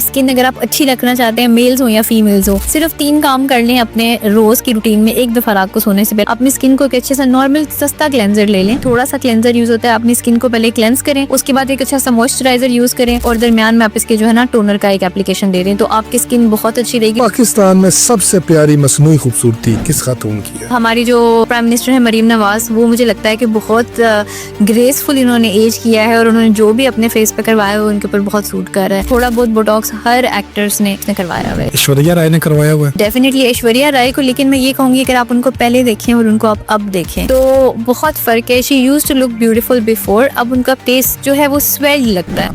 Skin अगर आप अच्छी रखना चाहते हैं, मेल्स हो या फीमेल्स हो, सिर्फ 3 काम कर लें अपने रोज की रूटीन में। एक दफा रात को सोने से पहले अपनी स्किन को एक अच्छे सा नॉर्मल सस्ता क्लेंजर ले लें। थोड़ा सा क्लेंजर यूज होता है, अपनी स्किन को पहले क्लेंस करें, उसके बाद एक अच्छा सा मॉइस्चराइजर यूज करें और दरमियान में आप इसके जो है ना टोनर का एक एप्लीकेशन दे दें, तो आपकी स्किन बहुत अच्छी रहेगी। पाकिस्तान में सबसे प्यारी मसनूई खूबसूरती किस खातून की है? हमारी जो प्राइम मिनिस्टर है मरीम नवाज, वो मुझे लगता है कि बहुत ग्रेसफुल इन्होंने एज किया है और उन्होंने जो भी अपने फेस पे करवाया है वो उनके ऊपर बहुत सूट कर रहा है। थोड़ा बहुत बोटॉक्स हर एक्टर्स ने करवाया हुआ है। ऐश्वर्या राय ने करवाया हुआ है डेफिनेटली ऐश्वर्या राय को, लेकिन मैं ये कहूंगी अगर आप उनको पहले देखें और उनको आप अब देखें तो बहुत फर्क है। She used to look beautiful before, अब उनका फेस जो है वो स्वेल लगता है।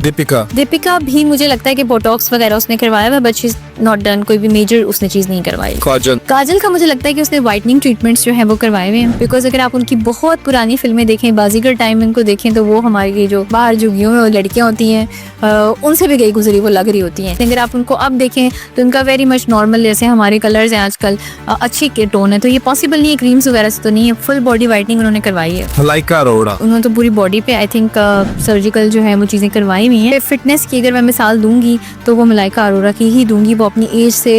दीपिका भी मुझे लगता है कि बोटॉक्स वगैरह उसने करवाया हुआ, but she is not done कोई भी मेजर उसने चीज नहीं करवाई। काजल का मुझे लगता है कि उसने व्हाइटनिंग ट्रीटमेंट्स जो है वो करवाए हुए हैं, बिकॉज अगर आप उनकी बहुत पुरानी फिल्में देखें, बाजीगर टाइम इनको देखें, तो वो हमारी जो बाहर झुग्गियों में लड़कियां होती हैं उनसे भी गई गुजरी वो लग रही होती हैं। अगर आप उनको अब देखें तो उनका वेरी मच नॉर्मल, जैसे हमारे कलर्स हैं आजकल अच्छी के टोन है, तो ये पॉसिबल नहीं है, क्रीम्स वगैरह से तो नहीं है। फुल बॉडी वाइटनिंग उन्होंने करवाई है। मलाइका अरोड़ा, उन्होंने तो पूरी बॉडी पे आई थिंक सर्जिकल जो है वो चीजें करवाई हुई हैं। फिटनेस की अगर मैं मिसाल दूंगी तो वो मलाइका अरोड़ा की ही दूंगी। वो अपनी एज से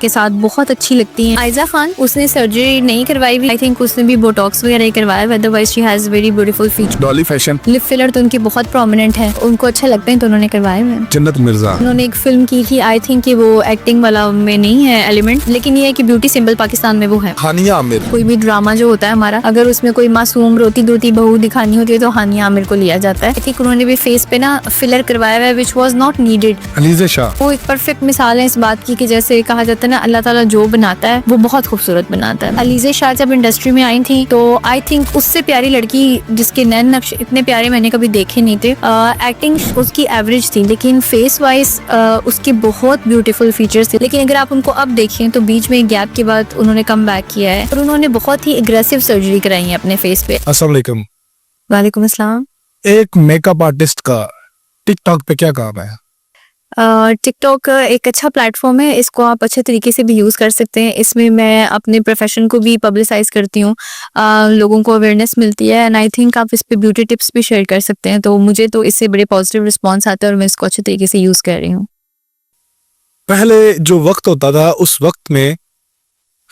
के साथ बहुत अच्छी लगती हैं। आयजा खान, उसने सर्जरी नहीं करवाई हुई, आई थिंक उसने भी बोटॉक्स वगैरह ही करवाया है, otherwise she has very beautiful feature. Dolly fashion, lip filler तो उनकी बहुत प्रोमिनेंट है, उनको अच्छा लगता है तो उन्होंने करवाए हुए हैं। जन्नत मिर्जा, उन्होंने एक फिल्म की थी, आई थिंक कि वो एक्टिंग वाला में नहीं है एलिमेंट, लेकिन ये है कि ब्यूटी सिंबल पाकिस्तान में वो है। हानिया आमिर, कोई भी ड्रामा जो होता है हमारा, अगर उसमें कोई मासूम रोती धोती बहू दिखानी होती है तो हानिया आमिर को लिया जाता है। आई थिंक उन्होंने भी फेस पे ना फिलर करवाया हुआ है which was not needed. Aliza Shah, वो एक परफेक्ट मिसाल है इस बात की कि जैसे कहा जाता है ना, अल्लाह ताला जो बनाता है वो बहुत खूबसूरत बनाता है। अलीज़ा शाह जब इंडस्ट्री में आई थी तो आई थिंक उससे प्यारी लड़की जिसके नैन नक्श इतने प्यारे मैंने कभी देखे नहीं थे। एक्टिंग उसकी एवरेज थी, लेकिन फेस वाइज उसके बहुत ब्यूटीफुल फीचर्स थे। लेकिन अगर आप उनको अब देखें तो बीच में गैप के बाद उन्होंने कम बैक किया है और उन्होंने बहुत ही एग्रेसिव सर्जरी कराई है अपने फेस पे। अस्सलाम वालेकुम। वालेकुम अस्सलाम। एक मेकअप आर्टिस्ट का टिकटॉक पे क्या काम है? टिकटॉक एक अच्छा प्लेटफॉर्म है, इसको आप अच्छे तरीके से भी यूज़ कर सकते हैं। इसमें मैं अपने प्रोफेशन को भी पब्लिसाइज करती हूँ, लोगों को अवेयरनेस मिलती है एंड आई थिंक आप इस पे ब्यूटी टिप्स भी शेयर कर सकते हैं। तो मुझे तो इससे बड़े पॉजिटिव रिस्पॉन्स आता है और मैं इसको अच्छे तरीके से यूज़ कर रही हूँ। पहले जो वक्त होता था उस वक्त में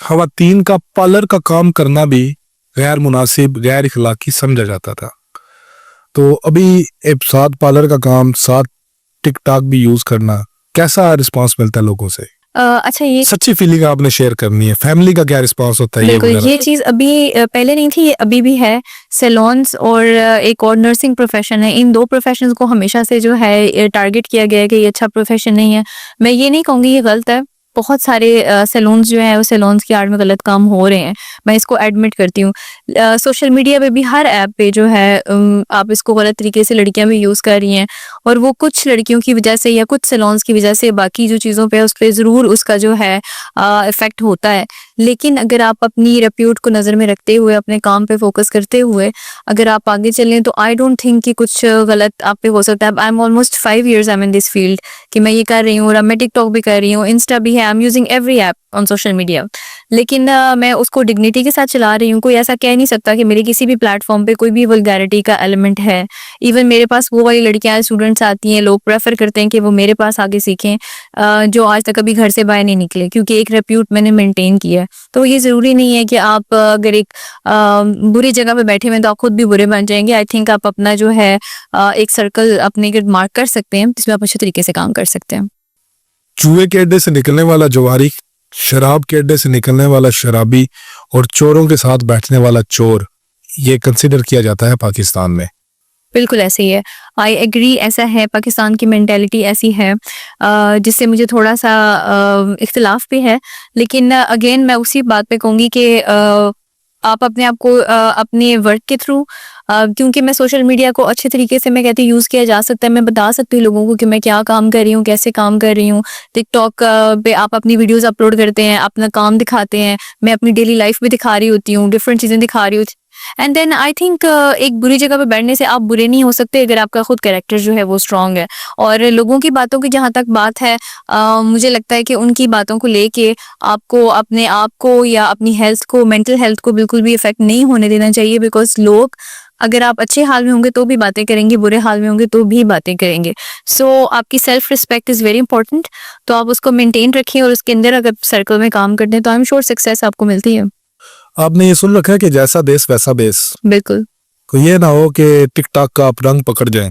खवातीन का पार्लर का काम करना भी गैर मुनासिब, गैर इखलाकी समझा जाता था। तो अभी एक साथ पार्लर का काम, साथ टिकटॉक भी यूज करना, कैसा रिस्पांस मिलता है लोगों से? अच्छा, ये सच्ची फीलिंग आपने शेयर करनी है, फैमिली का क्या रिस्पांस होता है? बिल्कुल, ये चीज़ अभी पहले नहीं थी, ये अभी भी है। सैलून्स और एक और नर्सिंग प्रोफेशन है, इन 2 प्रोफेशंस को हमेशा से जो है टारगेट किया गया है कि ये अच्छा प्रोफेशन नहीं है। मैं ये नहीं कहूँगी ये गलत है, बहुत सारे सैलून्स जो हैं वो सैलून्स की आड़ में गलत काम हो रहे हैं, मैं इसको एडमिट करती हूँ। सोशल मीडिया पे भी हर ऐप पे जो है आप इसको गलत तरीके से लड़कियां भी यूज़ कर रही हैं और वो कुछ लड़कियों की वजह से या कुछ सैलून्स की वजह से बाकी जो चीज़ों पे उस पर ज़रूर उसका जो है इफेक्ट होता है। लेकिन अगर आप अपनी रेप्यूट को नज़र में रखते हुए अपने काम पे फोकस करते हुए अगर आप आगे चलें तो आई डोंट थिंक कि कुछ गलत आप पे हो सकता है। I am almost 5 years I am in this field कि मैं ये कर रही हूँ और अब मैं टिकटॉक भी कर रही हूँ, इंस्टा भी है, I am using every app on social media, लेकिन मैं उसको डिग्निटी के साथ चला रही हूँ। कोई ऐसा कह नहीं सकता कि मेरे किसी भी प्लेटफॉर्म पे कोई भी वल्गैरिटी का एलिमेंट है। इवन मेरे पास वो वाली लड़कियां स्टूडेंट्स आती हैं, लोग प्रेफर करते हैं कि वो मेरे पास आगे सीखें जो आज तक कभी घर से बाहर नहीं निकले, क्योंकि एक रेप्यूट मैंने मेंटेन किया है। तो ये ज़रूरी नहीं है कि आप अगर एक बुरी जगह पे बैठे हुए तो आप खुद भी बुरे बन जाएंगे। आई थिंक आप अपना जो है एक सर्कल अपने मार्क कर सकते हैं जिसमें आप अच्छे तरीके से काम कर सकते हैं। चूहे के अड्डे से निकलने वाला जवारी, शराब के अड्डे से निकलने वाला शराबी और चोरों के साथ बैठने वाला चोर, ये कंसिडर किया जाता है पाकिस्तान में। बिल्कुल ऐसे ही है, आई एग्री, ऐसा है, पाकिस्तान की मेंटेलिटी ऐसी है जिससे मुझे थोड़ा सा इख्तिलाफ भी है। लेकिन अगेन मैं उसी बात पे कहूँगी कि आप अपने आप को अपने वर्क के थ्रू, क्योंकि मैं सोशल मीडिया को अच्छे तरीके से मैं कहती हूँ यूज़ किया जा सकता है, मैं बता सकती हूँ लोगों को कि मैं क्या काम कर रही हूँ, कैसे काम कर रही हूँ। टिकटॉक पे आप अपनी वीडियोस अपलोड करते हैं, अपना काम दिखाते हैं, मैं अपनी डेली लाइफ भी दिखा रही होती हूँ, डिफरेंट चीज़ें दिखा रही हूँ। एंड देन आई थिंक एक बुरी जगह पे बैठने से आप बुरे नहीं हो सकते अगर आपका खुद कैरेक्टर जो है वो स्ट्रांग है। और लोगों की बातों की जहाँ तक बात है, मुझे लगता है कि उनकी बातों को लेके आपको अपने आप को या अपनी हेल्थ को, मेंटल हेल्थ को बिल्कुल भी इफेक्ट नहीं होने देना चाहिए, बिकॉज लोग अगर आप अच्छे हाल में होंगे तो भी बातें करेंगे, बुरे हाल में होंगे तो भी बातें करेंगे। सो आपकी self respect is very important, तो आप उसको मेंटेन रखें और उसके अंदर अगर सर्कल में काम करते हैं तो आई एम श्योर सक्सेस आपको मिलती है। आपने ये सुन रखा है कि जैसा देश वैसा बेस, बिल्कुल। तो ये ना हो कि टिकटॉक का आप रंग पकड़ जाएं।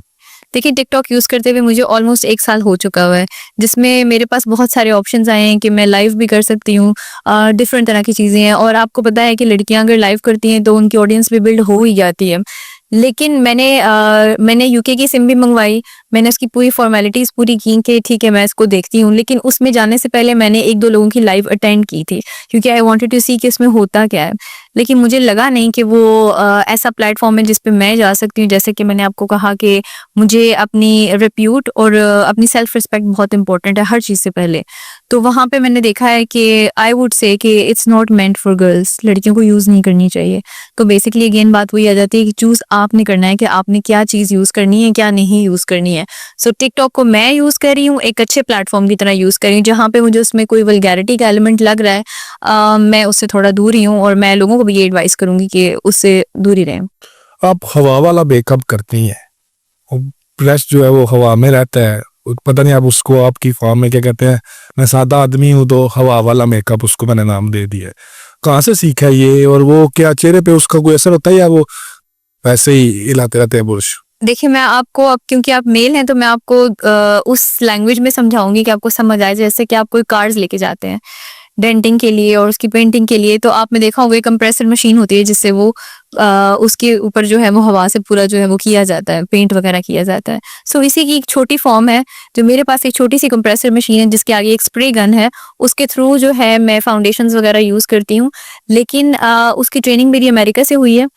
देखिए, टिकटॉक यूज़ करते हुए मुझे ऑलमोस्ट 1 साल हो चुका हुआ है, जिसमें मेरे पास बहुत सारे ऑप्शंस आए हैं कि मैं लाइव भी कर सकती हूँ। डिफरेंट तरह की चीज़ें हैं और आपको पता है कि लड़कियाँ अगर लाइव करती हैं तो उनकी ऑडियंस भी बिल्ड हो ही जाती है। लेकिन मैंने यूके की सिम भी मंगवाई, मैंने उसकी पूरी फॉर्मेलिटीज़ पूरी की कि ठीक है मैं इसको देखती हूँ, लेकिन उसमें जाने से पहले मैंने 1-2 लोगों की लाइव अटेंड की थी, क्योंकि आई वांटेड टू सी कि इसमें होता क्या है। लेकिन मुझे लगा नहीं कि वो ऐसा प्लेटफ़ॉर्म है जिस पे मैं जा सकती हूँ। जैसे कि मैंने आपको कहा कि मुझे अपनी रिप्यूट और अपनी सेल्फ रिस्पेक्ट बहुत इंपॉर्टेंट है हर चीज़ से पहले। तो वहाँ पे मैंने देखा है कि आई वुड से कि it's not meant for girls, लड़कियों को यूज़ नहीं करनी चाहिए। तो बेसिकली अगेन बात वही आ जाती है कि चूज़ आपने करना है कि आपने क्या चीज़ यूज़ करनी है, क्या नहीं यूज़ करनी है। सो टिकटॉक को मैं यूज़ कर रही हूँ, एक अच्छे प्लेटफ़ॉर्म की तरह यूज़ कर रही हूँ, जहाँ पे मुझे उसमें कोई वल्गैरिटी का एलिमेंट लग रहा है, मैं उससे थोड़ा दूर ही हूँ और मैं लोगों को भी ये एडवाइस करूँगी कि उससे दूर ही रहें। आप हवा वाला मेकअप करती हैं, ब्रश जो है वो हवा में रहता है, पता नहीं आप उसको आपकी फॉर्म में क्या कहते हैं। मैं सादा आदमी हूँ तो हवा वाला मेकअप उसको मैंने नाम दे दिया है। कहाँ से सीखा है ये, और वो क्या चेहरे पे उसका कोई असर होता है या वो वैसे ही हिलाते रहते हैं बुरुश? देखिए, मैं आपको अब क्योंकि आप मेल हैं तो मैं आपको उस लैंग्वेज में समझाऊँगी कि आपको समझ आए। जैसे कि आप कोई कार्स लेके जाते हैं, डेंटिंग के लिए और उसकी पेंटिंग के लिए, तो आपने देखा होगा एक कंप्रेसर मशीन होती है जिससे वो उसके ऊपर जो है वो हवा से पूरा जो है वो किया जाता है, पेंट वगैरह किया जाता है। सो इसी की एक छोटी फॉर्म है, जो मेरे पास एक छोटी सी कंप्रेसर मशीन है जिसके आगे एक स्प्रे गन है, उसके थ्रू जो है मैं फाउंडेशंस वगैरह यूज़ करती हूँ। लेकिन उसकी ट्रेनिंग मेरी अमेरिका से हुई है।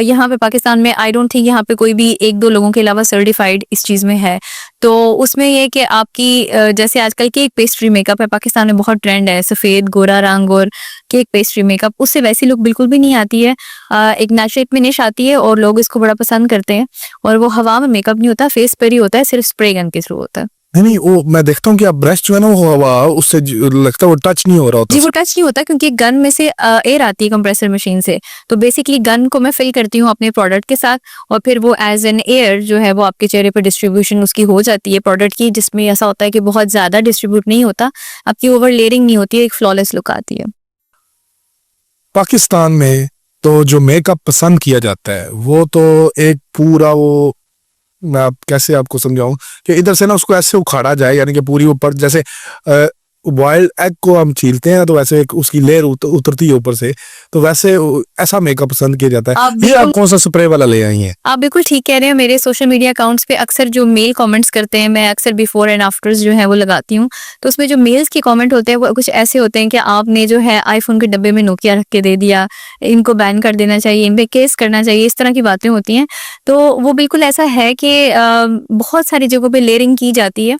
यहाँ पे पाकिस्तान में आई डोंट थिंक यहाँ पे कोई भी 1-2 लोगों के अलावा सर्टिफाइड इस चीज़ में है। तो उसमें ये है कि आपकी जैसे आजकल केक पेस्ट्री मेकअप है, पाकिस्तान में बहुत ट्रेंड है, सफ़ेद गोरा रंग और केक पेस्ट्री मेकअप, उससे वैसी लुक बिल्कुल भी नहीं आती है। एक नेचुरल फिनिश आती है और लोग इसको बड़ा पसंद करते हैं, और वो हवा में मेकअप नहीं होता, फेस पर ही होता है, सिर्फ स्प्रे गन के थ्रू होता है। नहीं नहीं, वो मैं देखता हूँ कि आप ब्रश जो है ना वो हवा उससे लगता है वो टच नहीं हो रहा होता। जी, वो टच नहीं होता क्योंकि गन में से एयर आती है कंप्रेसर मशीन से। तो बेसिकली गन को मैं फिल करती हूँ अपने प्रोडक्ट के साथ और फिर वो एज एन एयर जो है वो आपके चेहरे पर डिस्ट्रीब्यूशन उसकी हो जाती है प्रोडक्ट की, जिसमें ऐसा होता है कि बहुत ज़्यादा डिस्ट्रीब्यूट नहीं होता, आपकी ओवर लेयरिंग नहीं होती है, एक फ्लॉलेस लुक आती है। पाकिस्तान में तो जो मेकअप पसंद किया जाता है वो तो एक पूरा वो, मैं आप कैसे आपको समझाऊं कि इधर से ना उसको ऐसे उखाड़ा जाए, यानी कि पूरी ऊपर जैसे बॉइल्ड एग को हम छीलते हैं तो वैसे एक उसकी लेयर उतरती है ऊपर से, तो वैसे ऐसा मेकअप पसंद किया जाता है। ये आप कौन सा स्प्रे वाला ले आई हैं? आप बिल्कुल ठीक कह रहे हैं। मेरे सोशल मीडिया अकाउंट्स पे अक्सर जो मेल कमेंट्स करते हैं, मैं अक्सर बिफोर एंड आफ्टर्स जो है वो लगाती हूँ, तो उसमें जो मेल्स के कमेंट होते हैं वो कुछ ऐसे होते हैं कि आपने जो है आईफोन के डब्बे में नोकिया रख के दे दिया, इनको बैन कर देना चाहिए, इन पे केस करना चाहिए, इस तरह की बातें होती हैं। तो वो बिल्कुल ऐसा है कि बहुत सारी जगहों पे लेयरिंग की जाती है।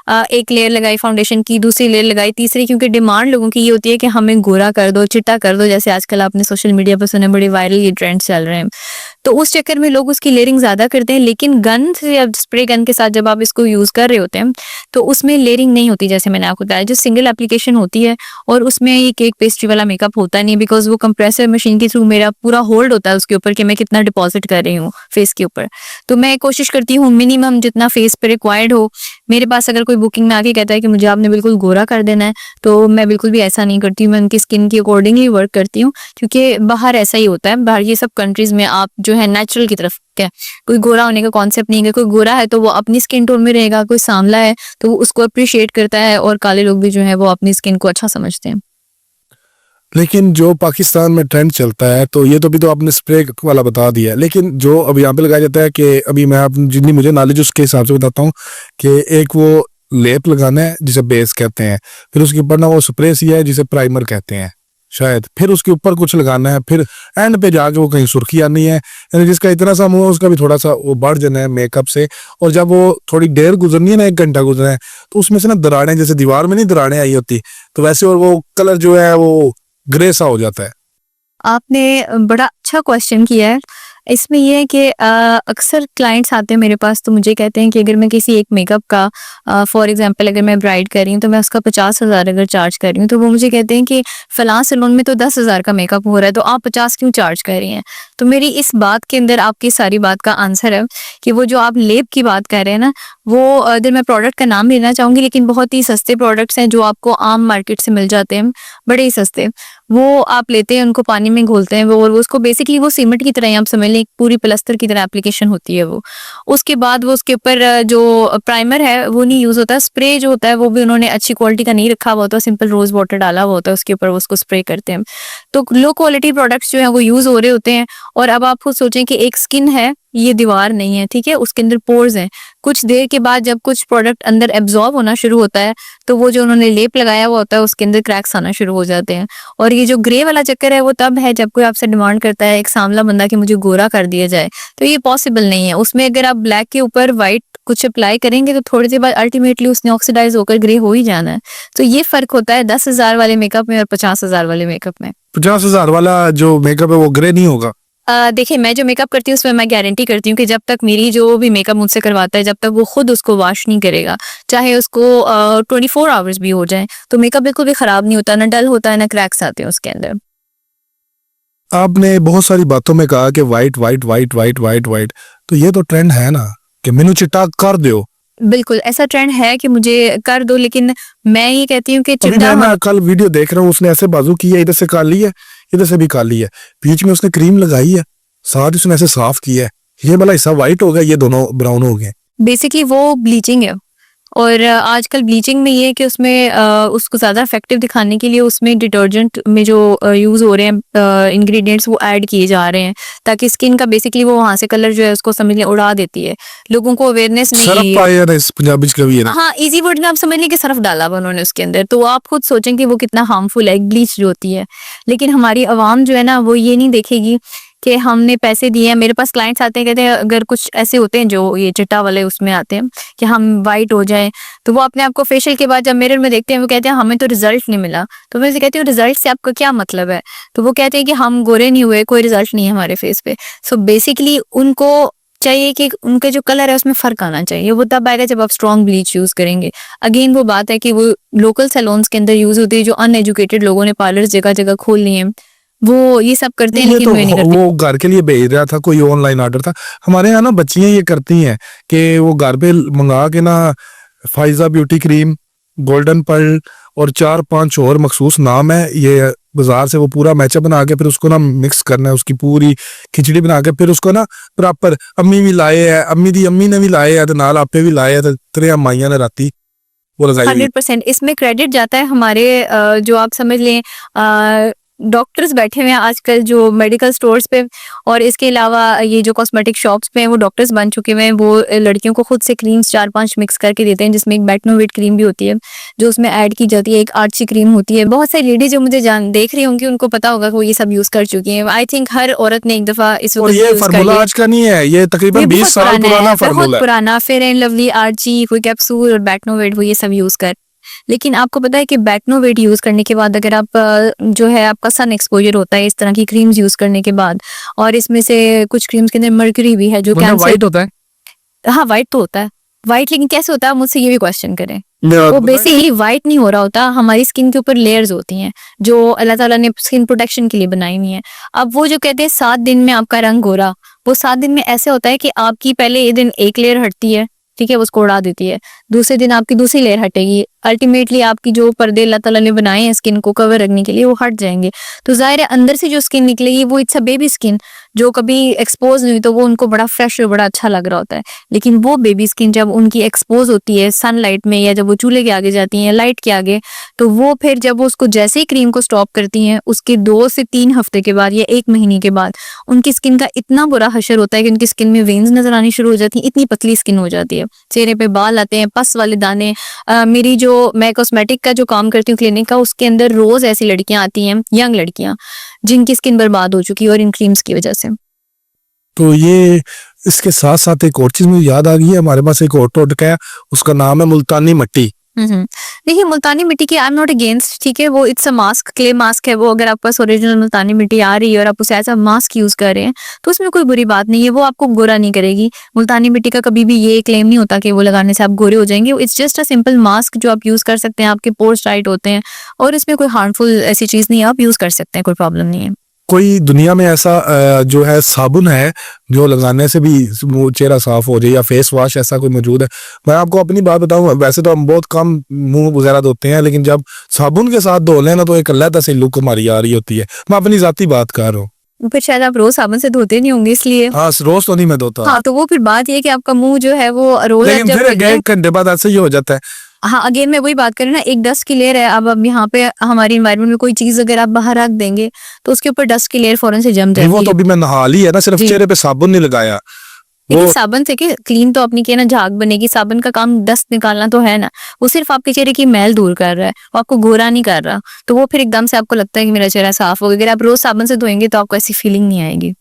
एक लेयर लगाई फाउंडेशन की, दूसरी लेयर लगाई, तीसरी, क्योंकि डिमांड लोगों की ये होती है कि हमें गोरा कर दो, चिट्टा कर दो, जैसे आजकल आपने सोशल मीडिया पर सुने बड़े वायरल ये ट्रेंड्स चल रहे हैं। तो उस चक्कर में लोग उसकी लेयरिंग ज़्यादा करते हैं, लेकिन गन से या स्प्रे गन के साथ जब आप इसको यूज़ कर रहे होते हैं तो उसमें लेयरिंग नहीं होती, जैसे मैंने आपको बताया, जो सिंगल एप्लीकेशन होती है और उसमें ये केक पेस्ट्री वाला मेकअप होता नहीं, बिकॉज वो कंप्रेसर मशीन के थ्रू मेरा पूरा होल्ड होता है उसके ऊपर कि मैं कितना डिपॉजिट कर रही हूँ फेस के ऊपर। तो मैं कोशिश करती हूँ मिनिमम जितना फेस पे रिक्वायर्ड हो। मेरे पास अगर कोई बुकिंग में आके कहता है कि मुझे आपने बिल्कुल गोरा कर देना है, तो मैं बिल्कुल भी ऐसा नहीं करती हूँ, मैं उनकी स्किन के अकॉर्डिंगली वर्क करती हूँ, क्योंकि बाहर ऐसा ही होता है, बाहर ये सब कंट्रीज में आप जो है नेचुरल की तरफ क्या, कोई गोरा होने का कॉन्सेप्ट नहीं है। कोई गोरा है तो वो अपनी स्किन टोन में रहेगा, कोई सांवला है तो वो उसको अप्रिशिएट करता है, और काले लोग भी जो है वो अपनी स्किन को अच्छा समझते हैं। लेकिन जो पाकिस्तान में ट्रेंड चलता है, तो ये तो भी तो आपने स्प्रे वाला बता दिया है, लेकिन जो अब यहाँ पे लगाया जाता है कि अभी मैं अपनी जितनी मुझे नॉलेज उसके हिसाब से बताता हूँ कि एक वो लेप लगाना है जिसे बेस कहते हैं, फिर उसके ऊपर ना वो स्प्रे सी है जिसे प्राइमर कहते हैं शायद, फिर उसके ऊपर कुछ लगाना है, फिर एंड पे जाके वो कहीं सुर्खी आनी है, यानी जिसका इतना सा मुंह है उसका भी थोड़ा सा वो बढ़ जाना है मेकअप से। और जब वो थोड़ी देर गुजरनी है ना, 1 घंटा गुजरना है, तो उसमें से ना दराड़ें, जैसे दीवार में नहीं दराड़ें आई होती, तो वैसे, और वो कलर जो है वो ग्रे सा हो जाता है। आपने बड़ा अच्छा क्वेश्चन किया है। इसमें ये है कि अक्सर क्लाइंट्स आते हैं मेरे पास तो मुझे कहते हैं कि अगर मैं किसी एक मेकअप का फॉर एग्जांपल अगर मैं ब्राइड कर रही हूँ तो मैं उसका 50,000 अगर चार्ज कर रही हूँ तो वो मुझे कहते हैं कि फलां सैलून में तो 10,000 का मेकअप हो रहा है तो आप 50 क्यों चार्ज कर रही हैं। तो मेरी इस बात के अंदर आपकी सारी बात का आंसर है कि वो जो आप लेप की बात कर रहे हैं ना, वो अगर मैं प्रोडक्ट का नाम लेना चाहूंगी लेकिन बहुत ही सस्ते प्रोडक्ट्स हैं जो आपको आम मार्केट से मिल जाते हैं, बड़े ही सस्ते। वो आप लेते हैं, उनको पानी में घोलते हैं वो, और वो उसको बेसिकली वो सीमेंट की तरह ही आप समझ लें, एक पूरी प्लास्टर की तरह एप्लीकेशन होती है वो। उसके बाद वो उसके ऊपर जो प्राइमर है वो नहीं यूज होता, स्प्रे जो होता है वो भी उन्होंने अच्छी क्वालिटी का नहीं रखा हुआ होता, सिंपल रोज वाटर डाला हुआ होता है उसके ऊपर, वो उसको स्प्रे करते हैं। तो लो क्वालिटी प्रोडक्ट्स जो है वो यूज हो रहे होते हैं। और अब आप खुद सोचें कि एक स्किन है, ये दीवार नहीं है, ठीक है, उसके अंदर पोर्स हैं। कुछ देर के बाद जब कुछ प्रोडक्ट अंदर एब्जॉर्ब होना शुरू होता है तो वो जो उन्होंने लेप लगाया हुआ होता है उसके अंदर क्रैक्स आना शुरू हो जाते हैं। और ये जो ग्रे वाला चक्कर है वो तब है जब कोई आपसे डिमांड करता है एक सांवला बंदा कि मुझे गोरा कर दिया जाए, तो ये पॉसिबल नहीं है। उसमें अगर आप ब्लैक के ऊपर व्हाइट कुछ अप्लाई करेंगे तो थोड़ी देर बाद अल्टीमेटली उसने ऑक्सीडाइज होकर ग्रे हो ही जाना है। तो ये फर्क होता है 10,000 वाले मेकअप में और 50,000 वाले मेकअप में। 50,000 वाला जो मेकअप है वो ग्रे नहीं होगा? देखिए, मैं जो मेकअप करती हूँ उसमें मैं गारंटी करती हूँ कि जब तक मेरी जो भी मेकअप मुझसे करवाता है जब तक वो खुद उसको वॉश नहीं करेगा, चाहे उसको 24 आवर्स भी हो जाए, तो मेकअप बिल्कुल भी खराब नहीं होता, ना डल होता है, ना क्रैक्स आते हैं उसके अंदर। आपने बहुत सारी बातों में कहा कि white white white white white white, तो ये तो ट्रेंड है ना कि मैनू चिट्टा कर दो। बिल्कुल ऐसा ट्रेंड है कि मुझे कर दो, लेकिन मैं ये कहती हूँ कि अभी चिट्टा मैं ना कल वीडियो देख रहा हूँ, उसने ऐसे बाजू की है, इधर से काली है, इधर से भी काली है, बीच में उसने क्रीम लगाई है, साथ ही उसने ऐसे साफ किया है, ये वाला हिस्सा व्हाइट हो गया, ये दोनों ब्राउन हो गए। बेसिकली वो ब्लीचिंग है। और आजकल ब्लीचिंग में ये है कि उसमें उसको ज़्यादा इफेक्टिव दिखाने के लिए उसमें डिटर्जेंट में जो यूज़ हो रहे हैं इंग्रेडिएंट्स वो ऐड किए जा रहे हैं ताकि स्किन का बेसिकली वो वहाँ से कलर जो है उसको समझ लें उड़ा देती है। लोगों को अवेयरनेस नहीं सरफ है। पाया ना इस पंजाबी का भी है ना। हाँ, इजी वर्ड में आप समझ लें कि सरफ डाला हुआ उन्होंने उसके अंदर, तो आप खुद सोचें कि वो कितना हार्मफुल है ब्लीच जो होती है। लेकिन हमारी आवाम जो है ना वो ये नहीं देखेगी कि हमने पैसे दिए हैं। मेरे पास क्लाइंट्स आते हैं, कहते हैं अगर कुछ ऐसे होते हैं जो ये चिट्टा वाले उसमें आते हैं कि हम वाइट हो जाएं, तो वो अपने आप को फेशियल के बाद जब मिरर में देखते हैं वो कहते हैं हमें तो रिजल्ट नहीं मिला। तो मैं उनसे कहती हूँ रिजल्ट से आपका क्या मतलब है? तो वो कहते हैं कि हम गोरे नहीं हुए, कोई रिजल्ट नहीं है हमारे फेस पे। सो बेसिकली उनको चाहिए कि उनके जो कलर है उसमें फर्क आना चाहिए, वो तब आएगा जब आप स्ट्रॉन्ग ब्लीच यूज करेंगे। अगेन वो बात है कि वो लोकल सैलून्स के अंदर यूज होती है, जो अनएजुकेटेड लोगों ने पार्लर्स जगह जगह खोल लिए हैं, वो ये सब करते हैं, ये लेकिन तो मैं नहीं करती। वो घर के लिए भेज रहा था, कोई ऑनलाइन ऑर्डर था। हमारे यहाँ ना बच्चियां ये करती हैं कि वो घर पे मंगा के ना Faiza beauty cream, golden pearl और 4-5 और मखसूस नाम है, ये बाजार से वो पूरा मैचअप बना के फिर उसको ना मिक्स करना है, उसकी पूरी खिचड़ी बना के फिर उसको ना प्रॉपर अम्मी भी लाए है, अम्मी दी अम्मी ने भी लाए है, तो नाल आपे भी लाए है, तो तेरे माइया ने राती वो लगाई हुई। 100% इसमें क्रेडिट जाता है हमारे जो आप समझ लें डॉक्टर्स बैठे हुए हैं आजकल जो मेडिकल स्टोर्स पे, और इसके अलावा ये जो कॉस्मेटिक शॉप्स पे हैं वो डॉक्टर्स बन चुके हुए हैं। वो लड़कियों को खुद से क्रीम्स 4-5 मिक्स करके देते हैं, जिसमें एक बेटनोवेट क्रीम भी होती है जो उसमें ऐड की जाती है, एक आर्ची क्रीम होती है। बहुत सारी लेडीज जो मुझे जान देख रही होंगी उनको पता होगा कि वो ये सब यूज कर चुकी हैं। आई थिंक हर औरत ने एक दफा इस और वक्त ये यूज कर फार्मूला लिया। आज का नहीं है, ये तकरीबन ये 20 बहुत साल पुराना पुराना है, फार्मूला बहुत है। पुराना। फेयर एंड लवली, आर्ची, कोई कैप्सूल और बेटनोवेट वो ये सब यूज कर। लेकिन आपको पता है कि बेटनोवेट यूज करने के बाद अगर आप जो है आपका सन एक्सपोजर होता है इस तरह की क्रीम्स यूज करने के बाद, और इसमें से कुछ क्रीम्स के अंदर मर्क्यूरी भी है जो कैंसर। व्हाइट होता है। हाँ, व्हाइट तो होता है। व्हाइट लेकिन कैसे होता है आप मुझसे ये भी क्वेश्चन करें। मेरा वो तो पता है। बेसिकली व्हाइट नहीं हो रहा होता, हमारी स्किन के ऊपर लेयर्स होती हैं जो अल्लाह ताला ने स्किन प्रोटेक्शन के लिए बनाई हुई हैं। अब वो जो कहते हैं 7 दिन में आपका रंग गोरा, वो 7 दिन में ऐसे होता है कि आपकी पहले ये दिन एक लेयर हटती है, ठीक है, उसको उड़ा देती है, दूसरे दिन आपकी दूसरी लेयर हटेगी, अल्टीमेटली आपकी जो पर्दे अल्लाह ताला ने बनाए हैं स्किन को कवर रखने के लिए वो हट जाएंगे। तो जाहिर है अंदर से जो स्किन निकलेगी वो इट्स अ बेबी स्किन जो कभी एक्सपोज नहीं हुई, तो वो उनको बड़ा फ्रेश और बड़ा अच्छा लग रहा होता है। लेकिन वो बेबी स्किन जब उनकी एक्सपोज होती है सनलाइट में, या जब वो चूल्हे के आगे जाती हैं लाइट के आगे, तो वो फिर जब वो उसको जैसे ही क्रीम को स्टॉप करती हैं उसके 2 से 3 हफ्ते के बाद या 1 महीने के बाद उनकी स्किन का इतना बुरा हशर होता है कि उनकी स्किन में वेन्स नजर आनी शुरू हो जाती है, इतनी पतली स्किन हो जाती है, चेहरे पे बाल आते हैं, पस वाले दाने। मेरी जो मैं कॉस्मेटिक का जो काम करती हूँ क्लिनिक का, उसके अंदर रोज ऐसी लड़कियां आती हैं, यंग लड़कियां जिनकी स्किन बर्बाद हो चुकी है और इन क्रीम्स की वजह से। तो ये इसके साथ साथ एक और चीज मुझे याद आ गई है, हमारे पास एक और टोटका है, उसका नाम है मुल्तानी मट्टी। देखिए मुल्तानी मिट्टी की आई एम नॉट अगेंस्ट, ठीक है, वो it's a mask, clay mask है वो। अगर आपके पास ओरिजिनल मुल्तानी मिट्टी आ रही है और आप उसे एज अ मास्क यूज कर रहे हैं तो उसमें कोई बुरी बात नहीं है, वो आपको गोरा नहीं करेगी। मुल्तानी मिट्टी का कभी भी ये क्लेम नहीं होता कि वो लगाने से आप गोरे हो जाएंगे। It's just a simple mask जो आप यूज कर सकते हैं, आपके पोर्स टाइट होते हैं और इसमें कोई हार्मफुल ऐसी चीज नहीं है, आप यूज कर सकते हैं, कोई प्रॉब्लम नहीं है। कोई दुनिया में ऐसा जो है साबुन है जो लगाने से भी वो चेहरा साफ हो जाए, या फेस वॉश ऐसा कोई मौजूद है? मैं आपको अपनी बात बताऊं, वैसे तो हम बहुत कम मुंह वगैरह धोते हैं, लेकिन जब साबुन के साथ धो लें ना तो एक अलग सी लुक हमारी आ रही होती है। मैं अपनी जाती बात कर रहा हूँ। फिर शायद आप रोज साबुन से धोते नहीं होंगे इसलिए। हाँ, रोज तो नहीं मैं धोता। हाँ, तो वो फिर बात ये है कि आपका मुंह जो है वो रोज लेकिन जब फिर एक घंटे बाद ऐसे ही हो जाता है। हाँ, अगेन मैं वही बात करूँ ना, एक डस्ट की लेयर है। अब यहाँ पे हमारी इन्वायरमेंट में कोई चीज अगर आप बाहर रख देंगे तो उसके ऊपर डस्ट की लेयर फौरन से जम नहीं, वो जाती तो है। अभी मैं नहा ली है ना, सिर्फ जी। चेहरे पे साबुन नहीं लगाया। देखिए वो साबुन से कि क्लीन तो अपनी के ना झाग बनेगी, साबुन का काम डस्ट निकालना तो है ना, वो सिर्फ आपके चेहरे की मैल दूर कर रहा है, वो आपको गोरा नहीं कर रहा। तो वो फिर एकदम से आपको लगता है कि मेरा चेहरा साफ हो गया। अगर आप रोज साबुन से धोएंगे तो आपको ऐसी फीलिंग नहीं आएगी।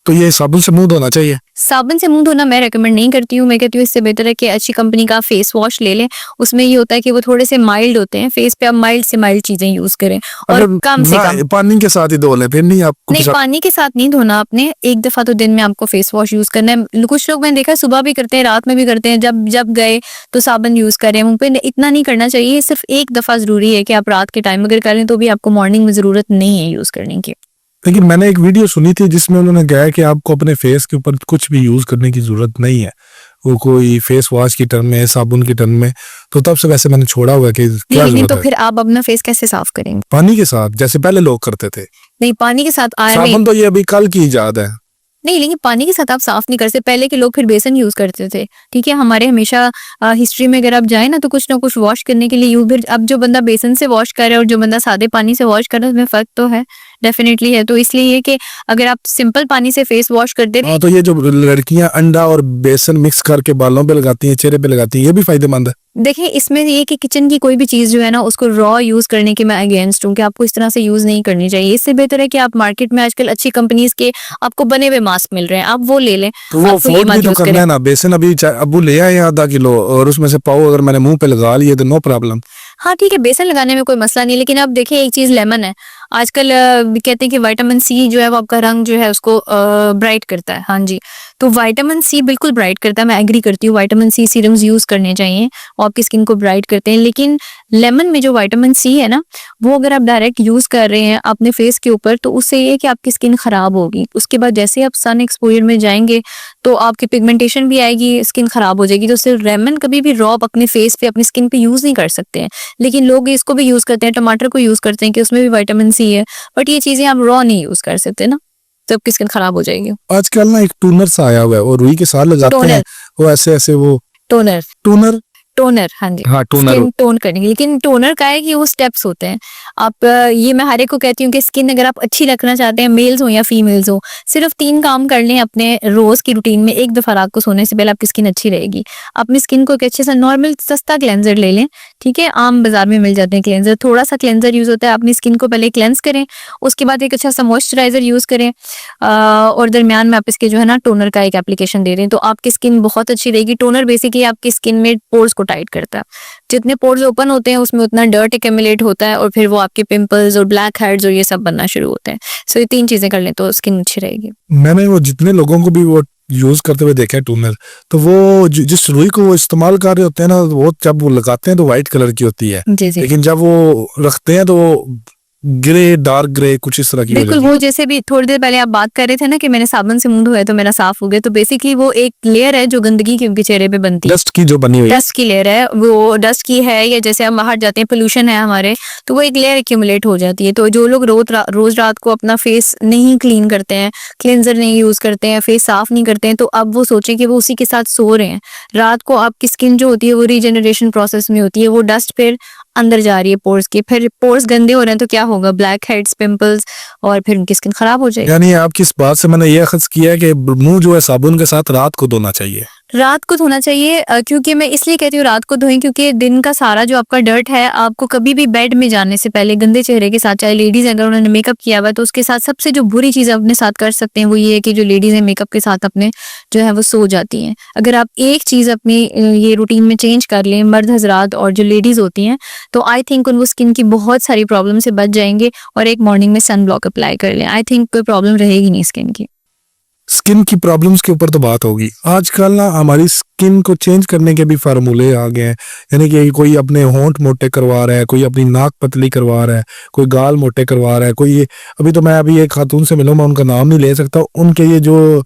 तो ये साबुन से मुंह धोना चाहिए? साबुन से मुंह धोना मैं रेकमेंड नहीं करती हूँ। मैं कहती हूँ इससे बेहतर है कि अच्छी कंपनी का फेस वॉश ले लें। उसमें ये होता है कि वो थोड़े से माइल्ड होते हैं, फेस पे आप माइल्ड से माइल्ड चीजें यूज करें और अगर कम से कम। पानी के साथ ही धो लें फिर नहीं आपको नहीं, पानी के साथ नहीं धोना आपने, एक दफा तो दिन में आपको फेस वॉश यूज करना है। कुछ लोग मैंने देखा है सुबह भी करते हैं, रात में भी करते हैं, जब जब गए तो साबुन यूज करें मुंह पे। इतना नहीं करना चाहिए, सिर्फ एक दफा जरूरी है कि आप रात के टाइम अगर करें तो भी आपको मॉर्निंग में जरूरत नहीं है यूज करने की। लेकिन मैंने एक वीडियो सुनी थी जिसमें उन्होंने कहा कि आपको अपने फेस के ऊपर कुछ भी यूज करने की जरूरत नहीं है, वो कोई फेस वॉश की टर्म में, साबुन की टर्म में। तो तब से वैसे मैंने छोड़ा हुआ है कि क्या लेकिन जरूरत तो है। फिर आप अपना फेस कैसे साफ करेंगे? पानी के साथ, जैसे पहले लोग करते थे। नहीं, पानी के साथ आए साबुन तो ये अभी कल की इजाद है। नहीं, लेकिन पानी के साथ आप साफ नहीं कर सकते। पहले के लोग फिर बेसन यूज करते थे, ठीक है। हमारे हमेशा हिस्ट्री में अगर आप जाए ना तो कुछ ना कुछ वॉश करने के लिए यूज। फिर अब जो बंदा बेसन से वॉश कर रहा है और जो बंदा सादे पानी से वॉश कर रहा है उसमें फर्क तो है, डेफिनेटली है। तो इसलिए ये कि अगर आप सिंपल पानी से फेस वॉश करते हाँ, तो ये जो लड़कियां अंडा और बेसन मिक्स करके बालों पे लगाती हैं, चेहरे पे लगाती हैं, ये भी फायदेमंद है। देखिए इसमें ये कि किचन की कोई भी चीज जो है ना उसको रॉ यूज करने के मैं अगेंस्ट हूँ कि आपको इस तरह से यूज नहीं करनी चाहिए। इससे बेहतर है कि आप मार्केट में आजकल अच्छी कंपनीज के आपको बने हुए मास्क मिल रहे हैं, आप वो ले लें। तो वो आपको ये फोर्ड भी मत तो यूज करना करें। है ना। बेसन अभी अबू ले आए हैं आधा किलो, और उसमें से पाव अगर मैंने मुंह पे लगा लिए तो नो प्रॉब्लम। हाँ ठीक है, बेसन लगाने में कोई मसला नहीं, लेकिन अब देखिए एक चीज लेमन है। आजकल कहते हैं कि विटामिन सी जो है वो आपका रंग जो है उसको ब्राइट करता है। हाँ जी, तो विटामिन सी बिल्कुल ब्राइट करता है, मैं एग्री करती हूँ। विटामिन सी सीरम्स यूज करने चाहिए और आपकी स्किन को ब्राइट करते हैं। लेकिन लेमन में जो विटामिन सी है ना, वो अगर आप डायरेक्ट यूज कर रहे हैं अपने फेस के ऊपर तो उससे ये है कि आपकी स्किन खराब होगी। उसके बाद जैसे आप सन एक्सपोजर में जाएंगे तो आपकी पिगमेंटेशन भी आएगी, स्किन खराब हो जाएगी। तो सिर्फ लेमन कभी भी रॉ अपने फेस पे अपनी स्किन पे यूज नहीं कर सकते हैं। लेकिन लोग इसको भी यूज करते हैं, टमाटर को यूज करते हैं कि उसमें भी विटामिन सी है, बट ये चीजें आप रॉ नहीं यूज कर सकते ना, तो आपकी स्किन खराब हो जाएगी। आजकल ना एक टूनर सा आया हुआ है, वो रुई के साथ लगाते हैं, टोनर, वो ऐसे ऐसे वो टोनर, टूनर। टोनर, हाँ जी, हाँ, टोनर। स्किन टोन करने की। लेकिन टोनर का है कि वो स्टेप्स होते हैं। आप ये मैं हर एक को कहती हूँ कि स्किन अगर आप अच्छी रखना चाहते हैं, मेल्स हो या फीमेल्स हो, सिर्फ 3 काम कर लें अपने रोज की रूटीन में। एक दफा रात को सोने से पहले आपकी स्किन अच्छी रहेगी। अपनी स्किन को एक अच्छे सा नॉर्मल सस्ता क्लेंजर ले लें, ठीक है, आम बाजार में मिल जाते हैं क्लेंजर। थोड़ा सा क्लेंजर यूज होता है, अपनी स्किन को पहले क्लेंस करें, उसके बाद एक अच्छा सा मॉइस्चराइजर यूज करें और दरमियान में आप इसके जो है ना टोनर का एक एप्लीकेशन दे दें तो आपकी स्किन बहुत अच्छी रहेगी। टोनर बेसिकली आपकी स्किन में पोर्स को टाइट करता है। जितने पोर्स ओपन होते हैं उसमें उतना डर्ट एक्यूमुलेट होता है और फिर वो आपके पिंपल्स और ब्लैक हेड्स और ये सब बनना शुरू होते हैं। सो ये 3 चीजें कर लें तो स्किन अच्छी रहेगी। मैंने वो जितने लोगों को भी वो यूज करते हुए देखा है टूनर, तो वो जिस रुई को वो इस्तेमाल कर रहे होते हैं ना, वो जब वो लगाते हैं तो व्हाइट कलर की होती है, जी जी, लेकिन जब वो रखते हैं तो वो ग्रे, डार्क ग्रे कुछ इस तरह की हो बिल्कुल। जाती है। वो जैसे भी थोड़ी देर पहले आप बात कर रहे थे ना कि मैंने साबुन से मुंह धोया तो मेरा साफ हो गया, तो बेसिकली वो एक लेयर है जो गंदगी की उनके चेहरे पे बनती है। डस्ट की जो बनी हुई है। डस्ट की लेयर है, वो डस्ट की है, या जैसे हम बाहर जाते हैं पोल्यूशन है हमारे, तो वो एक लेयर एक्यूमुलेट हो जाती है। तो जो लोग रोज रात को अपना फेस नहीं क्लीन करते हैं, क्लेंजर नहीं यूज करते हैं, फेस साफ नहीं करते हैं, तो अब वो सोचें कि वो उसी के साथ सो रहे हैं। रात को आपकी स्किन जो होती है वो रीजनरेशन प्रोसेस में होती है, वो डस्ट फिर अंदर जा रही है पोर्स की, फिर पोर्स गंदे हो रहे हैं तो क्या होगा, ब्लैक हेड्स, पिंपल्स, और फिर उनकी स्किन खराब हो जाएगी। यानी आपकी इस बात से मैंने ये अखज़ किया है कि मुंह जो है साबुन के साथ रात को धोना चाहिए। रात को धोना चाहिए क्योंकि मैं इसलिए कहती हूँ रात को धोएं क्योंकि दिन का सारा जो आपका डर्ट है आपको कभी भी बेड में जाने से पहले गंदे चेहरे के साथ, चाहे लेडीज अगर उन्होंने मेकअप किया हुआ है तो उसके साथ सबसे जो बुरी चीज़ अपने साथ कर सकते हैं वो ये है कि जो लेडीज हैं मेकअप के साथ अपने जो है वो सो जाती हैं। अगर आप एक चीज़ अपनी ये रूटीन में चेंज कर लें, मर्द हजरात और जो लेडीज होती हैं, तो आई थिंक उनको स्किन की बहुत सारी प्रॉब्लम से बच जाएंगे और एक मॉर्निंग में सन ब्लॉक अप्लाई कर लें। आई थिंक कोई प्रॉब्लम रहेगी नहीं स्किन की। स्किन की प्रॉब्लम्स के ऊपर तो बात होगी। आजकल ना हमारी स्किन को चेंज करने के भी फार्मूले आ गए हैं, यानी कि कोई अपने होंठ मोटे करवा रहा है, कोई अपनी नाक पतली करवा रहा है, कोई गाल मोटे करवा रहा है, कोई ये अभी एक खातून से मिला, मैं उनका नाम नहीं ले सकता, उनके ये जो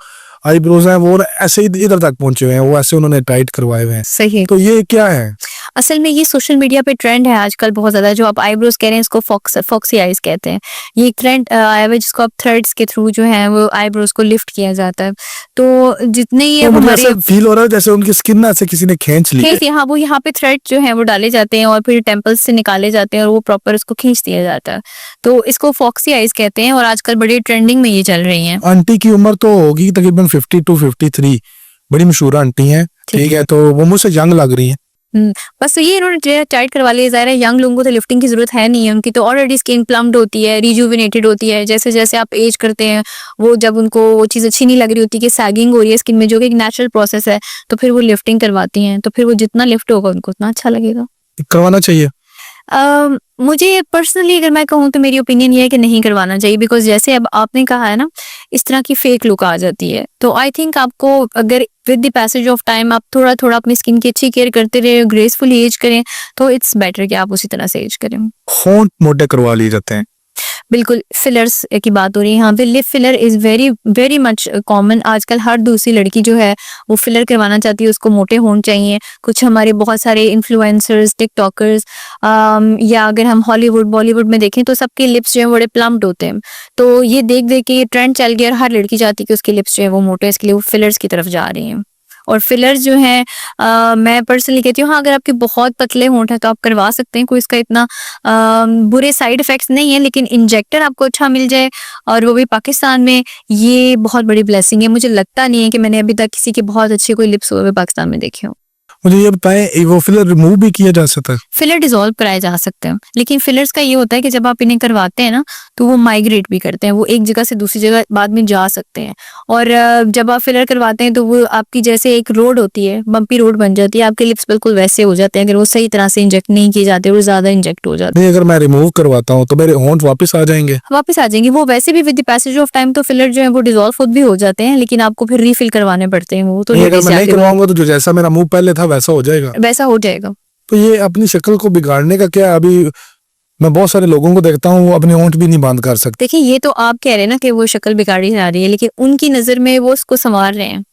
आईब्रोज हैं वो ऐसे ही इधर तक पहुंचे हुए हैं, वो ऐसे उन्होंने टाइट करवाए हुए हैं। सही। तो ये क्या है? असल में ये सोशल मीडिया पे ट्रेंड है आजकल बहुत ज्यादा, जो आप आईब्रोज कह रहे हैं इसको फॉक्सी आईज कहते हैं। ये एक ट्रेंड आया हुआ है जिसको आप थ्रेड्स के थ्रू जो है वो आईब्रोज को लिफ्ट किया जाता है। तो जितने ये तो मुझे हमारे ऐसा फील हो रहा है जैसे उनकी स्किन ना ऐसे किसी ने खींच ली है। हाँ, वो यहाँ पे थ्रेड जो है वो डाले जाते हैं और फिर टेम्पल्स से निकाले जाते हैं और वो प्रॉपर उसको खींच दिया जाता है। तो इसको फॉक्सी आईज कहते हैं और आजकल बड़ी ट्रेंडिंग में ये चल रही हैं। आंटी की उम्र तो होगी तकरीबन 52-53, बड़ी मशहूर आंटी हैं, ठीक है, तो वो मुझसे यंग लग रही है। बस ये इन्होंने टाइट करवा लिया। ज़ाहिर है यंग लोगों को तो लिफ्टिंग की जरूरत है नहीं है, उनकी तो ऑलरेडी स्किन प्लम्ड होती है, रिजुविनेटेड होती है। जैसे जैसे आप एज करते हैं वो जब उनको वो चीज़ अच्छी नहीं लग रही होती कि सैगिंग हो रही है स्किन में, जो कि एक नेचुरल प्रोसेस है, तो फिर वो लिफ्टिंग करवाती हैं, तो फिर वो जितना लिफ्ट होगा उनको उतना अच्छा लगेगा। करवाना चाहिए। मुझे पर्सनली अगर मैं कहूँ तो मेरी ओपिनियन ये है कि नहीं करवाना चाहिए, बिकॉज जैसे अब आपने कहा है ना, इस तरह की फेक लुक आ जाती है। तो आई थिंक आपको अगर with the passage of time आप थोड़ा थोड़ा अपनी स्किन की अच्छी केयर करते रहे, ग्रेसफुली एज करें, तो इट्स बेटर कि आप उसी तरह से एज करें। होंठ मोटे करवा लिए जाते हैं। बिल्कुल, फिलर्स की बात हो रही है यहाँ पे। Lip filler is very very much common. आजकल हर दूसरी लड़की जो है वो फिलर करवाना चाहती है, उसको मोटे होंठ चाहिए। कुछ हमारे बहुत सारे इन्फ्लुएंसर्स, टिकटॉकर्स या अगर हम हॉलीवुड बॉलीवुड में देखें तो सबके लिप्स जो है बड़े प्लम्प्ड होते हैं। तो ये देख देख के ये ट्रेंड चल गया और हर लड़की चाहती है कि उसके लिप्स जो है वो मोटे हैं, इसके लिए वो फिलर्स की तरफ जा रही हैं। और फिलर्स जो हैं मैं पर्सनली कहती हूँ, हाँ अगर आपके बहुत पतले होंठ हैं तो आप करवा सकते हैं, कोई इसका इतना बुरे साइड इफेक्ट्स नहीं है, लेकिन इंजेक्टर आपको अच्छा मिल जाए और वो भी पाकिस्तान में, ये बहुत बड़ी ब्लेसिंग है। मुझे लगता नहीं है कि मैंने अभी तक किसी के बहुत अच्छे कोई लिप्स हुए पाकिस्तान में देखे हो। मुझे ये बताएं, वो फिलर रिमूव भी किया जा सकता है? फिलर डिसॉल्व कराए जा सकते हैं, लेकिन फिलर्स का ये होता है कि जब आप इन्हें करवाते हैं ना तो वो माइग्रेट भी करते हैं, वो एक जगह से दूसरी जगह बाद में जा सकते हैं। और जब आप फिलर करवाते हैं तो वो आपकी जैसे एक रोड होती है, बम्पी रोड बन जाती है, आपके लिप्स बिल्कुल वैसे हो जाते हैं अगर वो सही तरह से इंजेक्ट नहीं किए जाते, वो ज्यादा इंजेक्ट हो जाते हैं। नहीं, अगर मैं रिमूव करवाता हूँ तो मेरे होंठ वापस आ जाएंगे? वापस आ जाएंगे वो, वैसे भी with the passage of time तो फिलर जो है वो डिसॉल्व खुद भी हो जाते हैं, लेकिन आपको फिर रीफिल करवाने पड़ते हैं। वो तो नहीं, अगर मैं नहीं करवाऊंगा तो जो जैसा मेरा मुंह पहले था वैसा हो जाएगा? वैसा हो जाएगा। तो ये अपनी शक्ल को बिगाड़ने का क्या? अभी मैं बहुत सारे लोगों को देखता हूँ वो अपने होंठ भी नहीं बंद कर सकते। देखिए, ये तो आप कह रहे हैं ना कि वो शक्ल बिगाड़ी जा रही है, लेकिन उनकी नजर में वो उसको संवार रहे हैं।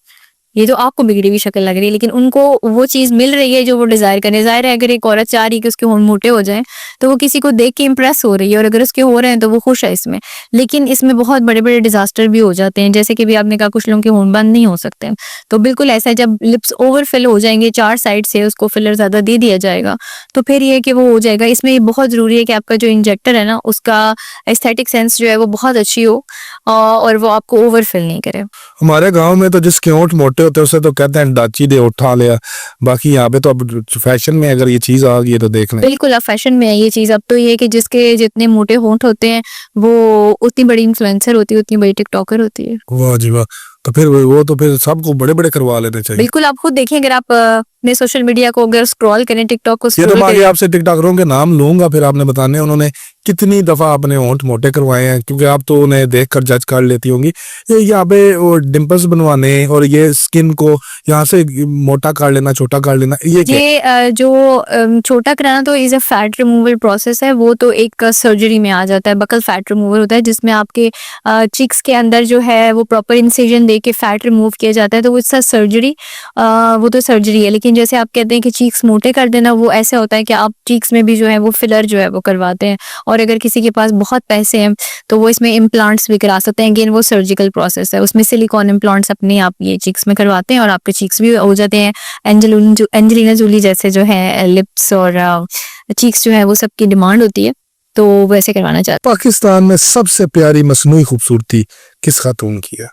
ये तो आपको बिगड़ी हुई शक्ल लग रही है, लेकिन उनको वो चीज मिल रही है जो वो डिजायर करने। जाहिर है अगर एक औरत चाह रही है कि उसके होंठ मोटे हो जाएं तो वो किसी को देख के इंप्रेस हो रही है, और अगर उसके हो रहे हैं तो वो खुश है इसमें। लेकिन इसमें बहुत बड़े बड़े डिजास्टर भी हो जाते हैं, जैसे कि भी आपने कहा कुछ लोगों के होंठ बंद नहीं हो सकते। तो बिल्कुल ऐसा है, जब लिप्स ओवरफिल हो जाएंगे चार साइड से, उसको फिलर ज्यादा दे दिया जाएगा तो फिर ये है कि वो हो जाएगा। इसमें ये बहुत जरूरी है कि आपका जो इंजेक्टर है ना उसका एस्थेटिक सेंस जो है वो बहुत अच्छी हो और वो आपको ओवरफिल नहीं करे। हमारे गांव में तो जिसके होंठ मोटे होते हैं उसे तो कहते हैं डाची दे उठा लिया। बाकी यहाँ पे तो अब फैशन में अगर ये चीज आ गई है तो देख लें। बिल्कुल, अब फैशन में है ये चीज। अब तो ये है कि जिसके जितने मोटे होंठ होते हैं वो उतनी बड़ी इन्फ्लुएंसर होती है, उतनी बड़ी टिकटॉकर होती है। वाह जी वाह। तो फिर वो तो फिर सबको बड़े बड़े करवा लेने चाहिए। बिल्कुल, आप खुद देखें, अगर आप अपने सोशल मीडिया को अगर स्क्रॉल करें, टिकटॉक को ये तो स्क्रॉल मैं आगे करें, आपसे टिकटॉकरों के नाम लूंगा, फिर आपने बताने उन्होंने कितनी दफा अपने होंठ मोटे करवाए हैं, क्योंकि आप तो उन्हें देख कर जज कर लेती होंगी। ये यहाँ पे वो डिम्पल्स बनवाने और ये स्किन को यहाँ से मोटा कर लेना, छोटा कर लेना, ये क्या? ये जो छोटा कराना तो is a fat removal process है। वो तो एक सर्जरी में आ जाता है, बकल फैट रिमूवल होता है, जिसमें आपके चिक्स के अंदर जो है वो प्रॉपर इंसिजन दे के फैट रिमूव किया जाता है। तो वो इसका सर्जरी, वो तो सर्जरी है। लेकिन जैसे आप कहते हैं कि चीक्स मोटे कर देना, वो ऐसे होता है कि आप चीक्स में भी जो है वो फिलर जो है वो करवाते हैं। और अगर किसी के पास बहुत पैसे हैं तो वो इसमें इम्प्लांट्स भी करा सकते हैं। अगेन वो सर्जिकल प्रोसेस है, उसमें सिलिकॉन इम्प्लांट्स अपने आप ये चीक्स में करवाते हैं और आपके चीक्स भी हो जाते हैं एंजेलिना जूली जैसे जो है लिप्स और चीक्स जो है वो सबकी डिमांड होती है, तो वैसे करवाना चाहते हैं। पाकिस्तान में सबसे प्यारी मसनूई खूबसूरती किस खातून की है?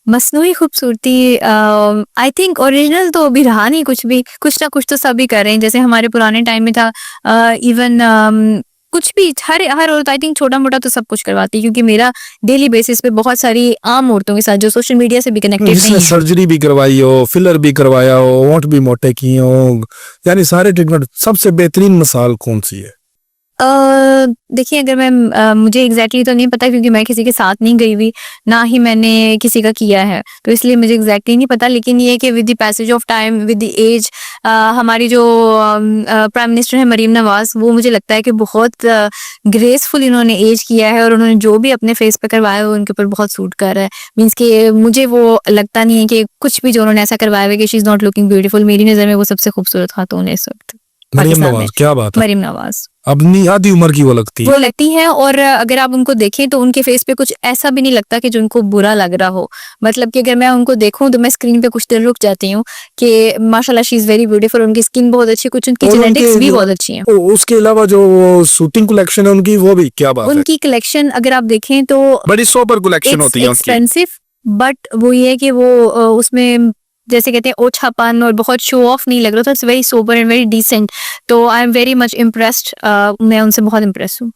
मसनूई खूबसूरती आई थिंक ओरिजिनल तो अभी रहा नहीं कुछ भी, कुछ ना कुछ तो सभी कर रहे हैं। जैसे हमारे पुराने टाइम में था इवन कुछ भी हर औरत आई थिंक छोटा-मोटा तो सब कुछ करवाती है, क्योंकि मेरा डेली बेसिस पे बहुत सारी आम औरतों के साथ जो सोशल मीडिया से भी कनेक्टेड जिसने नहीं है। सर्जरी भी करवाई हो, फिलर भी करवाया हो, होंठ भी मोटे किए हो, यानी सारे ट्रीटमेंट, सबसे बेहतरीन मिसाल कौन सी है? अ, देखिए अगर मैं मुझे एग्जैक्टली तो नहीं पता, क्योंकि मैं किसी के साथ नहीं गई हुई, ना ही मैंने किसी का किया है, तो इसलिए मुझे एग्जैक्टली नहीं पता। लेकिन ये है कि with the passage of time, with the age, हमारी जो प्राइम मिनिस्टर है मरीम नवाज, वो मुझे लगता है कि बहुत ग्रेसफुल इन्होंने एज किया है, और उन्होंने जो भी अपने फेस पे करवाया है वो उनके ऊपर बहुत सूट कर रहा है। मीन्स कि मुझे वो लगता नहीं है कि कुछ भी जो उन्होंने ऐसा करवाया है कि she is not looking beautiful. मेरी नज़र में वो सबसे खूबसूरत खातून है इस वक्त मरियम पाकिस्तान में। नवाज, क्या बात है, मरीम नवाज अपनी आधी उम्र की वो लगती है। वो लगती हैं, और अगर आप उनको देखें तो उनके फेस पे कुछ ऐसा भी नहीं लगता कि जो उनको बुरा लग रहा हो। मतलब कि अगर मैं उनको देखूं तो मैं स्क्रीन पे कुछ देर रुक जाती हूँ कि माशाल्लाह शी इज वेरी ब्यूटीफुल, उनकी स्किन बहुत अच्छी, कुछ उनकी और जेनेटिक्स उनके भी जो- बहुत अच्छी हैं। उसके अलावा जो शूटिंग कलेक्शन है उनकी, वो भी क्या बात है, उनकी कलेक्शन अगर आप देखें तो बड़ी सोबर कलेक्शन इट्स होती है उनकी। एक्सपेंसिव, बट वो ये है कि वो उसमें जैसे कहते हैं ओछापन और बहुत शो ऑफ नहीं लग रहा था। It's very sober and very decent. तो I am very much impressed, मैं उनसे बहुत इम्प्रेस हूँ।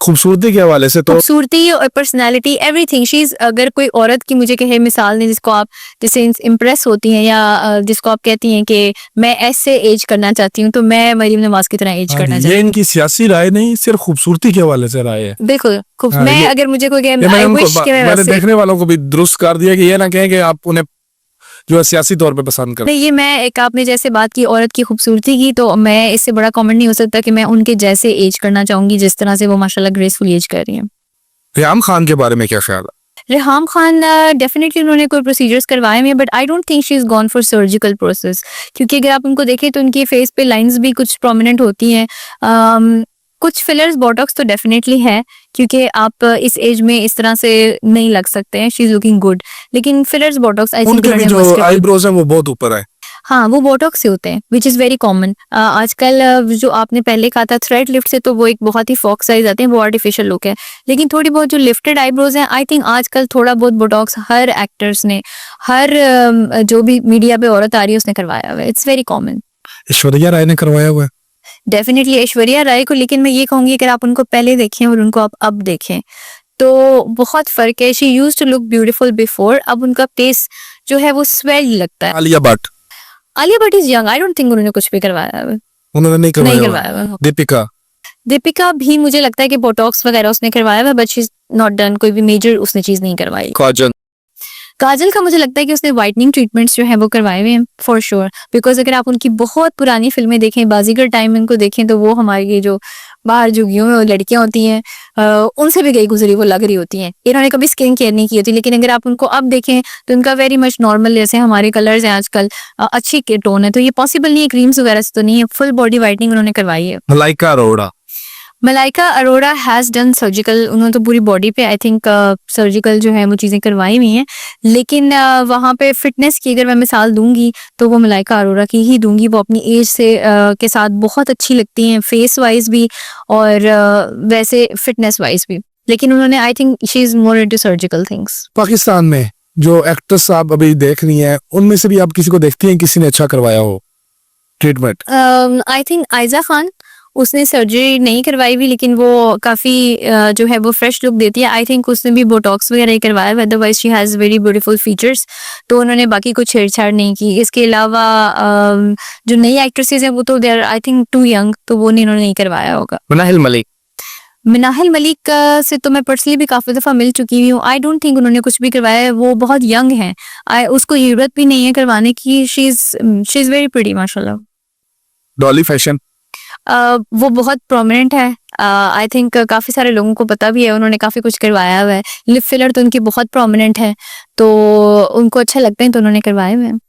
खूबसूरती के हवाले से तो खूबसूरती और पर्सनालिटी एवरीथिंग शी इज। अगर कोई औरत की मुझे कहे मिसाल ने जिसको आप जिससे इम्प्रेस होती हैं, या जिसको आप कहती हैं कि मैं ऐसे एज करना चाहती हूँ, तो मैं मरीम नवाज की तरह एज हाँ करना जी, चाहती ये हूँ। इनकी सियासी राय नहीं, सिर्फ खूबसूरती के हवाले से राय है। बिल्कुल खूब। हाँ, मैं ये अगर मुझे कोई ये कहे मैंने आई उनको विश कि मैं मैंने वैसे देखने वालों को भी दुरुस्त कर दिया कि ये ना कहें कि आप उन्हें जो है सियासी तौर पे पसंद कर। नहीं, ये मैं एक आपने जैसे बात की औरत की खूबसूरती की, तो मैं इससे बड़ा कमेंट नहीं हो सकता कि मैं उनके जैसे एज करना चाहूंगी जिस तरह से वो माशाल्लाह ग्रेसफुल एज कर रही हैं। रियाम खान के बारे में क्या ख्याल है? रेहाम खान डेफिनेटली उन्होंने कोई प्रोसीजर्स करवाए हुए हैं, but I don't think she is gone for surgical process, क्योंकि अगर आप उनको देखें तो उनकी फेस पे लाइंस भी कुछ प्रोमिनेंट होती हैं। कुछ फिलर्स बोटॉक्स तो डेफिनेटली है, क्योंकि आप इस एज में इस तरह से नहीं लग सकते हैं। शी इज लुकिंग गुड, लेकिन फिलर्स बोटॉक्स आई थिंक उनके भी उन्होंने जो मस्ट have- आईब्रोज हैं वो बहुत ऊपर है। हाँ, वो बोटॉक्स से होते हैं, विच इज़ वेरी कॉमन। आजकल जो आपने पहले कहा था थ्रेड लिफ्ट से, तो वो एक बहुत ही फॉक्स साइज आते हैं, वो आर्टिफिशियल लुक है। लेकिन थोड़ी बहुत जो लिफ्टेड आईब्रोज हैं, आई थिंक आजकल थोड़ा बहुत बोटॉक्स हर एक्टर्स ने, हर जो भी मीडिया पे औरत आ रही है उसने करवाया हुआ है। It's very common. Aishwarya Rai ने करवाया हुआ है। डेफिनेटली ऐश्वर्या राय को, लेकिन मैं ये कहूंगी अगर आप उनको पहले देखें और उनको आप अब देखें तो बहुत फर्क है। She used to look beautiful before, अब उनका फेस जो है वो स्वेल लगता है। Alia Bhatt, Alia Bhatt is young, I don't think उन्होंने कुछ भी करवाया है। उन्होंने नहीं नहीं करवाया हुआ है। करवाया हुआ। दीपिका, दीपिका भी मुझे लगता है कि बोटॉक्स वगैरह उसने करवाया हुआ, but she is not done कोई भी मेजर उसने चीज नहीं करवाई। काजल, काजल का मुझे लगता है कि उसने वाइटनिंग ट्रीटमेंट्स जो है वो करवाए हुए हैं फॉर श्योर, बिकॉज अगर आप उनकी बहुत पुरानी फिल्में देखें, बाजीगर टाइम इनको देखें, तो वो हमारी जो बाहर झुग्गियों में लड़कियां होती हैं उनसे भी गई गुजरी वो लग रही होती हैं। इन्होंने कभी स्किन केयर नहीं की होती, लेकिन अगर आप उनको अब देखें तो उनका वेरी मच नॉर्मल, जैसे हमारे कलर्स हैं आजकल, अच्छी टोन है, तो ये पॉसिबल नहीं है क्रीम्स वगैरह से तो नहीं है, फुल बॉडी वाइटनिंग उन्होंने करवाई है। Malaika Arora, Malaika Arora has done surgical, उन्होंने तो पूरी बॉडी पे आई थिंक सर्जिकल जो है वो चीजें करवाई हुई हैं, लेकिन वहां पे फिटनेस की अगर मैं मिसाल दूंगी तो वो मलाइका अरोड़ा की ही दूंगी। वो अपनी एज से के साथ बहुत अच्छी लगती हैं, फेस वाइज भी और वैसे फिटनेस वाइज भी, लेकिन उन्होंने I think she is more into surgical things. Pakistan में जो एक्ट्रेस आप अभी देख रही हैं उनमें से भी आप किसी को देखती हैं किसी ने अच्छा करवाया हो treatment? I think Aiza Khan, उसने सर्जरी नहीं करवाई हुई, लेकिन वो काफी जो है वो फ्रेश लुक देती है। आई थिंक उसने भी बोटॉक्स वगैरह ही करवाया है, otherwise she has very beautiful features, तो उन्होंने बाकी कुछ छेड़छाड़ नहीं की। इसके अलावा जो नई एक्ट्रेसेस हैं वो तो they are I think too young, तो वो इन्होंने नहीं करवाया होगा। मनाहिल मलिक, मिनाहिल मलिक से तो मैं पर्सनली भी काफी दफा मिल चुकी हुई हूँ। आई डोंट थिंक उन्होंने कुछ भी करवाया है, वो बहुत यंग हैं, उसको जरूरत भी नहीं है करवाने की। शी इज वेरी प्रीटी माशाल्लाह। डॉली फैशन, वो बहुत प्रोमिनेंट है, आई थिंक काफी सारे लोगों को पता भी है, उन्होंने काफी कुछ करवाया हुआ है। लिप फिलर तो उनकी बहुत प्रोमिनेंट है, तो उनको अच्छा लगता है तो उन्होंने करवाए हुए हैं।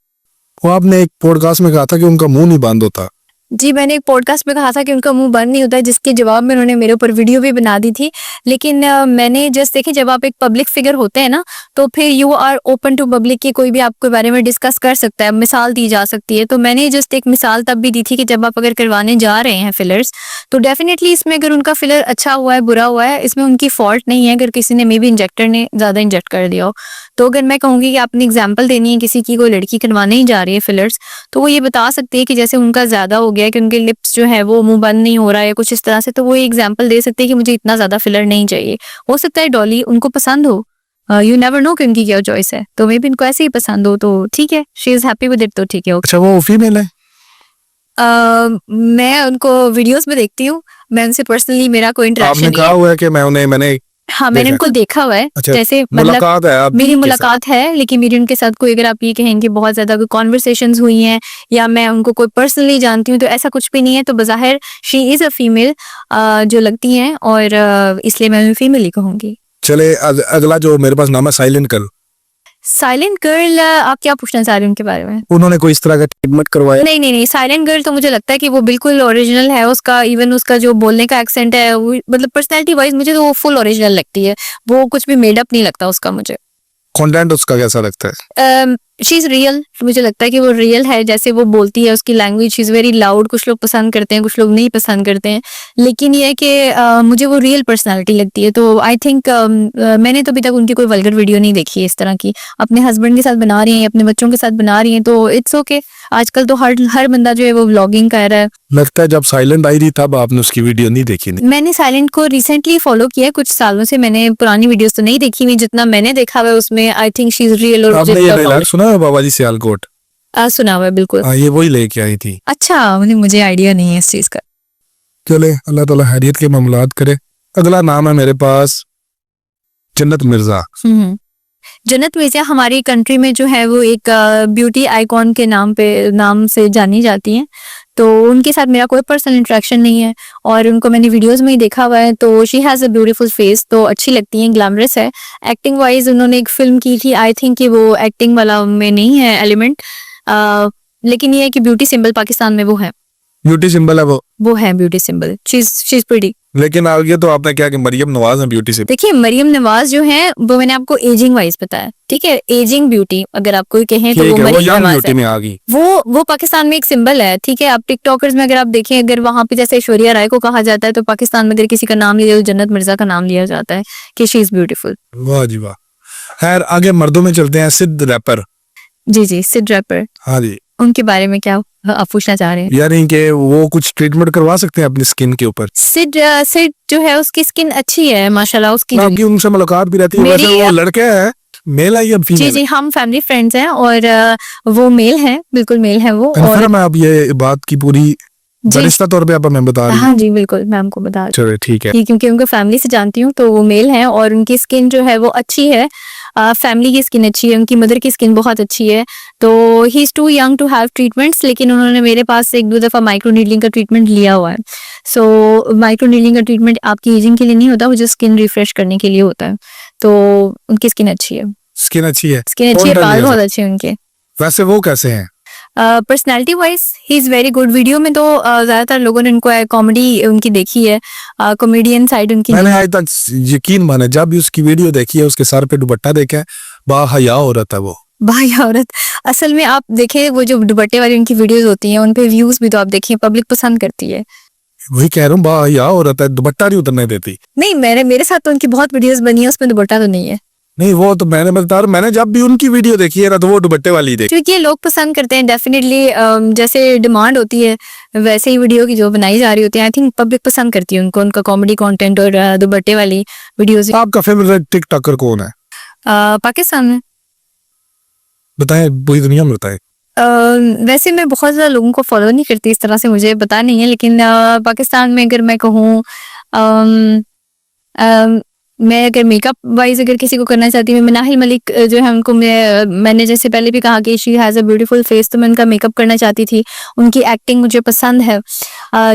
वो आपने एक पॉडकास्ट में कहा था कि उनका मुंह नहीं बंद होता। जी, मैंने एक पॉडकास्ट में कहा था कि उनका मुँह बंद नहीं होता है, जिसके जवाब में उन्होंने मेरे ऊपर वीडियो भी बना दी थी। लेकिन मैंने जस्ट देखिए, जब आप एक पब्लिक फिगर होते हैं ना, तो फिर you are open to public कि कोई भी आपके बारे में डिस्कस कर सकता है, मिसाल दी जा सकती है। तो मैंने जस्ट एक मिसाल तब भी दी थी कि जब आप अगर करवाने जा रहे हैं फिलर्स, तो डेफिनिटली इसमें अगर उनका फिलर अच्छा हुआ है, बुरा हुआ है, इसमें उनकी फॉल्ट नहीं है। अगर किसी ने मेबी इंजेक्टर ने ज़्यादा इंजेक्ट कर दिया हो, तो अगर मैं कहूँगी कि आपने एग्जाम्पल देनी है किसी की, कोई लड़की करवाने ही जा रही है फिलर्स, तो वो ये बता सकती है कि जैसे उनका ज़्यादा हो गया है कि उनके लिप्स जो है वो मुंह बंद नहीं हो रहा है या कुछ इस तरह से, तो वो ये एग्जांपल दे सकते हैं कि मुझे इतना ज़्यादा फिलर नहीं चाहिए। हो सकता है डॉली उनको पसंद हो, यू नेवर नो कि उनकी क्या चॉइस है, तो मे बी इनको ऐसे ही पसंद हो, तो ठीक है, she is happy with it, तो ठीक है। अच्छा, वो फीमेल है? मैं उनको वीडियोस में देखती हूँ, मैं उनसे पर्सनली मेरा कोई आपने इंटरेक्शन नहीं कहा है। हुआ है कि मैंने हाँ, मैंने देखा उनको देखा हुआ है। अच्छा, जैसे मतलब मुलाकात है आप मेरी के साथ? मुलाकात है, लेकिन मेरी उनके साथ कोई, अगर आप ये कहें कि बहुत ज़्यादा कोई कन्वर्सेशंस हुई हैं या मैं उनको कोई पर्सनली जानती हूँ, तो ऐसा कुछ भी नहीं है। तो बज़ाहिर शी इज़ अ फीमेल जो लगती हैं, और इसलिए मैं उन्हें फीमेल ही कहूँगी। चले अगला जो मेरे पास नाम है साइलेंट गर्ल, साइलेंट गर्ल, आप क्या पूछना चाह रहे हैं उनके बारे में? उन्होंने कोई इस तरह का ट्रीटमेंट करवाया? नहीं, नहीं, नहीं, साइलेंट गर्ल तो मुझे लगता है कि वो बिल्कुल ओरिजिनल है। उसका इवन उसका जो बोलने का एक्सेंट है, वो मतलब पर्सनैलिटी वाइज़ मुझे तो वो फुल ओरिजिनल लगती है। वो कुछ भी मेड अप नहीं लगता उसका मुझे। कंटेंट उसका कैसा लगता है? शी इज़ रियल, मुझे लगता है कि वो रियल है। जैसे वो बोलती है, उसकी language she is very loud, कुछ लोग पसंद करते हैं, कुछ लोग नहीं पसंद करते हैं। लेकिन ये है कि मुझे वो रियल पर्सनैलिटी लगती है। तो आई थिंक मैंने तो अभी तक उनकी कोई वल्गर वीडियो नहीं देखी है इस तरह की। अपने हस्बैंड के साथ बना रही हैं, अपने बच्चों के साथ बना रही हैं, तो इट्स ओके। आजकल तो हर बंदा जो है वो व्लॉगिंग कर रहा है। लगता है जब साइलेंट आई थी तब आपने उसकी वीडियो नहीं देखी? नहीं, मैंने साइलेंट को रिसेंटली फॉलो किया है, कुछ सालों से। मैंने पुरानी वीडियोस तो नहीं देखी हुई, जितना मैंने देखा हुआ है उसमें I think she is real. और आपने ये डायलॉग सुना है बाबा जी सियालकोट? सुना हुआ है बिल्कुल। हाँ, ये वही लेके आई थी। अच्छा, मुझे आइडिया नहीं है इस चीज़ का। चले, अल्लाह ताला हैरियत के मामलात करे। अगला नाम है मेरे पास जन्नत मिर्जा। जन्नत मिर्ज़ा हमारी कंट्री में जो है वो एक ब्यूटी आइकॉन के नाम से जानी जाती हैं। तो उनके साथ मेरा कोई पर्सनल इंटरेक्शन नहीं है, और उनको मैंने वीडियोस में ही देखा हुआ है। तो she has a beautiful face, तो अच्छी लगती हैं, ग्लैमरस है। एक्टिंग वाइज उन्होंने एक फिल्म की थी, आई थिंक कि वो एक्टिंग वाला में नहीं है एलिमेंट, लेकिन ये है कि ब्यूटी सिंबल पाकिस्तान में वो है। ब्यूटी सिंबल है वो है beauty symbol. She is pretty. लेकिन आगे तो आपने क्या कि मरियम नवाज है ब्यूटी सिंबल। देखिए, मरियम नवाज जो है वो मैंने आपको एजिंग वाइज बताया, ठीक है। एजिंग ब्यूटी अगर आप कोई कहें तो ठीक वो है, वो मरियम यंग नवाज ब्यूटी है। में आ गई। वो पाकिस्तान में एक सिंबल है, ठीक है। आप टिकटॉकर्स में अगर आप देखें, अगर वहां पे जैसे ऐश्वर्या राय को कहा जाता है, तो पाकिस्तान में अगर किसी का नाम लिया तो जन्नत मिर्जा का नाम लिया जाता है कि शी इज ब्यूटीफुल। वाह जी वाह। खैर, आगे मर्दों में चलते हैं। सिद्ध रैपर। जी, सिड रैपर, हाँ जी, उनके बारे में क्या आप पूछना चाह रहे हैं? यानी कि वो कुछ ट्रीटमेंट करवा सकते हैं अपनी स्किन के ऊपर? सिड जो है उसकी स्किन अच्छी है माशाल्लाह। उसकी आपकी उनसे मुलाकात भी रहती है? वैसे मेरी वो लड़का है, मेल है या जी फीमेल? जी, हम फैमिली फ्रेंड्स हैं, और वो मेल है, बिल्कुल मेल है वो। और कन्फर्म है आप ये बात की पूरी जी, बरिस्ता तौर पे आप हमें बता रही हैं? हाँ जी, बिल्कुल मैं आपको बता चलो ठीक है। क्योंकि उनको फैमिली से जानती हूँ, तो वो मेल हैं और उनकी स्किन जो है वो अच्छी है। फैमिली की स्किन अच्छी है, उनकी मदर की स्किन बहुत अच्छी है। तो he is too young to have treatments, लेकिन उन्होंने मेरे पास से 1-2 दफ़ा माइक्रो नीडलिंग का ट्रीटमेंट लिया हुआ है। सो माइक्रो नीडलिंग का ट्रीटमेंट आपकी एजिंग के लिए नहीं होता, वो जो स्किन रिफ्रेश करने के लिए होता है। तो उनकी स्किन अच्छी है, स्किन अच्छी है, स्किन अच्छी है, बाल बहुत अच्छे हैं उनके। वैसे वो कैसे हैं? Personality wise he is very good. Video में तो ज़्यादातर लोगों ने उनको कॉमेडी उनकी देखी है, कॉमेडियन साइड उनकी मैंने नहीं। आज तक यकीन माने जब भी उसकी वीडियो देखी है, उसके सर पे दुपट्टा देखा है, बाहया औरत है वो। भाई औरत, असल में आप देखें वो जो दुपट्टे वाली उनकी वीडियोस होती हैं, उन पे व्यूज भी तो आप देखिए, पब्लिक पसंद करती है। वही कह रहा हूँ, बाहया औरत है, दुपट्टा नहीं उतरने देती। नहीं, मेरे साथ तो उनकी बहुत वीडियोस बनी है, उसमें दुपट्टा तो नहीं है। नहीं, वो तो मैंने बता रहा हूँ, मैंने जब भी उनकी वीडियो देखी है ना, तो वो दुपट्टे वाली देखी। क्योंकि ये लोग पसंद करते हैं डेफिनेटली, जैसे डिमांड होती है वैसे ही वीडियो की जो बनाई जा रही होती है। आई थिंक पब्लिक पसंद करती है उनको, उनका कॉमेडी कंटेंट और दुपट्टे वाली वीडियोस। आपका फेवरेट टिकटॉकर कौन है? पाकिस्तान में बताएं, पूरी दुनिया में बताएं। वैसे मैं बहुत ज़्यादा लोगों को फॉलो नहीं करती, इस तरह से मुझे पता नहीं है। लेकिन पाकिस्तान में अगर मैं कहूँ, मैं अगर मेकअप वाइज अगर किसी को करना चाहती हूँ, मैं नाहिल मलिक जो है उनको मैंने जैसे पहले भी कहा कि she has a beautiful face, तो मैं उनका मेकअप करना चाहती थी। उनकी एक्टिंग मुझे पसंद है,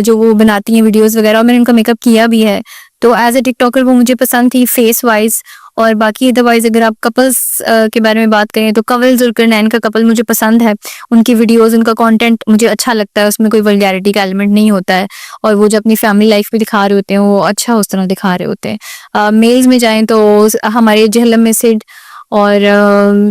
जो वो बनाती हैं वीडियोस वगैरह, और मैंने उनका मेकअप किया भी है। तो एज ए टिकटॉकर वो मुझे पसंद थी फेस वाइज। और बाकी अदरवाइज अगर आप कपल्स के बारे में बात करें तो कंवल जुल्करनैन का कपल मुझे पसंद है। उनकी वीडियोस, उनका कंटेंट मुझे अच्छा लगता है, उसमें कोई वल्गैरिटी का एलिमेंट नहीं होता है और वो जो अपनी फैमिली लाइफ में दिखा रहे होते हैं वो अच्छा उस तरह दिखा रहे होते हैं। मेल्स में जाएं तो हमारे जहलम में सिड और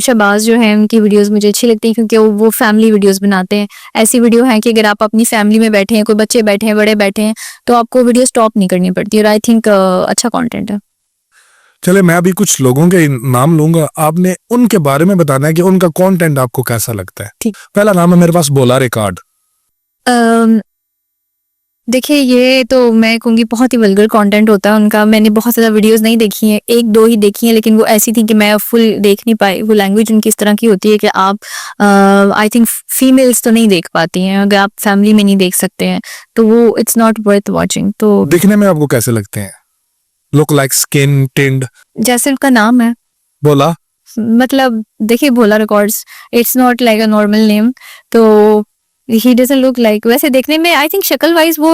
शहबाज जो है उनकी वीडियोस मुझे अच्छी लगती हैं क्योंकि वो फैमिली वीडियोस बनाते हैं। ऐसी वीडियो है कि अगर आप अपनी फैमिली में बैठे हैं, कोई बच्चे बैठे हैं, बड़े बैठे हैं, तो आपको वीडियो स्टॉप नहीं करनी पड़ती और आई थिंक अच्छा कंटेंट है। चले मैं अभी कुछ लोगों के नाम लूंगा, आपने उनके बारे में बताना है कि उनका कंटेंट आपको कैसा लगता है। ठीक। पहला नाम है मेरे पास बोला रिकॉर्ड। देखिए ये तो मैं कहूँगी बहुत ही वल्गर कंटेंट होता है उनका। मैंने बहुत ज़्यादा वीडियोस नहीं देखी हैं, 1-2 ही देखी हैं, लेकिन वो ऐसी थी कि मैं फुल देख नहीं पाई। वो लैंग्वेज उनकी इस तरह की होती है कि आप आई थिंक फीमेल्स तो नहीं देख पाती हैं, अगर आप फैमिली में नहीं देख सकते हैं तो वो इट्स नॉट वर्थ वॉचिंग। तो दिखने में आपको कैसे लगते हैं? Look like skin tinned. जैसे उनका नाम है बोला मतलब देखिए Bhola records, it's not like a normal name. तो ही डजंट लुक लाइक, वैसे देखने में आई थिंक शक्ल वाइज वो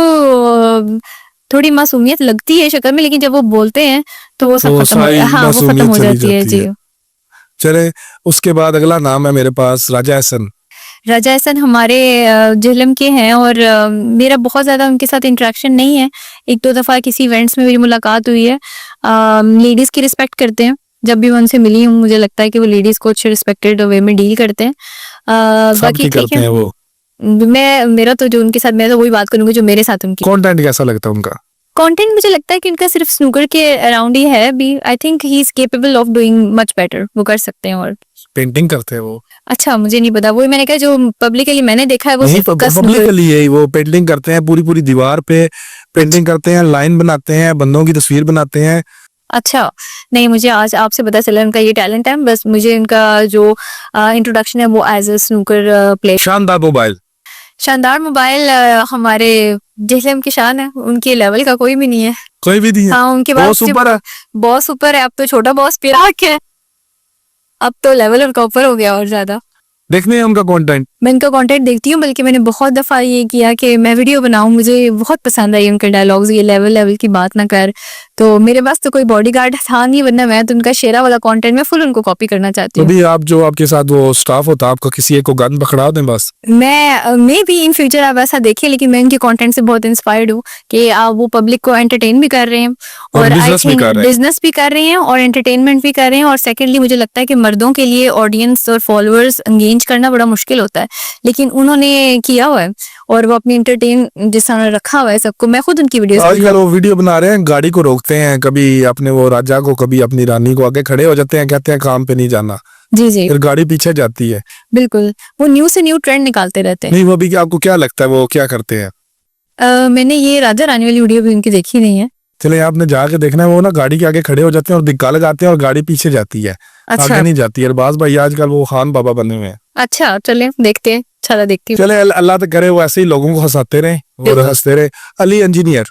थोड़ी मासूमियत लगती है शक्ल में, लेकिन जब वो बोलते हैं तो वो सब तो खत्म हो सारी हाँ वो खत्म मासूमियत हो चली जाती है जाती जी। है। चले उसके बाद अगला नाम है मेरे पास राजा एहसन। राजा एहसन हमारे झेलम के हैं और मेरा बहुत ज़्यादा उनके साथ इंटरेक्शन नहीं है। 1-2 दफ़ा किसी इवेंट्स में मेरी मुलाकात हुई है। लेडीज़ की रिस्पेक्ट करते हैं, जब भी मैं उनसे मिली हूँ मुझे लगता है कि वो लेडीज़ को अच्छे रिस्पेक्टेड वे में डील करते हैं। बाकी सबकी ठीक करते है, हैं वो। मेरा तो जो उनके साथ, मैं तो वही बात करूंगी जो मेरे साथ उनकी। कंटेंट कैसा लगता है उनका? कंटेंट मुझे लगता है कि उनका सिर्फ स्नूकर के अराउंड ही है भी। I think he is capable of doing much better, वो कर सकते हैं। और पेंटिंग करते हैं वो? अच्छा मुझे नहीं पता, वही मैंने कहा जो पब्लिक है, ये मैंने देखा है वो नहीं, सिर्फ उनका पब्लिक स्नूकर। के लिए ही वो पेंटिंग करते हैं, पूरी पूरी दीवार पे पेंटिंग करते हैं, लाइन बनाते हैं, बंदों की तस्वीर बनाते हैं। अच्छा नहीं, मुझे आज आपसे पता चला उनका ये टैलेंट है। बस मुझे उनका जो इंट्रोडक्शन है वो एज अ स्नूकर प्लेयर। शानदार मोबाइल। शानदार मोबाइल हमारे जेहलम की शान है, उनके लेवल का कोई भी नहीं है। कोई भी नहीं है। हाँ उनके बहुत पास सुपर है। बॉस ऊपर है, अब तो छोटा बॉस पिराक है, अब तो लेवल उनका ऊपर हो गया और ज्यादा। देखने हैं उनका कंटेंट। मैं इनका कंटेंट देखती हूँ, बल्कि मैंने बहुत दफा ये किया कि मैं वीडियो बनाऊं। मुझे बहुत पसंद आई उनके डायलॉग्स, ये लेवल की बात ना कर। तो मेरे पास तो कोई बॉडीगार्ड था नहीं, वरना मैं तो उनका शेरा वाला कंटेंट मैं फुल उनको कॉपी करना चाहती तो हूँ। भी आप जो आपके साथ वो स्टाफ होता है आपका, किसी एक को गन पकड़ा दें बस। मैं मे बी इन फ्यूचर आप ऐसा देखें, लेकिन मैं उनके कंटेंट से बहुत इंस्पायर्ड हूँ कि वो पब्लिक को एंटरटेन भी कर रहे हैं और और आई business भी थिंक कर रहे हैं। बिजनेस भी कर रहे हैं और एंटरटेनमेंट भी कर रहे हैं। और सेकेंडली मुझे लगता है कि मर्दों के लिए ऑडियंस और फॉलोअर्स एंगेज करना बड़ा मुश्किल होता है, लेकिन उन्होंने किया हुआ है और वो अपनी एंटरटेन जिस तरह रखा हुआ है सबको। मैं खुद उनकी वीडियोस आजकल वो वीडियो बना रहे हैं, गाड़ी को रोकते हैं, कभी अपने वो राजा को, कभी अपनी रानी को, आगे खड़े हो जाते हैं, कहते हैं काम पे नहीं जाना, जी जी फिर गाड़ी पीछे जाती है। बिल्कुल, वो न्यू से न्यू ट्रेंड निकालते रहते हैं। नहीं, वो भी आपको क्या लगता है वो क्या करते हैं? मैंने ये राजा रानी वाली वीडियो भी उनकी देखी नहीं है। चले आपने जाके देखना है, वो ना गाड़ी के आगे खड़े हो जाते हैं और दिक्का लगाते हैं और गाड़ी पीछे जाती है, अच्छा आगे नहीं जाती है। अरबाज भाई आजकल वो खान बाबा बने हुए हैं। अच्छा, चले देखते हैं, अच्छा देखती हूँ। चले अल्लाह तो करे वो ऐसे ही लोगों को हंसाते रहे और बिल्कुल। हंसते रहे। अली इंजीनियर,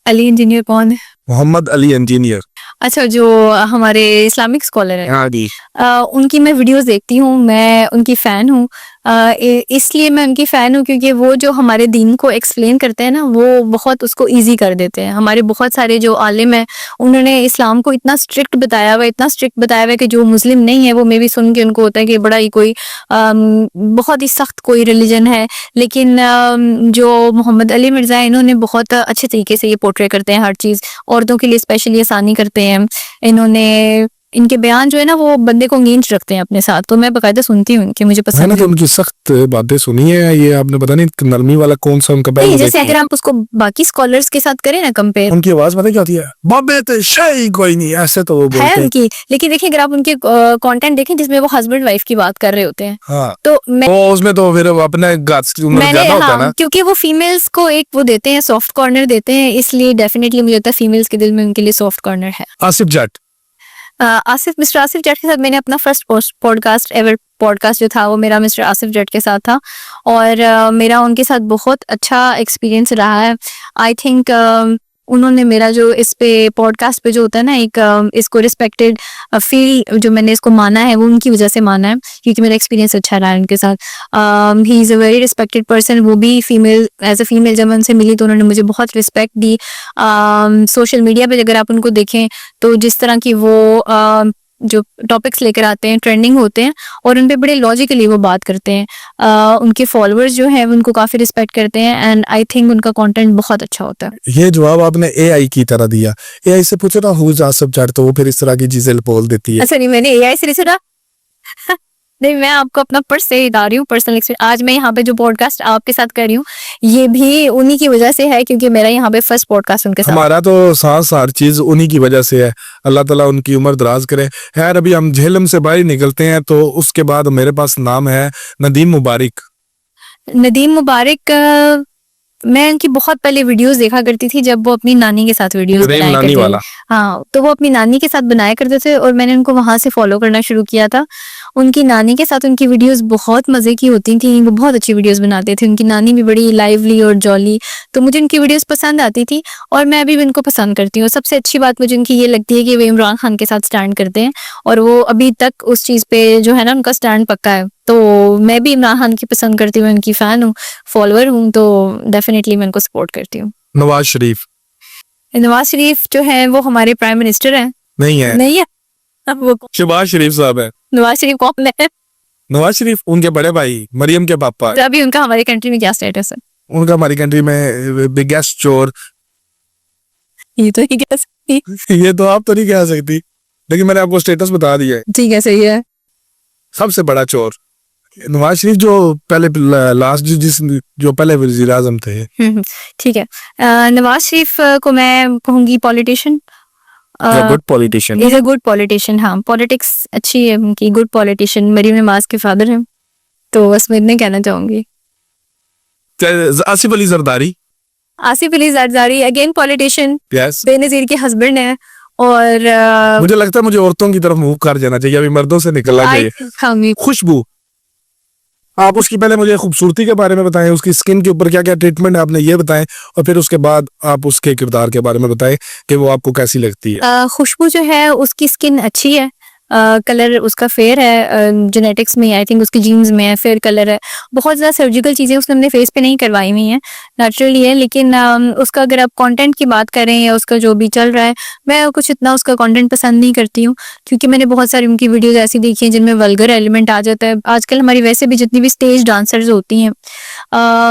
अली इंजीनियर कौन है? मोहम्मद अली इंजीनियर। अच्छा, जो हमारे इस्लामिक स्कॉलर है। हाँ जी। उनकी मैं वीडियोस देखती हूँ, मैं उनकी फ़ैन हूँ। इसलिए मैं उनकी फ़ैन हूँ क्योंकि वो जो हमारे दीन को एक्सप्लेन करते हैं ना, वो बहुत उसको इजी कर देते हैं। हमारे बहुत सारे जो आलिम हैं उन्होंने इस्लाम को इतना स्ट्रिक्ट बताया हुआ है, इतना स्ट्रिक्ट बताया हुआ है कि जो मुस्लिम नहीं है वो मे बी सुन के उनको होता है कि बड़ा ही कोई बहुत ही सख्त कोई रिलीजन है। लेकिन जो मोहम्मद अली मिर्ज़ा है, इन्होंने बहुत अच्छे तरीके से ये पोर्ट्रे करते हैं हर चीज़, औरतों के लिए स्पेशली आसानी करते हैं इन्होंने। इनके बयान जो है ना वो बंदे को एंगेज रखते हैं अपने साथ, तो मैं बकायदा सुनती हूँ इनके, मुझे पसंद मैंने है। तो उनकी सख्त बातें सुनी है, ये आपने पता नहीं नरमी वाला कौन सा उनका नहीं, पहले जैसे देखी अगर है। आप उसको बाकी स्कॉलर्स के साथ करें ना कंपेयर, उनकी आवाज पता क्या होती है? बाबे तो शाही कोई नहीं, ऐसे तो वो है बोलते हैं। उनकी। लेकिन देखिए अगर आप उनके कंटेंट देखें जिसमें वो हस्बैंड वाइफ की बात कर रहे होते हैं, हाँ, तो मैं वो उसमें तो फिर अपने गात की उम्र मैंने ज्यादा होता है हाँ, ना। क्योंकि वो फीमेल्स को एक वो देते हैं, सॉफ्ट कॉर्नर देते हैं, इसलिए डेफिनेटली मुझे लगता है फीमेल्स के दिल में उनके लिए सॉफ्ट कॉर्नर है। आसिफ जट। मिस्टर आसिफ जट के साथ मैंने अपना फर्स्ट पॉडकास्ट जो था वो मेरा मिस्टर आसिफ जट के साथ था और मेरा उनके साथ बहुत अच्छा एक्सपीरियंस रहा है। आई थिंक उन्होंने मेरा जो इस पे पॉडकास्ट पे जो होता है ना एक इसको रिस्पेक्टेड फील जो मैंने इसको माना है वो उनकी वजह से माना है, क्योंकि मेरा एक्सपीरियंस अच्छा रहा है उनके साथ। He is a very respected person, वो भी फीमेल, एज अ फीमेल जब मैं उनसे मिली तो उन्होंने मुझे बहुत रिस्पेक्ट दी। सोशल मीडिया पे अगर आप उनको देखें तो जिस तरह की वो जो टॉपिक्स लेकर आते हैं ट्रेंडिंग होते हैं और उन पे बड़े लॉजिकली वो बात करते हैं। उनके फॉलोअर्स जो हैं उनको काफ़ी रिस्पेक्ट करते हैं एंड आई थिंक उनका कंटेंट बहुत अच्छा होता है। ये जवाब आपने एआई की तरह दिया। एआई से पूछो ना हु इज आसिफ जट, तो वो फिर इस तरह की चीजें बोल देती है। अच्छा नहीं, मैंने एआई से नहीं सुना। नहीं, मैं आपको अपना से बता रही हूँ, पर्सनल एक्सपीरियंस। आज मैं यहाँ पे जो पॉडकास्ट आपके साथ कर रही हूँ ये भी उन्हीं की वजह से है, क्योंकि मेरा यहाँ पे फर्स्ट पॉडकास्ट उनके साथ। हमारा तो सांस हर चीज उन्हीं की वजह से है। अल्लाह ताला उनकी उम्र दराज करे। यार अभी हम झेलम से बाहर निकलते हैं तो उसके बाद मेरे पास नाम है नदीम मुबारक। नदीम मुबारक मैं उनकी बहुत पहले वीडियोस देखा करती थी जब वो अपनी नानी के साथ वीडियोस रेम बनाया नानी करते वाला। थे। हाँ, तो वो अपनी नानी के साथ बनाया करते थे और मैंने उनको वहां से फॉलो करना शुरू किया था। उनकी नानी के साथ उनकी वीडियोस बहुत मजे की होती थी, वो बहुत अच्छी वीडियोस बनाते थे। उनकी नानी भी बड़ी लाइवली और जॉली, तो मुझे उनकी वीडियोस पसंद आती थी और मैं अभी भी उनको पसंद करती हूँ। सबसे अच्छी बात मुझे उनकी ये लगती है कि वो इमरान खान के साथ स्टैंड करते हैं और वो अभी तक उस चीज पे जो है ना उनका स्टैंड पक्का है। तो मैं भी इमरान खान की पसंद करती हूँ, उनकी फैन हूँ, फॉलोअर हूँ, तो डेफिनेटली मैं उनको सपोर्ट करती हूँ। नवाज शरीफ नवाज शरीफ जो है वो हमारे प्राइम मिनिस्टर हैं। नहीं है, नहीं है? अब वो शहबाज शरीफ साहब है। नवाज शरीफ कौन है? नवाज शरीफ उनके बड़े भाई, मरियम के पापा। तो अभी उनका हमारी कंट्री में क्या स्टेटस है? उनका हमारी कंट्री में बिगेस्ट चोर। ये तो नहीं कह सकती। ये तो आप तो नहीं कह सकती, लेकिन मैंने आपको स्टेटस बता दिया है। ठीक है, सही है। सबसे बड़ा चोर नवाज शरीफ, जो पहले लास्ट जो पहले वजीर आजम थे। ठीक है। नवाज शरीफ को मैं कहूंगी politician. Good politician. Is a good politician. हाँ, पॉलिटिक्स अच्छी है उनकी, गुड पॉलिटिशियन। मरीम नवाज के फादर हैं, तो बस मैं इतने कहना चाहूंगी। Asif Ali Zardari. Asif Ali Zardari again politician, yes. Benazir के हस्बैंड है। और मुझे लगता है मुझे औरतों की तरफ मूव कर जाना चाहिए, अभी मर्दों से निकलना चाहिए। खुशबू, आप उसकी पहले मुझे खूबसूरती के बारे में बताएं, उसकी स्किन के ऊपर क्या क्या ट्रीटमेंट है आपने ये बताएं, और फिर उसके बाद आप उसके किरदार के बारे में बताएं कि वो आपको कैसी लगती है। खुशबू जो है उसकी स्किन अच्छी है, कलर उसका फेयर है, जेनेटिक्स में आई थिंक उसकी जीन्स में है, फेयर कलर है। बहुत ज़्यादा सर्जिकल चीज़ें उसने अपने फेस पे नहीं करवाई हुई हैं, नेचुरली है। लेकिन उसका अगर आप कंटेंट की बात करें या उसका जो भी चल रहा है, मैं कुछ इतना उसका कंटेंट पसंद नहीं करती हूँ, क्योंकि मैंने बहुत सारी उनकी वीडियोस ऐसी देखी हैं जिनमें वल्गर एलिमेंट आ जाता है। आजकल हमारी वैसे भी जितनी भी स्टेज डांसर्स होती हैं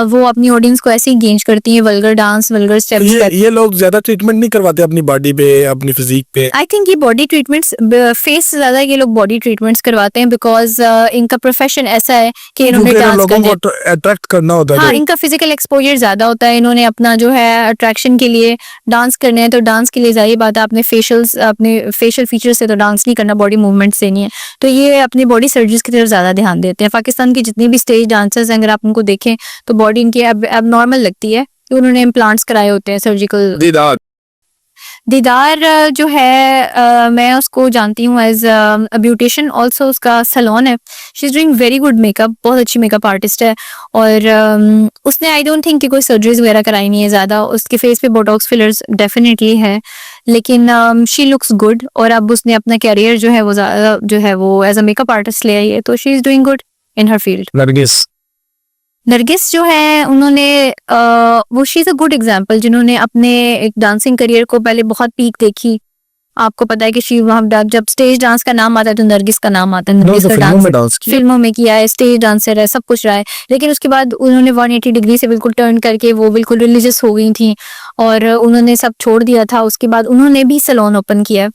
वो अपनी ऑडियंस को ऐसे ही गेंज करती हैं, वल्गर डांस, वल्गर स्टेप्स। ये लोग ज्यादा ट्रीटमेंट नहीं करवाते अपनी बॉडी पे, अपनी फिजिक पे। आई थिंक ये बॉडी ट्रीटमेंट्स, फेस से ज्यादा ये लोग बॉडी ट्रीटमेंट्स करवाते हैं, बिकॉज इनका प्रोफेशन ऐसा है कि इन्होंने डांस लोगों को अट्रैक्ट करना होता है। हाँ, इनका फिजिकल एक्सपोजर ज्यादा होता है। इन्होंने अपना जो है अट्रैक्शन के लिए डांस करना है, तो डांस के लिए जाहिर बात है अपने फेशियल फीचर से तो डांस नहीं करना, बॉडी मूवमेंट से नहीं है। तो ये अपनी बॉडी सर्जरीज की तरफ ज्यादा ध्यान देते हैं। पाकिस्तान की जितनी भी स्टेज डांसर्स हैं, अगर आप उनको देखें तो बॉडी इनकी अब नॉर्मल लगती है, तो उन्होंने इम्प्लांट्स कराए होते हैं सर्जिकल। दीदार जो है मैं उसको जानती हूँ एज अ ब्यूटिशियन, ऑल्सो उसका सैलून है। She is doing very good makeup, बहुत अच्छी मेकअप आर्टिस्ट है। और उसने आई डोंट थिंक कि कोई सर्जरीज वगैरह कराई नहीं है ज़्यादा। उसके फेस पे बोटॉक्स फिलर्स डेफिनेटली है, लेकिन शी लुक्स गुड। और अब उसने अपना कैरियर जो है वो ज़्यादा जो है वो एज अ मेकअप आर्टिस्ट ले आई है, तो she is doing good in her field. Nargis जो है उन्होंने वो she is a good example, जिन्होंने अपने एक डांसिंग करियर को पहले बहुत पीक देखी। आपको पता है कि शी वहाँ जब स्टेज डांस का नाम आता है तो नरगिस का नाम आता है। नरगिस का डांस फिल्मों में किया है, स्टेज डांसर है, सब कुछ रहा है। लेकिन उसके बाद उन्होंने 180 डिग्री से बिल्कुल टर्न करके वो बिल्कुल रिलीजियस हो गई थी और उन्होंने सब छोड़ दिया था। उसके बाद उन्होंने भी सैलून ओपन किया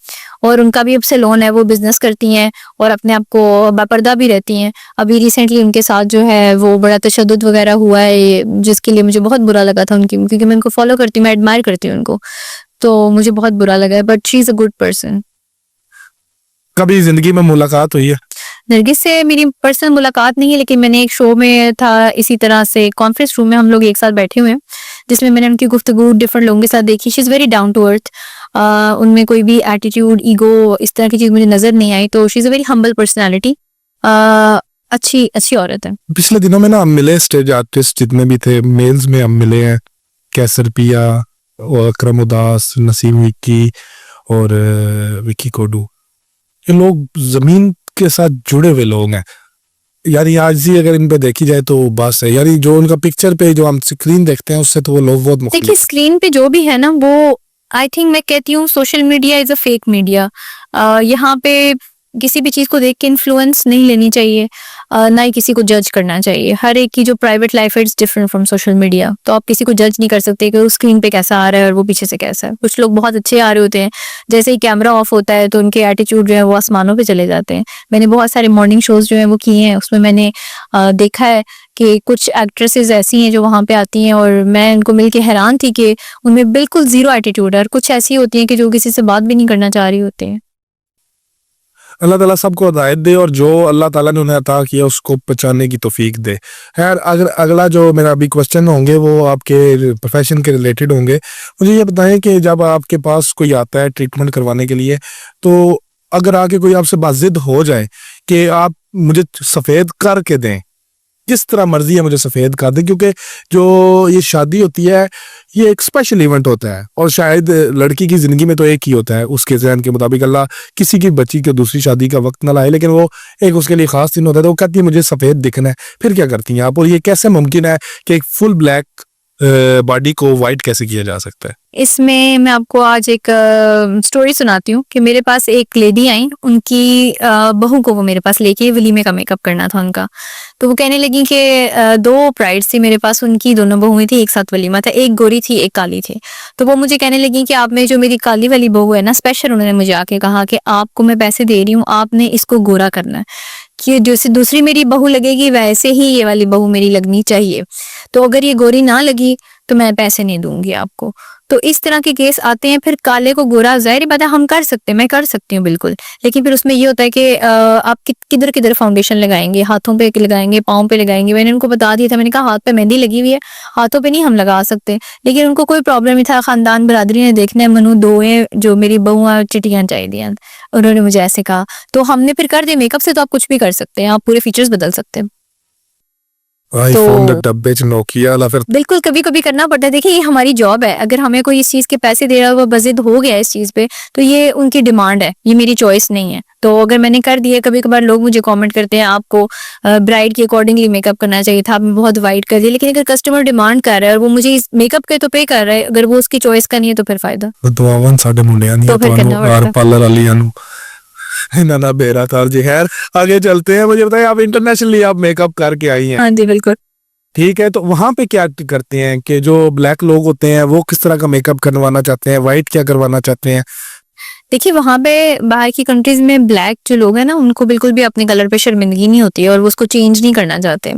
और उनका भी अब सैलून है, वो बिजनेस करती हैं और अपने आप को बापर्दा भी रहती हैं। अभी रिसेंटली उनके साथ जो है वो बड़ा तशद्दुद वगैरह हुआ है, जिसके लिए मुझे बहुत बुरा लगा था उनकी, क्योंकि मैं उनको फॉलो करती हूँ, मैं एडमायर करती हूँ उनको, तो मुझे बहुत बुरा लगा है। But she is a good person. कभी जिंदगी में मुलाकात हुई है? नरगिस से मेरी पर्सनल मुलाकात नहीं है, लेकिन मैंने एक शो में था, इसी तरह से कॉन्फ्रेंस रूम में हम लोग एक साथ बैठे हुए हैं, जिसमें मैंने उनकी गुफ्तगू डिफरेंट लोगों के साथ देखी। She is very down to earth, उनमें कोई भी एटीट्यूड, ईगो, इस तरह की चीज़ मुझे नज़र नहीं आई। तो she is a very humble personality, अच्छी औरत है। पिछले दिनों में ना हम मिले, स्टेज आर्टिस्ट जितने भी थे मेल्स में हम मिले हैं, कैसर पिया, और अकरम उदास, नसीम विक्की और विक्की कोडू, ये लोग जमीन के साथ जुड़े हुए लोग हैं। यानी आज ही अगर इन पे देखी जाए तो बस है, यानी जो उनका पिक्चर पे जो हम स्क्रीन देखते हैं उससे तो वो लोग बहुत देखिए मुख्तलिफ। स्क्रीन पे जो भी है ना वो आई थिंक मैं कहती हूँ social media is a fake media. यहाँ पे किसी भी चीज को देख के इन्फ्लुएंस नहीं लेनी चाहिए, ना ही किसी को जज करना चाहिए। हर एक की जो प्राइवेट लाइफ है it's different from social media, तो आप किसी को जज नहीं कर सकते कि वो स्क्रीन पे कैसा आ रहा है और वो पीछे से कैसा है। कुछ लोग बहुत अच्छे आ रहे होते हैं, जैसे ही कैमरा ऑफ होता है तो उनके एटीट्यूड जो है वो आसमानों पे चले जाते हैं। मैंने बहुत सारे मॉर्निंग शोज जो है वो किए हैं, उसमें मैंने देखा है कि कुछ एक्ट्रेसेस ऐसी हैं जो वहां पे आती हैं और मैं उनको मिलके हैरान थी कि उनमें बिल्कुल जीरो एटीट्यूड है, और कुछ ऐसी होती हैं कि जो किसी से बात भी नहीं करना चाह रही होती हैं। अल्लाह ताला सबको हिदायत दे और जो अल्लाह ताला ने उन्हें अता किया उसको पहचानने की तौफीक दे। खैर अगर अगला जो मेरा अभी क्वेश्चन होंगे वो आपके प्रोफेशन के रिलेटेड होंगे। मुझे ये बताएं कि जब आपके पास कोई आता है ट्रीटमेंट करवाने के लिए, तो अगर आके कोई आपसे बाजिद हो जाए कि आप मुझे सफ़ेद करके दें, जिस तरह मर्जी है मुझे सफ़ेद कर दें, क्योंकि जो ये शादी होती है ये एक स्पेशल इवेंट होता है और शायद लड़की की ज़िंदगी में तो एक ही होता है, उसके ज़हन के मुताबिक अल्लाह किसी की बच्ची को दूसरी शादी का वक्त ना लाए, लेकिन वो एक उसके लिए ख़ास दिन होता है, तो वो कहती है मुझे सफ़ेद दिखना है। फिर क्या करती हैं आप, और ये कैसे मुमकिन है कि एक फुल ब्लैक बॉडी को वाइट कैसे किया जा सकता है? इसमें मैं आपको आज एक स्टोरी सुनाती हूँ कि मेरे पास एक लेडी आई, उनकी बहू को वो मेरे पास लेके वलीमे का मेकअप करना था उनका। तो वो कहने लगी कि दो ब्राइड्स थी मेरे पास, उनकी दोनों बहुएं थी, एक साथ वलीमा था, एक गोरी थी एक काली थी। तो वो मुझे कहने लगी कि आप में जो मेरी काली वाली बहू है ना, स्पेशल उन्होंने मुझे आके कहा कि आपको मैं पैसे दे रही हूँ, आपने इसको गोरा करना है, कि जैसे दूसरी मेरी बहू लगेगी वैसे ही ये वाली बहू मेरी लगनी चाहिए। तो अगर ये गोरी ना लगी तो मैं पैसे नहीं दूंगी आपको। तो इस तरह के केस आते हैं। फिर काले को गोरा, जाहिर बात है हम कर सकते हैं, मैं कर सकती हूँ बिल्कुल, लेकिन फिर उसमें ये होता है कि आप किधर किधर फाउंडेशन लगाएंगे, हाथों पे लगाएंगे, पाँव पे लगाएंगे। मैंने उनको बता दिया था, मैंने कहा हाथ पे मेहंदी लगी हुई है, हाथों पे नहीं हम लगा सकते। लेकिन उनको कोई प्रॉब्लम नहीं था, खानदान बरादरी ने देखना है, मनु दोए जो मेरी बहुआ चिटियां चाहिए, उन्होंने मुझे ऐसे कहा। तो हमने फिर कर दिया। मेकअप से तो आप कुछ भी कर सकते हैं, आप पूरे फीचर्स बदल सकते हैं। आईफोन तो दे डब्बे च नोकिया वाला फिर बिल्कुल कभी कभी करना पड़ता है। देखिए ये हमारी जॉब है, अगर हमें कोई इस चीज के पैसे दे रहा है, वो बजिद हो गया इस चीज पे, तो ये उनकी डिमांड है, ये मेरी चॉइस नहीं है। तो अगर मैंने कर दिया, कभी कभार लोग मुझे कमेंट करते हैं आपको ब्राइड के अकॉर्डिंगली मेकअप करना चाहिए था, आपने बहुत वाइट कर दिया। लेकिन अगर कस्टमर डिमांड कर रहा है और वो मुझे इस मेकअप के तो पे कर रहा है, अगर वो उसकी चॉइस का नहीं है तो फिर फायदा दुआवन साडे मुंडियां दी तो फिर ਤੁਹਾਨੂੰ करना और पड़ता। पार्लर वालियां नु ना ना बेरा तार जी। खैर आगे चलते हैं। मुझे बताइए आप इंटरनेशनली आप मेकअप करके आई हैं, हाँ जी बिल्कुल। ठीक है, तो वहां पे क्या करते हैं कि जो ब्लैक लोग होते हैं वो किस तरह का मेकअप करवाना चाहते हैं, वाइट क्या करवाना चाहते हैं? देखिए वहां पे बाहर की कंट्रीज में ब्लैक जो लोग हैं ना, उनको बिल्कुल भी अपने कलर पे शर्मिंदगी नहीं होती है और वो उसको चेंज नहीं करना चाहते।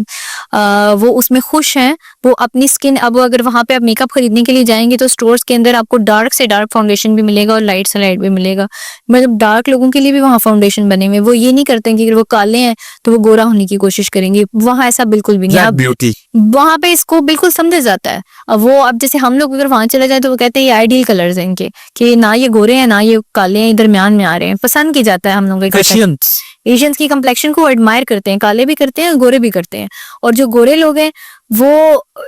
वो उसमें खुश हैं, वो अपनी स्किन। अब अगर वहां पे आप मेकअप खरीदने के लिए जाएंगे तो स्टोर्स के अंदर आपको डार्क से डार्क फाउंडेशन भी मिलेगा और लाइट से लाइट भी मिलेगा। मतलब डार्क लोगों के लिए भी वहाँ फाउंडेशन बने हुए हैं। वो ये नहीं करते कि अगर वो काले हैं तो वो गोरा होने की कोशिश करेंगे, वहाँ ऐसा बिल्कुल भी नहीं है। ब्लैक अब ब्यूटी। वहां पे इसको बिल्कुल समझा जाता है। अब वो अब जैसे हम लोग अगर वहां चले जाए तो वो कहते हैं ये आइडियल कलर्स हैं इनके, कि ना ये गोरे हैं ना ये काले हैं, दरमियान में आ रहे हैं। पसंद की जाता है हम लोगों का। एशियंस की कंप्लेक्शन को एडमायर करते हैं, काले भी करते हैं गोरे भी करते हैं। और जो गोरे लोग हैं वो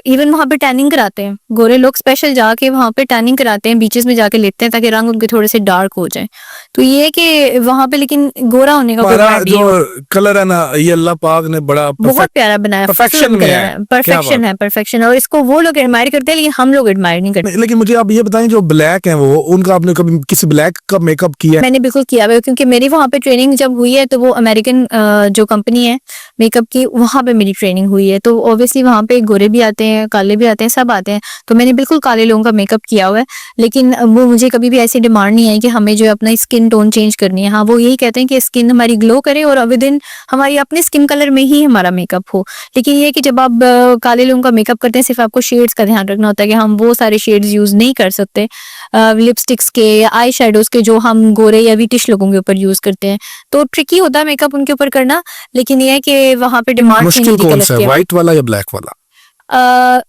इवन वहां पे टैनिंग कराते हैं। गोरे लोग स्पेशल जाके वहां पे टैनिंग कराते हैं, बीचेस में जाके लेते हैं ताकि रंग उनके थोड़े से डार्क हो जाए। तो ये है कि वहां पे लेकिन गोरा होने का कोई हमारा मायने जो नहीं होता। कलर है ना, ये अल्लाह पाक ने बड़ा बहुत प्यारा बनाया, परफेक्शन खूबसूरत में कलर है। है, क्या परफेक्शन बात। है, परफेक्शन। और इसको वो लोग एडमायर करते हैं लेकिन हम लोग एडमायर नहीं करते। लेकिन मुझे आप ये बताएं जो ब्लैक हैं वो, उनका आपने कभी किसी ब्लैक का मेकअप किया है? मैंने बिल्कुल किया हुआ है, क्योंकि मेरी वहां पे ट्रेनिंग जब हुई है तो वो अमेरिकन जो कंपनी है मेकअप की, वहां पे मेरी ट्रेनिंग हुई है। तो ऑब्वियसली वहां पे गोरे भी आते हैं, काले भी आते हैं, सब आते हैं। तो मैंने बिल्कुल काले लोगों का मेकअप किया हुआ है। लेकिन वो मुझे कभी भी ऐसी डिमांड नहीं आई कि हमें जो है अपना स्किन टोन चेंज करनी है। हाँ वो यही कहते हैं कि स्किन हमारी ग्लो करे और विद इन हमारी अपने स्किन कलर में ही हमारा मेकअप हो। लेकिन ये है कि जब आप काले लोगों का मेकअप करते हैं, सिर्फ आपको शेड्स का ध्यान रखना होता है कि हम वो सारे शेड्स यूज नहीं कर सकते लिपस्टिक्स के या आई शेडोज के जो हम गोरे या विटिश लोगों के ऊपर यूज करते हैं। तो ट्रिकी होता है मेकअप उनके ऊपर करना। लेकिन ये है कि वहां पे डिमांड मुश्किल कौन सा है, व्हाइट वाला या ब्लैक वाला?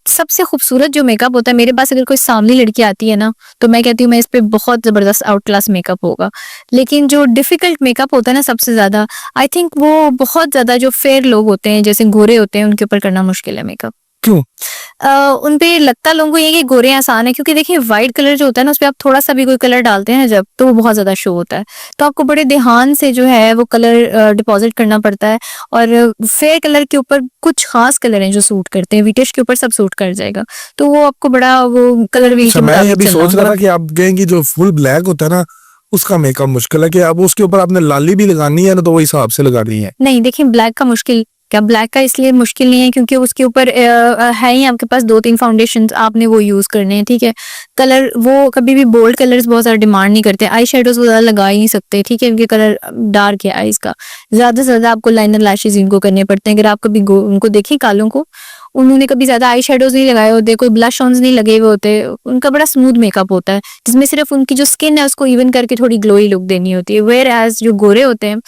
सबसे खूबसूरत जो मेकअप होता है मेरे पास, अगर कोई सामने लड़की आती है ना तो मैं कहती हूँ मैं इस पे बहुत जबरदस्त आउट क्लास मेकअप होगा। लेकिन जो डिफिकल्ट मेकअप होता है ना सबसे ज्यादा, आई थिंक वो बहुत ज्यादा जो फेयर लोग होते हैं जैसे गोरे होते हैं उनके ऊपर करना मुश्किल है मेकअप। क्यों? उन पे लगता लोगों को ये कि गोरे आसान है, क्योंकि देखिए व्हाइट कलर जो होता है ना, उस पे आप थोड़ा सा भी कोई कलर डालते हैं जब, तो वो बहुत ज्यादा शो होता है। तो आपको बड़े ध्यान से जो है वो कलर डिपॉजिट करना पड़ता है। और फेयर कलर के ऊपर कुछ खास कलर हैं जो सूट करते हैं, विटिश के ऊपर सब सूट कर जाएगा। तो वो आपको बड़ा वो कलर व्हील अच्छा, के मैं मुताबिक अभी चलना सोच रहा होगा। था कि आप कहेंगी जो फुल ब्लैक होता है ना, उसका मेकअप मुश्किल है कि अब उसके ऊपर आपने लाली भी लगानी है ना, तो वही हिसाब से लगानी है। नहीं देखिए, ब्लैक का मुश्किल क्या, ब्लैक का इसलिए मुश्किल नहीं है क्योंकि उसके ऊपर है ही आपके पास 2-3 फाउंडेशन, आपने वो यूज करने हैं, ठीक है। कलर वो कभी भी बोल्ड कलर्स बहुत ज्यादा डिमांड नहीं करते, आई शेडोज वो ज्यादा लगा ही नहीं सकते, ठीक है, क्योंकि कलर डार्क है आईज का। ज्यादा से ज्यादा आपको लाइनर लैशेज इनको करने पड़ते हैं। अगर आप कभी उनको देखें कालों को, उन्होंने कभी ज्यादा आई शेडोज नहीं लगाए होते, कोई ब्लश ऑन्स नहीं लगे हुए होते, उनका बड़ा स्मूथ मेकअप होता है जिसमें सिर्फ उनकी जो स्किन है उसको इवन करके थोड़ी ग्लोई लुक देनी होती है। वेयर एज जो गोरे होते हैं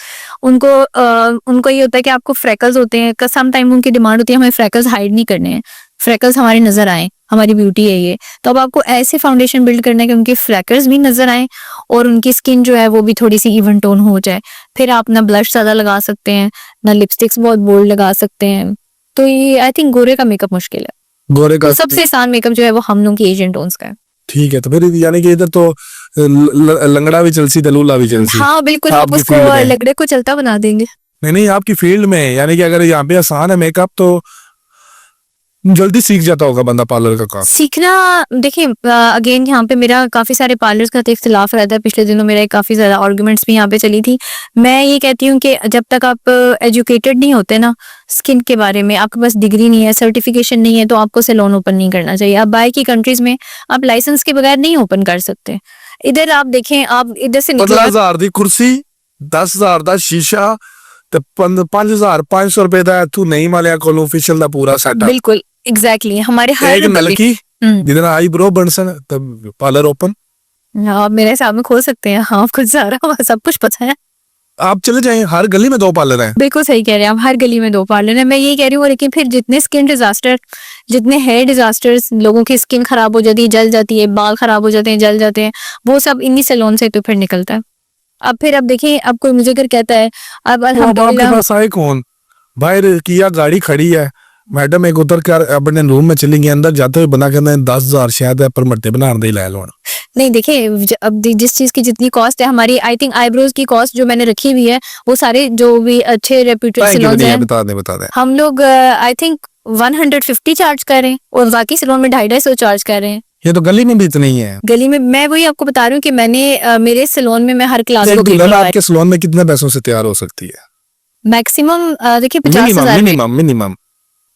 उनको ये होता है कि आपको फ्रेकल्स होते हैं, सम टाइम उनकी डिमांड होती है हमें फ्रेकल्स हाइड नहीं करने हैं, फ्रेकल्स हमारे नजर आए, हमारी ब्यूटी है ये। तो अब आपको ऐसे फाउंडेशन बिल्ड करना है कि उनके फ्रेकल्स भी नजर आए और उनकी स्किन जो है वो भी थोड़ी सी इवन टोन हो जाए। फिर आप ना ब्लश ज्यादा लगा सकते हैं, ना लिपस्टिक्स बहुत बोल्ड लगा सकते हैं। तो ये आई थिंक गोरे का मेकअप मुश्किल है। गोरे का तो सबसे आसान मेकअप जो है वो हम लोग की एशियन टोन्स का है। ठीक है, तो फिर यानी कि इधर तो लंगड़ा भी चलसी दलूला भी चलसी हाँ बिल्कुल, हम आपकी उसको फील्ड में। लगड़े को चलता बना देंगे। नहीं नहीं, आपकी फील्ड में, यानी कि अगर यहाँ पे आसान है मेकअप तो जल्दी सीख जाता होगा बंदा पार्लर का काम। सीखना, देखिए अगेन यहाँ पे मेरा काफी सारे पार्लर्स का तो इख्तिलाफ रहता है। पिछले दिनों मेरा काफी ज्यादा आर्गुमेंट्स भी यहाँ पे चली थी। मैं ये कहती हूँ कि जब तक आप एजुकेटेड नहीं होते ना स्किन के बारे में, आपके पास डिग्री नहीं है, सर्टिफिकेशन नहीं है, तो आपको सैलून ओपन नहीं करना चाहिए। अब बाहर की कंट्रीज में आप लाइसेंस के बगैर नहीं ओपन कर सकते। इधर आप देखें, आप इधर से 15,000 दी कुर्सी, 10,000 दा शीशा ते 5,500 रुपए दा तू नहीं मालिया कोलों ऑफिशियल दा पूरा सेटअप, बिल्कुल एग्जैक्टली हमारे एक हर नलकी जिधर आईब्रो बनसन तब पार्लर ओपन। आप मेरे हिसाब में खोल सकते हैं। हाँ, आपको सारा सब कुछ पता है। आप चले जाएं, हर गली में 2 पार्लर हैं। बिल्कुल सही कह रहे हैं आप, हर गली में 2 पार्लर है। मैं यही कह रही हूँ, लेकिन फिर जितने स्किन डिजास्टर, जितने हेयर डिजास्टर्स, लोगों की स्किन खराब हो जाती है, जल जाती है, बाल खराब हो जाते हैं, जल जाते हैं, वो सब इन्हीं सैलून से तो फिर निकलता है। अब फिर अब देखिए, अब कोई मुझे अगर कहता है, अब तो अब आपके अल्हम्दुलिल्लाह पास आए कौन? बाहर किया गाड़ी खड़ी है, मैडम एक उतर कर अपने रूम में चली गई, अंदर जाते हुए बना कहते हैं 10,000 शायद है पर मरते बना दे लै लो। नहीं देखिए, अब जिस चीज की जितनी कॉस्ट है, हमारी आई थिंक आईब्रोज की कॉस्ट जो मैंने रखी हुई है, वो सारे जो भी अच्छे रेप्यूटेड सैलून हैं, बता दें हम लोग आई थिंक 150 चार्ज कर रहे हैं और बाकी सैलून में 250-250 चार्ज कर रहे हैं। ये तो गली में भी इतना ही है। गली में मैं वही आपको बता रही हूँ कि मैंने मेरे सैलून में मैं हर क्लास को दुल्हन आपके सैलून में कितने पैसों से तैयार हो सकती है? मैक्सिमम देखिए 50,000 में। मिनिमम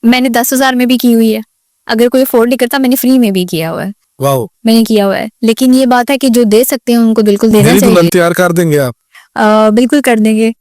मैंने 10,000 में भी की हुई है। अगर कोई अफोर्ड नहीं करता, मैंने फ्री में भी किया हुआ है। वाओ, मैंने किया हुआ है, लेकिन ये बात है कि जो दे सकते हैं उनको बिल्कुल देना मेरी दुल्हन चाहिए। तैयार कर देंगे आप? बिल्कुल कर देंगे।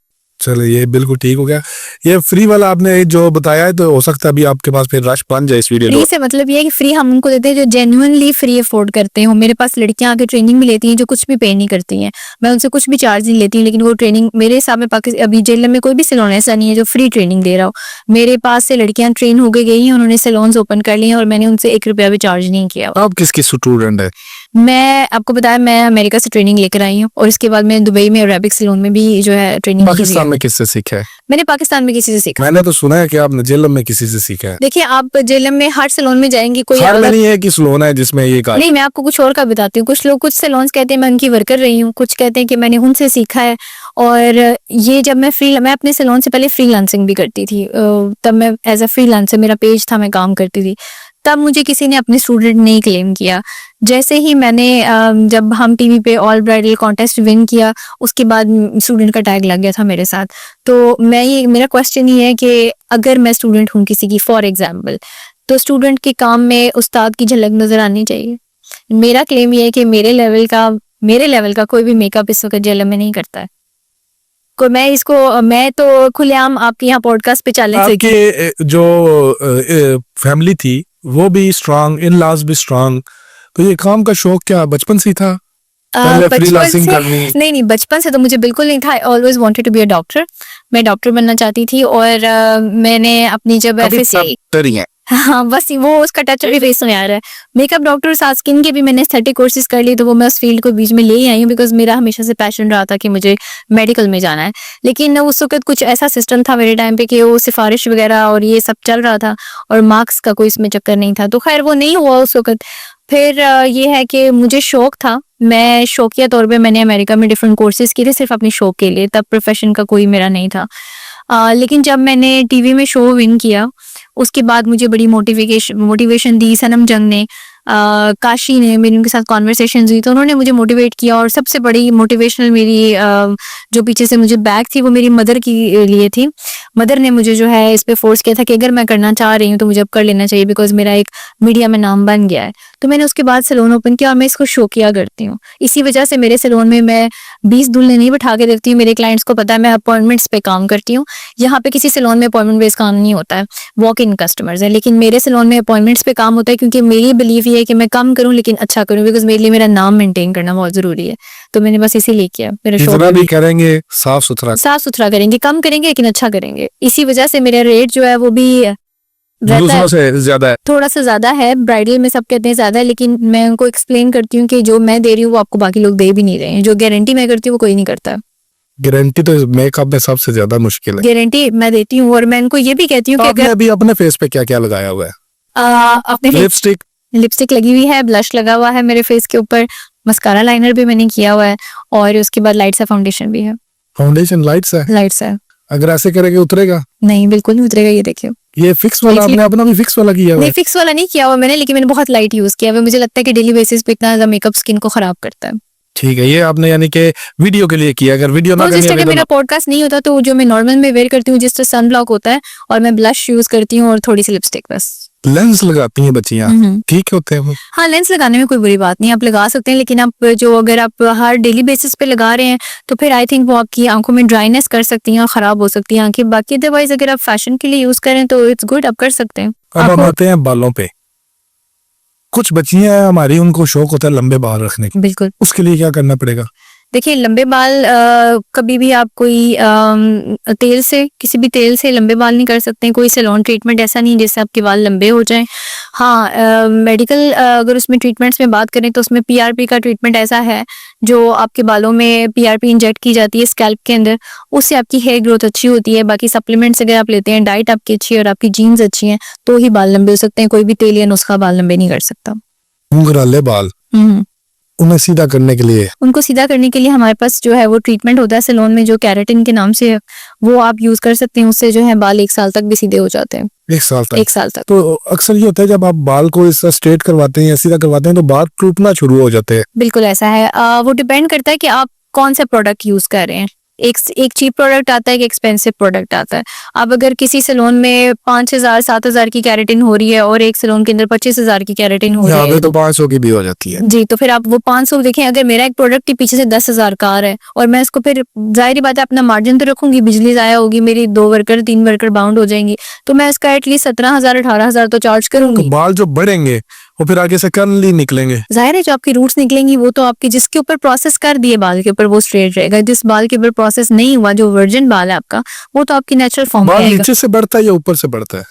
चलो ये बिल्कुल ठीक हो गया। ये फ्री वाला आपने जो बताया है, तो हो सकता है अभी आपके पास फिर रश बन जाए इस वीडियो फ्री से मतलब ये है कि फ्री हम उनको देते हैं जो जेन्युइनली फ्री अफोर्ड करते हो। मेरे पास लड़कियां आके ट्रेनिंग भी लेती हैं जो कुछ भी पे नहीं करती हैं, मैं उनसे कुछ भी चार्ज नहीं लेती, लेकिन वो ट्रेनिंग मेरे हिसाब में पाकिस्तान अभी जेलम में कोई भी सैलून ऐसा नहीं है जो फ्री ट्रेनिंग दे रहा हो। मेरे पास से लड़कियां ट्रेन होके गई हैं, उन्होंने सैलून्स ओपन कर लिए हैं और मैंने उनसे 1 रुपया भी चार्ज नहीं किया। आप किसकी स्टूडेंट है? मैं आपको बताया, मैं अमेरिका से ट्रेनिंग लेकर आई हूँ और इसके बाद मैं दुबई में अरेबिक सैलून में भी जो है ट्रेनिंग की हुई पाकिस्तान है। में किससे सीखा है? मैंने पाकिस्तान में किसी से सीखा। मैंने तो सुना है कि आपने जेलम में किसी से सीखा है। देखिए, आप जेलम में हर सैलून में जाएंगे, कोई हर में अगर नहीं है कि सैलून है जिसमें ये काम। नहीं, मैं आपको कुछ और का बताती हूँ। कुछ लोग, कुछ सैलून्स कहते हैं मैं उनकी वर्कर रही हूँ, कुछ कहते हैं कि मैंने उनसे सीखा है। और ये जब मैं अपने सैलून से पहले फ्रीलांसिंग भी करती थी, तब मैं एज अ फ्रीलांसर, मेरा पेज था, मैं काम करती थी, तब मुझे किसी ने अपने स्टूडेंट नहीं क्लेम किया। जैसे ही मैंने जब हम टीवी पे ऑल ब्राइडल कॉन्टेस्ट विन किया, उसके बाद स्टूडेंट का टैग लग गया था मेरे साथ। तो मेरा क्वेश्चन ये है कि अगर मैं स्टूडेंट हूँ किसी की, फॉर एग्जाम्पल, तो स्टूडेंट के काम में उस्ताद की झलक नजर आनी चाहिए। मेरा क्लेम ये है कि मेरे लेवल का कोई भी मेकअप इस वक्त जेलम में नहीं करता है। मैं तो खुलेआम आपके यहाँ पॉडकास्ट पे चलने से आपके जो फैमिली थी वो भी स्ट्रांग, इन लॉज भी स्ट्रांग, तो ये काम का शौक क्या बचपन से ही था? पहले फ्रीलांसिंग करनी? नहीं, बचपन से तो मुझे बिल्कुल नहीं था। I always wanted to be a doctor. मैं डॉक्टर बनना चाहती थी और मैंने अपनी जब FSC हाँ बस वो उसका टच अभी फेस में आ रहा है। मेकअप डॉक्टर साथ स्किन के भी मैंने एस्थेटिक कोर्सेज कर लिए, तो वो मैं उस फील्ड को बीच में ले ही आई हूँ बिकॉज मेरा हमेशा से पैशन रहा था कि मुझे मेडिकल में जाना है। लेकिन उस वक्त कुछ ऐसा सिस्टम था मेरे टाइम पे कि वो सिफारिश वगैरह और ये सब चल रहा था और मार्क्स का कोई इसमें चक्कर नहीं था, तो खैर वो नहीं हुआ उस वक्त। फिर ये है कि मुझे शौक था, मैं शौकिया तौर पे मैंने अमेरिका में डिफरेंट कोर्सेज किए थे सिर्फ अपनी शौक के लिए, तब प्रोफेशन का कोई मेरा नहीं था। लेकिन जब मैंने टीवी में शो विन किया उसके बाद मुझे बड़ी मोटिवेशन दी सनम जंग ने, काशी ने, मेरी उनके साथ कॉन्वर्सेशन हुई तो उन्होंने मुझे मोटिवेट किया। और सबसे बड़ी मोटिवेशनल मेरी जो पीछे से मुझे बैक थी वो मेरी मदर की लिए थी। मदर ने मुझे जो है इस पे फोर्स किया था कि अगर मैं करना चाह रही हूँ तो मुझे अब कर लेना चाहिए बिकॉज मेरा एक मीडिया में नाम बन गया है। तो मैंने उसके बाद सैलून ओपन किया और मैं इसको शौकिया करती हूँ। इसी वजह से मेरे सैलून में मैं 20 दूल्हे नहीं बिठा के रखती हूँ, मेरे क्लाइंट्स को पता है मैं अपॉइंटमेंट्स पे काम करती हूँ। यहाँ पे किसी सैलून में अपॉइंटमेंट बेस्ड काम नहीं होता है, वॉक इन कस्टमर्स है, लेकिन मेरे सैलून में अपॉइंटमेंट्स पे काम होता है क्योंकि मेरी बिलीव ये है कि मैं कम करूँ लेकिन अच्छा करूँ बिकॉज मेरे लिए मेरा नाम मेंटेन करना बहुत जरूरी है। तो मैंने बस इसीलिए किया। मेरा जितना शौक भी करेंगे साफ सुथरा करेंगे, कम करेंगे लेकिन अच्छा करेंगे। इसी वजह से मेरा रेट जो है वो भी रहता है दूसरों से ज्यादा है। थोड़ा सा ज्यादा है। ब्राइडल में सब कहते हैं ज्यादा है, लेकिन मैं उनको एक्सप्लेन करती हूँ कि जो मैं दे रही हूँ वो आपको बाकी लोग दे भी नहीं रहे हैं। जो गारंटी मैं करती हूँ वो कोई नहीं करता। गारंटी तो मेकअप में सबसे ज्यादा मुश्किल है। गारंटी मैं देती हूँ और मैं उनको ये भी कहती हूँ तो कि आपने अगर अभी अपने फेस पे क्या क्या लगाया हुआ है? अपने लिपस्टिक, लिपस्टिक लगी हुई है, ब्लश लगा हुआ है मेरे फेस के ऊपर, मस्कारा लाइनर भी मैंने किया हुआ है और उसके बाद लाइट सा फाउंडेशन भी है। फाउंडेशन लाइट्स है। लाइट्स है। अगर ऐसे करेंगे उतरेगा? नहीं बिल्कुल नहीं उतरेगा। ये देखिए ये फिक्स वाला आपने अपना भी फिक्स वाला किया हुआ नहीं है? फिक्स वाला नहीं किया हुआ मैंने, लेकिन मैंने बहुत लाइट यूज किया हुआ। मुझे लगता है कि डेली बेसिस पे इतना ज्यादा मेकअप स्किन को खराब करता है। ठीक है, ये आपने यानी कि वीडियो के लिए किया। अगर वीडियो ना तो जिस करनी तरह है मेरा पॉडकास्ट नहीं होता तो जो मैं नॉर्मल में वेयर करती हूँ जिस तरह सन ब्लॉक होता है और मैं ब्लश यूज करती हूँ और थोड़ी सी लिपस्टिक बस। लेंस लगाती हैं बच्चियां, ठीक होते हैं वो? हाँ लेंस लगाने में कोई बुरी बात नहीं, आप लगा सकते हैं, लेकिन आप जो अगर आप हर डेली बेसिस पे लगा रहे हैं तो फिर आई थिंक वो आपकी आंखों में ड्राइनेस कर सकती हैं और खराब हो सकती है आंखें। बाकी अदरवाइज अगर आप फैशन के लिए यूज करें तो इट्स गुड, आप कर सकते हैं। अब हम आते हैं बालों पे। कुछ बच्चियां हैं हमारी, उनको शौक होता है लंबे बाल रखने का, बिल्कुल। उसके लिए क्या करना पड़ेगा? देखिए लंबे बाल कभी भी आप कोई तेल से, किसी भी तेल से लंबे बाल नहीं कर सकते हैं। कोई सैलून ट्रीटमेंट ऐसा नहीं जिससे आपके बाल लंबे हो जाएं। हाँ मेडिकल अगर उसमें ट्रीटमेंट्स में बात करें तो उसमें पीआरपी का ट्रीटमेंट ऐसा है जो आपके बालों में पीआरपी इंजेक्ट की जाती है स्कैल्प के अंदर, उससे आपकी हेयर ग्रोथ अच्छी होती है। बाकी सप्लीमेंट्स अगर आप लेते हैं, डाइट आपकी अच्छी है और आपकी जीन्स अच्छी हैं तो ही बाल लंबे हो सकते हैं। कोई भी तेल या नुस्खा बाल लंबे नहीं कर सकता। घुंघराले बाल, उन्हें सीधा करने के लिए? उनको सीधा करने के लिए हमारे पास जो है वो ट्रीटमेंट होता है सैलून में जो केराटिन के नाम से है, वो आप यूज कर सकते हैं। उससे जो है बाल 1 साल तक भी सीधे हो जाते हैं। 1 साल तक? 1 साल तक। तो अक्सर ये होता है जब आप बाल को इस स्ट्रेट करवाते हैं या सीधा करवाते हैं तो बाल टूटना शुरू हो जाते हैं। बिल्कुल ऐसा है। वो डिपेंड करता है कि आप कौन सा प्रोडक्ट यूज कर रहे हैं। एक चीप प्रोडक्ट आता है, एक एक्सपेंसिव प्रोडक्ट आता है। अब अगर किसी सैलून में 5,000 7,000 की केराटिन हो रही है और एक सैलून के अंदर 25,000 की केराटिन हो रही है तो 500 की भी हो जाती है जी, तो फिर आप वो 500 देखें। अगर मेरा एक प्रोडक्ट के पीछे से 10,000 का आ रहा है और मैं इसको फिर जाहिर बात है अपना मार्जिन तो रखूंगी, बिजली जाया होगी, मेरी 2 वर्कर 3 वर्कर बाउंड हो जाएंगी, तो मैं इसका एटलीस्ट 17,000 18,000 तो चार्ज करूंगी। बाल जो बढ़ेंगे वो फिर आगे से कर्ली निकलेंगे। जाहिर है जो आपकी रूट्स निकलेंगी वो तो आपके जिसके ऊपर प्रोसेस कर दिए बाल के ऊपर वो स्ट्रेट रहेगा। जिस बाल के ऊपर प्रोसेस नहीं हुआ, जो वर्जिन बाल है आपका, वो तो आपकी नेचुरल फॉर्म में बाल आएगा। नीचे से बढ़ता है या ऊपर से बढ़ता है?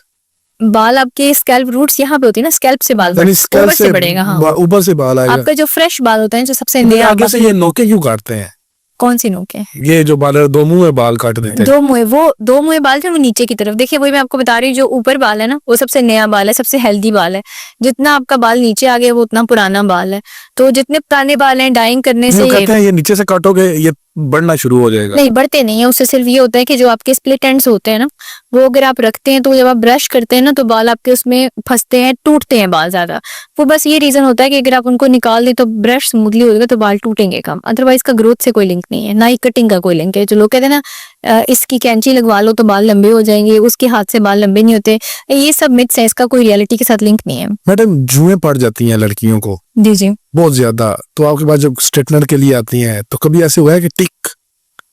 बाल आपके स्कैल्प रूट्स यहाँ पे होती है ना, स्कैल्प से बाल यानी ऊपर स्कैल्प से बढ़ेगा। हाँ ऊपर से बाल आएगा। आपका जो फ्रेश बाल होता है जो सबसे फिर नया आगे से ये नोके क्यों काटते हैं? कौन सी नोके? ये जो बाल है, 2 मुंह में बाल काट देते हैं। 2 मुंह बाल जो नीचे की तरफ, देखिए वही मैं आपको बता रही हूँ। जो ऊपर बाल है ना वो सबसे नया बाल है, सबसे हेल्दी बाल है। जितना आपका बाल नीचे आ गया वो उतना पुराना बाल है। तो जितने पुराने बाल हैं डाइंग करने से कहते हैं ये नीचे से काटोगे ये बढ़ना शुरू हो जाएगा। नहीं, बढ़ते नहीं है। उससे सिर्फ ये होता है कि जो आपके स्प्लिट एंड्स होते हैं ना वो अगर आप रखते हैं तो जब आप ब्रश करते हैं ना तो बाल आपके उसमें फंसते हैं, टूटते हैं बाल ज्यादा। वो बस ये रीजन होता है कि अगर आप उनको निकाल दें तो ब्रश स्मूथली हो जाएगा तो बाल टूटेंगे कम। अदरवाइज का ग्रोथ से कोई लिंक नहीं है, ना ही कटिंग का कोई लिंक है। जो लोग कहते हैं ना इसकी कैंची लगवा लो तो बाल लंबे हो जाएंगे, उसके हाथ से बाल लंबे नहीं होते, ये सब मिथ्स है। इसका कोई रियलिटी के साथ लिंक नहीं है। मैडम जुएं पड़ जाती हैं लड़कियों को जी जी बहुत ज्यादा, तो आपके पास जब स्ट्रेटनर के लिए आती हैं तो कभी ऐसे हुआ है कि टिक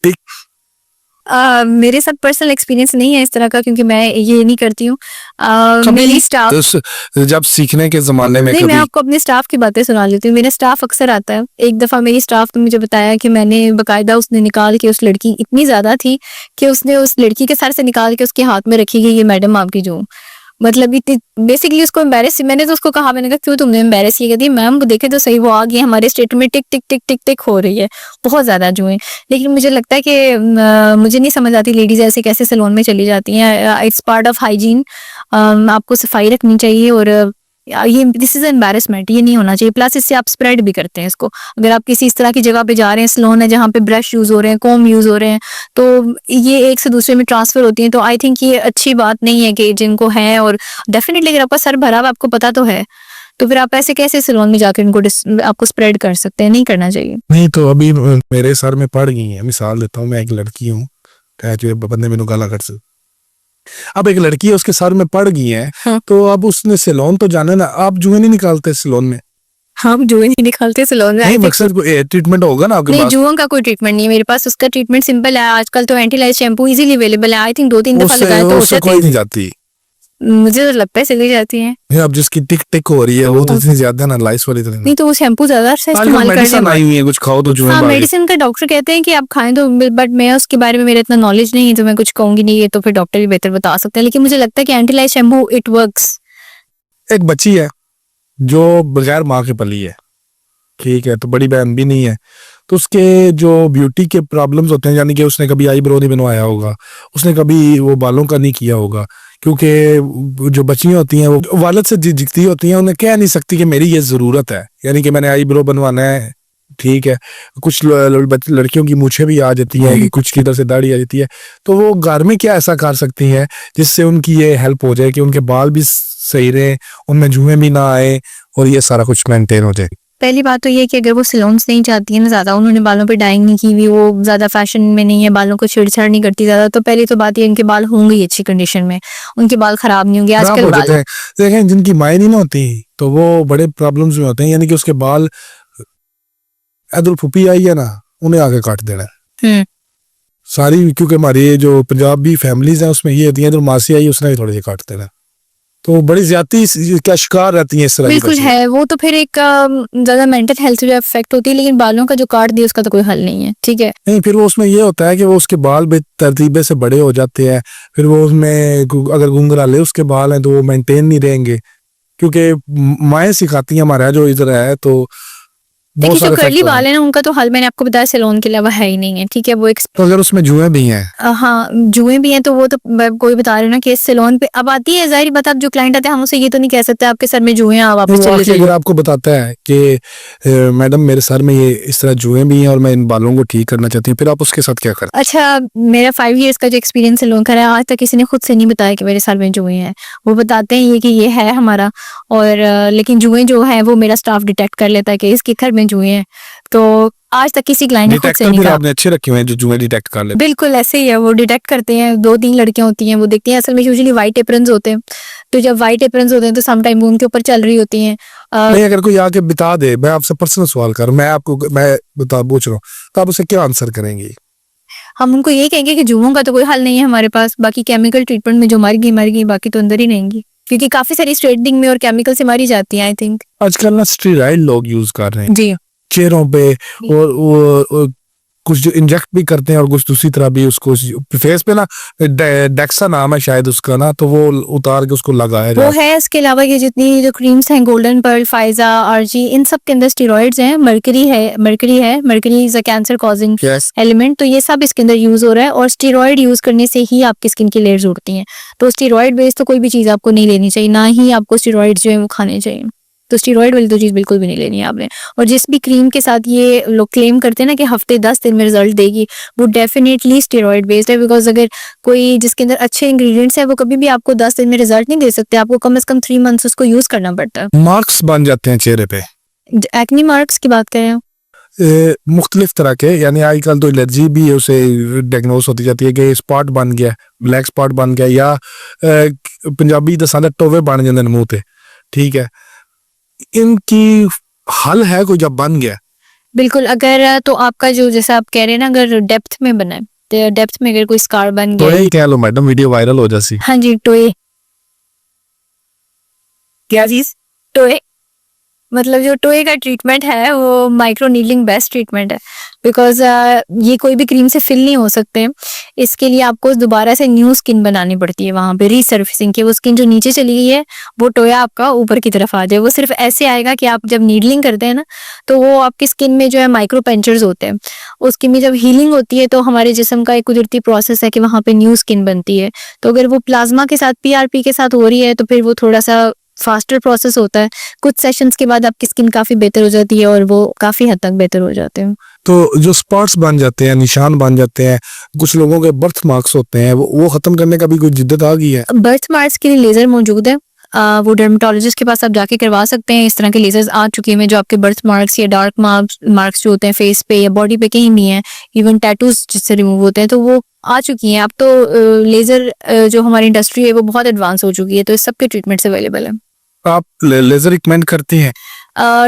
टिक? मेरे साथ पर्सनल एक्सपीरियंस नहीं है इस तरह का, क्योंकि मैं ये नहीं करती हूँ। मेरी स्टाफ तो जब सीखने के जमाने में नहीं, कभी मैं आपको अपने स्टाफ की बातें सुना लेती हूँ। मेरा स्टाफ अक्सर आता है। एक दफा मेरी स्टाफ ने मुझे बताया कि मैंने बकायदा उसने निकाल के, उस लड़की इतनी ज्यादा थी कि उसने उस लड़की के सर से निकाल के उसके हाथ में रखी गई, ये मैडम आपकी जो मतलब इतनी बेसिकली उसको एम्बेरस, मैंने तो उसको कहा, मैंने कहा क्यों तुमने एम्बेरस किया? कहती है मैम वो देखे तो सही, वो आ गई हमारे स्टेट में टिक टिक टिक टिक टिक हो रही है, बहुत ज्यादा जुएं। लेकिन मुझे लगता है कि मुझे नहीं समझ आती लेडीज ऐसे कैसे सैलून में चली जाती हैं। इट्स पार्ट ऑफ हाइजीन, आपको सफाई रखनी चाहिए। और ये दिस इज एम्बेरसमेंट, ये नहीं होना चाहिए। प्लस इससे आप स्प्रेड भी करते हैं इसको। अगर आप किसी इस तरह की जगह पे जा रहे हैं, सैलून है जहाँ पे ब्रश यूज हो रहे हैं, कॉम यूज हो रहे हैं, तो ये एक से दूसरे में ट्रांसफर होती है। तो आई थिंक ये अच्छी बात नहीं है कि जिनको है, और डेफिनेटली अगर आपका सर भरा हुआ आपको पता तो है, तो फिर आप ऐसे कैसे सैलून में जाकर इनको आपको स्प्रेड कर सकते हैं? नहीं करना चाहिए। नहीं तो अभी मेरे सर में पड़ गई है, मिसाल देता हूँ, मैं एक लड़की हूँ, जो बंदे मैंने गाला कर से, अब एक लड़की है उसके सर में पड़ गई है, हाँ। तो अब उसने सैलून तो जाना ना, आप जुए नहीं निकालते सैलून में? हम जुए नहीं निकालते सैलून में। नहीं, मकसद कोई ट्रीटमेंट होगा ना आपके नहीं, पास? जुओं का कोई ट्रीटमेंट नहीं है मेरे पास। उसका ट्रीटमेंट सिंपल है, आजकल तो एंटीलाइज शैम्पू इजीली अवेलेबल है। आई थिंक 2-3 दफा उससे लगाए तो हो उससे जाती कोई है। नहीं जाती। मुझे तो लगता है चली जाती है। नहीं, अब जिसकी टिक टिक हो रही है वो तो इतनी ज्यादा ना, लाइस वाली तरह नहीं तो वो शैम्पू ज्यादा अच्छा आजकल इस्तेमाल कर मेडिसिन रहे आई हैं। हुई है, कुछ खाओ तो जुए हाँ, भागे। मेडिसिन का डॉक्टर कहते हैं कि आप खाएं तो, बट मैं उसके बारे में, मेरा इतना नॉलेज नहीं है तो मैं कुछ कहूंगी नहीं, ये तो फिर डॉक्टर ही बेहतर बता सकते हैं। लेकिन मुझे लगता है कि एंटीलाइज शैम्पू इट वर्क्स। एक बच्ची है जो बगैर माँ के पली है, ठीक है, तो बड़ी बहन भी नहीं है, तो उसके जो ब्यूटी के प्रॉब्लम्स होते हैं, यानी कि उसने कभी आईब्रो नहीं बनवाया होगा, उसने कभी वो बालों का नहीं किया होगा, क्योंकि जो बच्चियां होती हैं वो वालिद से जिकती होती हैं, उन्हें कह नहीं सकती कि मेरी ये ज़रूरत है, यानी कि मैंने आईब्रो बनवाना है, ठीक है। कुछ लड़कियों की मूछें भी आ जाती हैं, कि कुछ की इधर से दाढ़ी आ जाती है, तो वो घर में क्या ऐसा कर सकती हैं जिससे उनकी ये हेल्प हो जाए कि उनके बाल भी सही रहे, उनमें जुएं भी ना आए, और ये सारा कुछ मेंटेन हो जाए। पहली बात तो ये है कि अगर वो सैलून्स नहीं चाहती है ना ज्यादा, उन्होंने बालों पे डाइंग नहीं की हुई, वो ज्यादा फैशन में नहीं है, बालों को छेड़छाड़ नहीं करती ज्यादा, तो पहली तो बात ये इनके बाल होंगे अच्छी कंडीशन में, उनके बाल खराब नहीं होंगे। खराब आजकल हो बाल जाते हैं। देखें, जिनकी माएँ नहीं ना होती तो वो बड़े प्रॉब्लम्स में होते हैं, यानी कि उसके बाल, अब्दुल फूफी आई है ना, उन्हें आगे काट देना है हम्म सारी, क्योंकि हमारी ये जो पंजाबी फैमिलीज हैं उसमें ये होती है, जो मासी आई उसने भी थोड़े से काट देना, तो बड़ी ज्यादा क्या शिकार रहती है इस तरह की बिल्कुल बच्चियां। है। वो तो फिर एक ज्यादा मेंटल हेल्थ जो अफेक्ट होती है, लेकिन बालों का जो काट दिया उसका तो कोई हल नहीं है, ठीक है। नहीं, फिर वो उसमें ये होता है कि वो उसके बाल भी तरतीबे से बड़े हो जाते हैं, फिर वो उसमें अगर घुंघराले उसके बाल हैं तो वो मेंटेन नहीं रहेंगे, क्योंकि माएँ सिखाती हैं हमारे यहाँ जो इधर है, तो बहुत देखिए जो सारे कर्ली फैक्टर हैं। बाल है ना, उनका तो हल मैंने आपको बताया सैलून के अलावा है ही नहीं है, ठीक है। वो एक तो अगर उसमें जुएं भी हैं, हाँ, जुएं भी हैं, तो वो तो कोई बता रहे हो ना कि इस सैलून पे अब आती है, जाहिर बात, अब जो क्लाइंट आते हैं हम उसे ये तो नहीं कह सकते आपके सर में जुएं हैं आप नहीं, वापस वो चले आके अगर जाइए। आपको बताता है कि मैडम मेरे सर में ये इस तरह जुएं भी हैं और मैं इन बालों को ठीक करना चाहती हूँ, फिर आप उसके साथ क्या करते अच्छा, मेरा 5 इयर्स का जो एक्सपीरियंस सैलून का है, आज तक किसी ने खुद से नहीं बताया कि मेरे सर में जुएं हैं। वो बताते हैं ये कि ये है हमारा, और लेकिन जुएं जो है वो मेरा स्टाफ डिटेक्ट कर लेता है कि इसके घर में जुएं हैं। तो आज तक किसी क्लाइंट ने खुद से डिटेक्टर नहीं फिर कहा। आपने अच्छे रखे हुए हैं जो जुएं डिटेक्ट कर लेते बिल्कुल ऐसे ही है, वो डिटेक्ट करते हैं। 2-3 लड़कियां होती हैं, वो देखती हैं। असल में यूजुअली वाइट एप्रन्स होते हैं, तो जब वाइट एप्रन्स होते हैं तो सम टाइम वो उनके ऊपर चल रही होती हैं। हैं? नहीं, अगर कोई आके बता दे, मैं आपसे पर्सनल सवाल कर, मैं बता पूछ रहा हूँ, तो आप उसे क्या आंसर करेंगे? हम उनको ये कहेंगे कि जुओं का तो कोई हल नहीं है हमारे पास, बाकी केमिकल ट्रीटमेंट में जो मर गई, बाकी तो अंदर ही रहेंगी, क्योंकि काफी सारी स्ट्रेटनिंग में और केमिकल से मारी जाती है आई थिंक। आजकल ना स्टेरॉइड लोग यूज कर रहे हैं जी। चेहरों पे, और वो कुछ जो इंजेक्ट भी करते हैं और कुछ दूसरी तरह भी उसको फेस पे ना, डेक्सा नाम है शायद उसका ना, तो वो उतार के उसको लगाया वो जाए। है। इसके अलावा ये जितनी जो क्रीम्स हैं, गोल्डन पर्ल, फाइजा, आरजी, इन सब के अंदर स्टेरॉइड्स हैं, mercury is a cancer causing element, तो ये सब इसके अंदर यूज हो रहा है। और स्टेरॉइड यूज करने से ही आपकी स्किन की लेयर्स उड़ती हैं, तो स्टेरॉइड बेस्ड तो कोई भी चीज आपको नहीं लेनी चाहिए, ना ही आपको स्टेरॉइड्स जो है वो खाने चाहिए। तो स्टेरॉइड वाली तो चीज बिल्कुल भी नहीं लेनी है आपने। और जिस भी क्रीम के साथ ये लोग क्लेम करते हैं ना कि हफ्ते 10 दिन में रिजल्ट देगी, वो डेफिनेटली स्टेरॉइड बेस्ड है। बिकॉज अगर कोई जिसके अंदर अच्छे इंग्रेडिएंट्स है, वो कभी भी आपको 10 दिन में रिजल्ट नहीं दे सकते, आपको कम से कम 3 मंथ्स उसको यूज करना पड़ता है। मार्क्स बन जाते हैं चेहरे पे, एक्ने मार्क्स की बात करें, मुख्तलिफ तरह के, यानी आजकल तो एलर्जी भी है, उसे डायग्नोस होती जाती है कि स्पॉट बन गया, ब्लैक स्पॉट बन गया, या पंजाबी दसांदा टोवे बन जाते हैं मुंह पे, ठीक है। इनकी हल है कोई जब बन गया? बिल्कुल। अगर तो आपका जो जैसा आप कह रहे हैं ना, अगर डेप्थ में बना है, तो डेप्थ में अगर कोई स्कार बन तो गया, यही कह लो मैडम, वीडियो वायरल हो जासी। हाँ जी, टोए, क्या चीज? टोए मतलब जो टोए का ट्रीटमेंट है वो माइक्रो नीडलिंग बेस्ट ट्रीटमेंट है, बिकॉज ये कोई भी क्रीम से फिल नहीं हो सकते। इसके लिए आपको दोबारा से न्यू स्किन बनानी पड़ती है, वहां पे रीसर्फेसिंग की। वो स्किन जो नीचे चली गई है वो टोया आपका ऊपर की तरफ आ जाए। वो सिर्फ ऐसे आएगा कि आप जब नीडलिंग करते हैं ना, तो वो आपकी स्किन में जो है माइक्रो पेंचर्स होते हैं, उसकी में जब हीलिंग होती है तो हमारे जिस्म का एक कुदरती प्रोसेस है कि वहां पे न्यू स्किन बनती है। तो अगर वो प्लाज्मा के साथ, पीआरपी के साथ हो रही है, तो फिर वो थोड़ा सा फास्टर प्रोसेस होता है। कुछ सेशंस के बाद आपकी स्किन काफी बेहतर हो जाती है और वो काफी हद तक बेहतर हो जाते हैं। तो जो स्पॉट्स बन जाते हैं, निशान बन जाते हैं, कुछ लोगों के बर्थ मार्क्स होते हैं, वो खत्म करने का भी कोई जिद्दत आ गई है? बर्थ मार्क्स के लिए लेजर मौजूद है। वो डर्मेटोलॉजिस्ट के पास आप जाके करवा सकते हैं। इस तरह के लेजर्स आ चुके हैं जो आपके बर्थ मार्क्स या डार्क मार्क्स जो होते हैं फेस पे या बॉडी पे कहीं नहीं है, इवन टैटूज जिससे रिमूव होते हैं, तो वो आ चुकी हैं। अब तो लेजर जो हमारी इंडस्ट्री है वो बहुत एडवांस हो चुकी है, तो इस सब के ट्रीटमेंट्स अवेलेबल है। आप लेजर रिकमेंड करती हैं?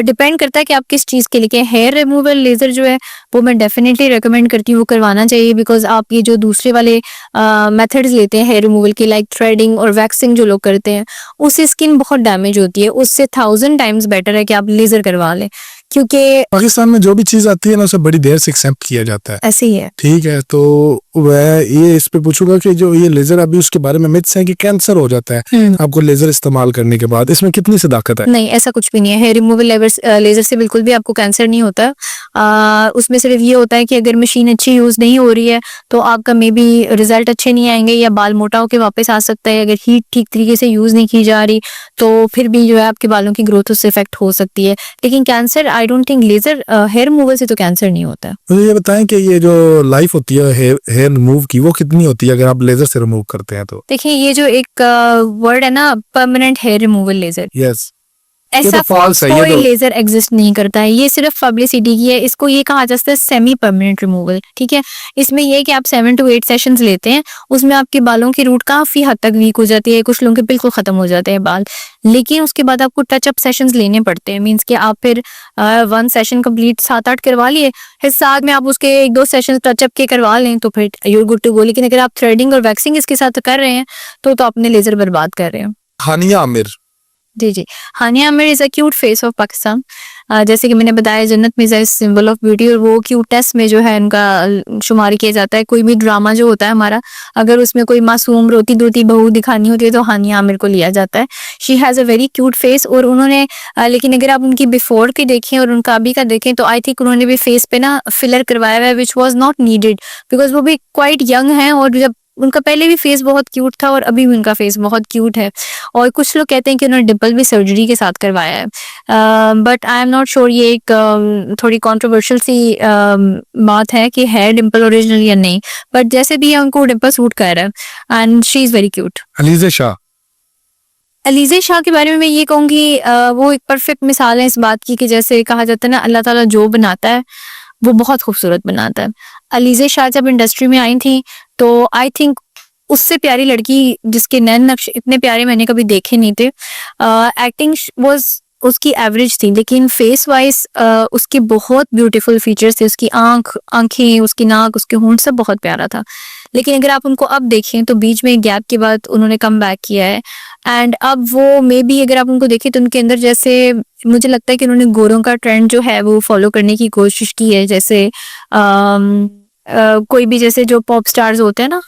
डिपेंड करता है कि आप किस चीज़ के लिए। हेयर रिमूवल लेज़र जो है वो मैं डेफिनेटली रिकमेंड करती हूँ, वो करवाना चाहिए। बिकॉज आप ये जो दूसरे वाले मेथड्स लेते हैं हेयर रिमूवल की, लाइक थ्रेडिंग और वैक्सिंग जो लोग करते हैं, उससे स्किन बहुत डैमेज होती है। उससे 1000 टाइम्स बेटर है कि आप लेज़र करवा लें, क्योंकि पाकिस्तान में जो भी चीज आती है ना उसे बड़ी देर से एक्सेप्ट किया जाता है। ऐसे ही है। ठीक है, तो मैं ये इस पे पूछूंगा कि जो ये लेजर अभी उसके बारे में मिथ्स हैं कि कैंसर हो जाता है आपको लेजर इस्तेमाल करने के बाद, इसमें कितनी सदाकत है? नहीं, ऐसा कुछ भी नहीं है। हेयर रिमूवल लेजर से बिल्कुल भी आपको कैंसर नहीं होता। उसमें सिर्फ ये होता है कि अगर मशीन अच्छी यूज नहीं हो रही है तो आपका मे बी रिजल्ट अच्छे नहीं आएंगे, या बाल मोटा होकर वापस आ सकता है। अगर हीट ठीक तरीके से यूज नहीं की जा रही तो फिर भी जो है आपके बालों की ग्रोथ उससे इफेक्ट हो सकती है। लेकिन cancer, I don't think laser hair removal से तो कैंसर नहीं होता। मुझे ये बताएं कि ये जो लाइफ होती है हेयर रिमूव की, वो कितनी होती है अगर आप लेजर से रिमूव करते हैं तो? देखिए, ये जो एक वर्ड है ना, permanent hair removal laser, yes, ऐसा false है, ये कोई तो- लेजर एग्जिस्ट नहीं करता है। ये सिर्फ पब्लिसिटी की है। इसको ये कहा जाता है सेमी परमानेंट रिमूवल। ठीक है, इसमें ये है कि आप 7 to 8 सेशंस लेते हैं, उसमें आपके बालों की रूट काफी हद तक वीक हो जाती है, कुछ लोगों के बिल्कुल खत्म हो जाते हैं बाल। लेकिन उसके बाद आपको टच अप सेशंस लेने पड़ते हैं। मीन्स कि आप फिर 1 सेशन कंप्लीट 7-8 करवा लिए, फिर साथ में आप उसके 1-2 सेशन टच अप के करवा लें तो फिर यूर गुड टू गो। लेकिन अगर आप थ्रेडिंग और वैक्सिंग इसके साथ कर रहे हैं तो अपने लेजर बर्बाद कर रहे हैं। हानिया आमिर। जी जी, Hania Aamir is a cute face of Pakistan. जैसे कि मैंने बताया, Jannat Mirza is symbol of beauty, और वो क्यूटेस्ट में जो है उनका शुमार किया जाता है। कोई भी ड्रामा जो होता है हमारा, अगर उसमें कोई मासूम रोती धोती बहू दिखानी होती है तो हानिया आमिर को लिया जाता है। She has a very cute face. और उन्होंने लेकिन अगर आप उनकी बिफोर की देखें और उनका अभी का देखें तो आई थिंक उन्होंने भी फेस पे ना फिलर करवाया हुआ है, which was not needed, because वो भी क्वाइट यंग है। और जब उनका पहले भी फेस बहुत क्यूट था और अभी भी उनका फेस बहुत क्यूट है। और कुछ लोग कहते हैं कि उन्होंने डिम्पल भी सर्जरी के साथ करवाया है, but I am not sure. ये एक थोड़ी कंट्रोवर्शियल सी बात है कि है डिम्पल ओरिजिनल या नहीं, बट जैसे भी है उनको डिम्पल सूट कर रहा है and she is very cute. Aliza Shah. Aliza Shah के बारे में मैं ये कहूँगी, वो एक परफेक्ट मिसाल है इस बात की कि जैसे कहा जाता है ना, अल्लाह ताला जो बनाता है वो बहुत खूबसूरत बनाता है। अलीज़ा शाह जब इंडस्ट्री में आई थी तो आई थिंक उससे प्यारी लड़की जिसके नैन नक्श इतने प्यारे मैंने कभी देखे नहीं थे। एक्टिंग वाज उसकी एवरेज थी, लेकिन फेस वाइज उसकी बहुत ब्यूटीफुल फीचर्स थे। उसकी आंखें, उसकी नाक, उसके होंठ सब बहुत प्यारा था। लेकिन अगर आप उनको अब देखें तो बीच में गैप के बाद उन्होंने कम बैक किया है, एंड अब वो मे बी अगर आप उनको देखें तो उनके अंदर जैसे मुझे लगता है कि उन्होंने गोरों का ट्रेंड जो है वो फॉलो करने की कोशिश की है। जैसे कोई भी जैसे जो पॉप स्टार्स होते हैं ना,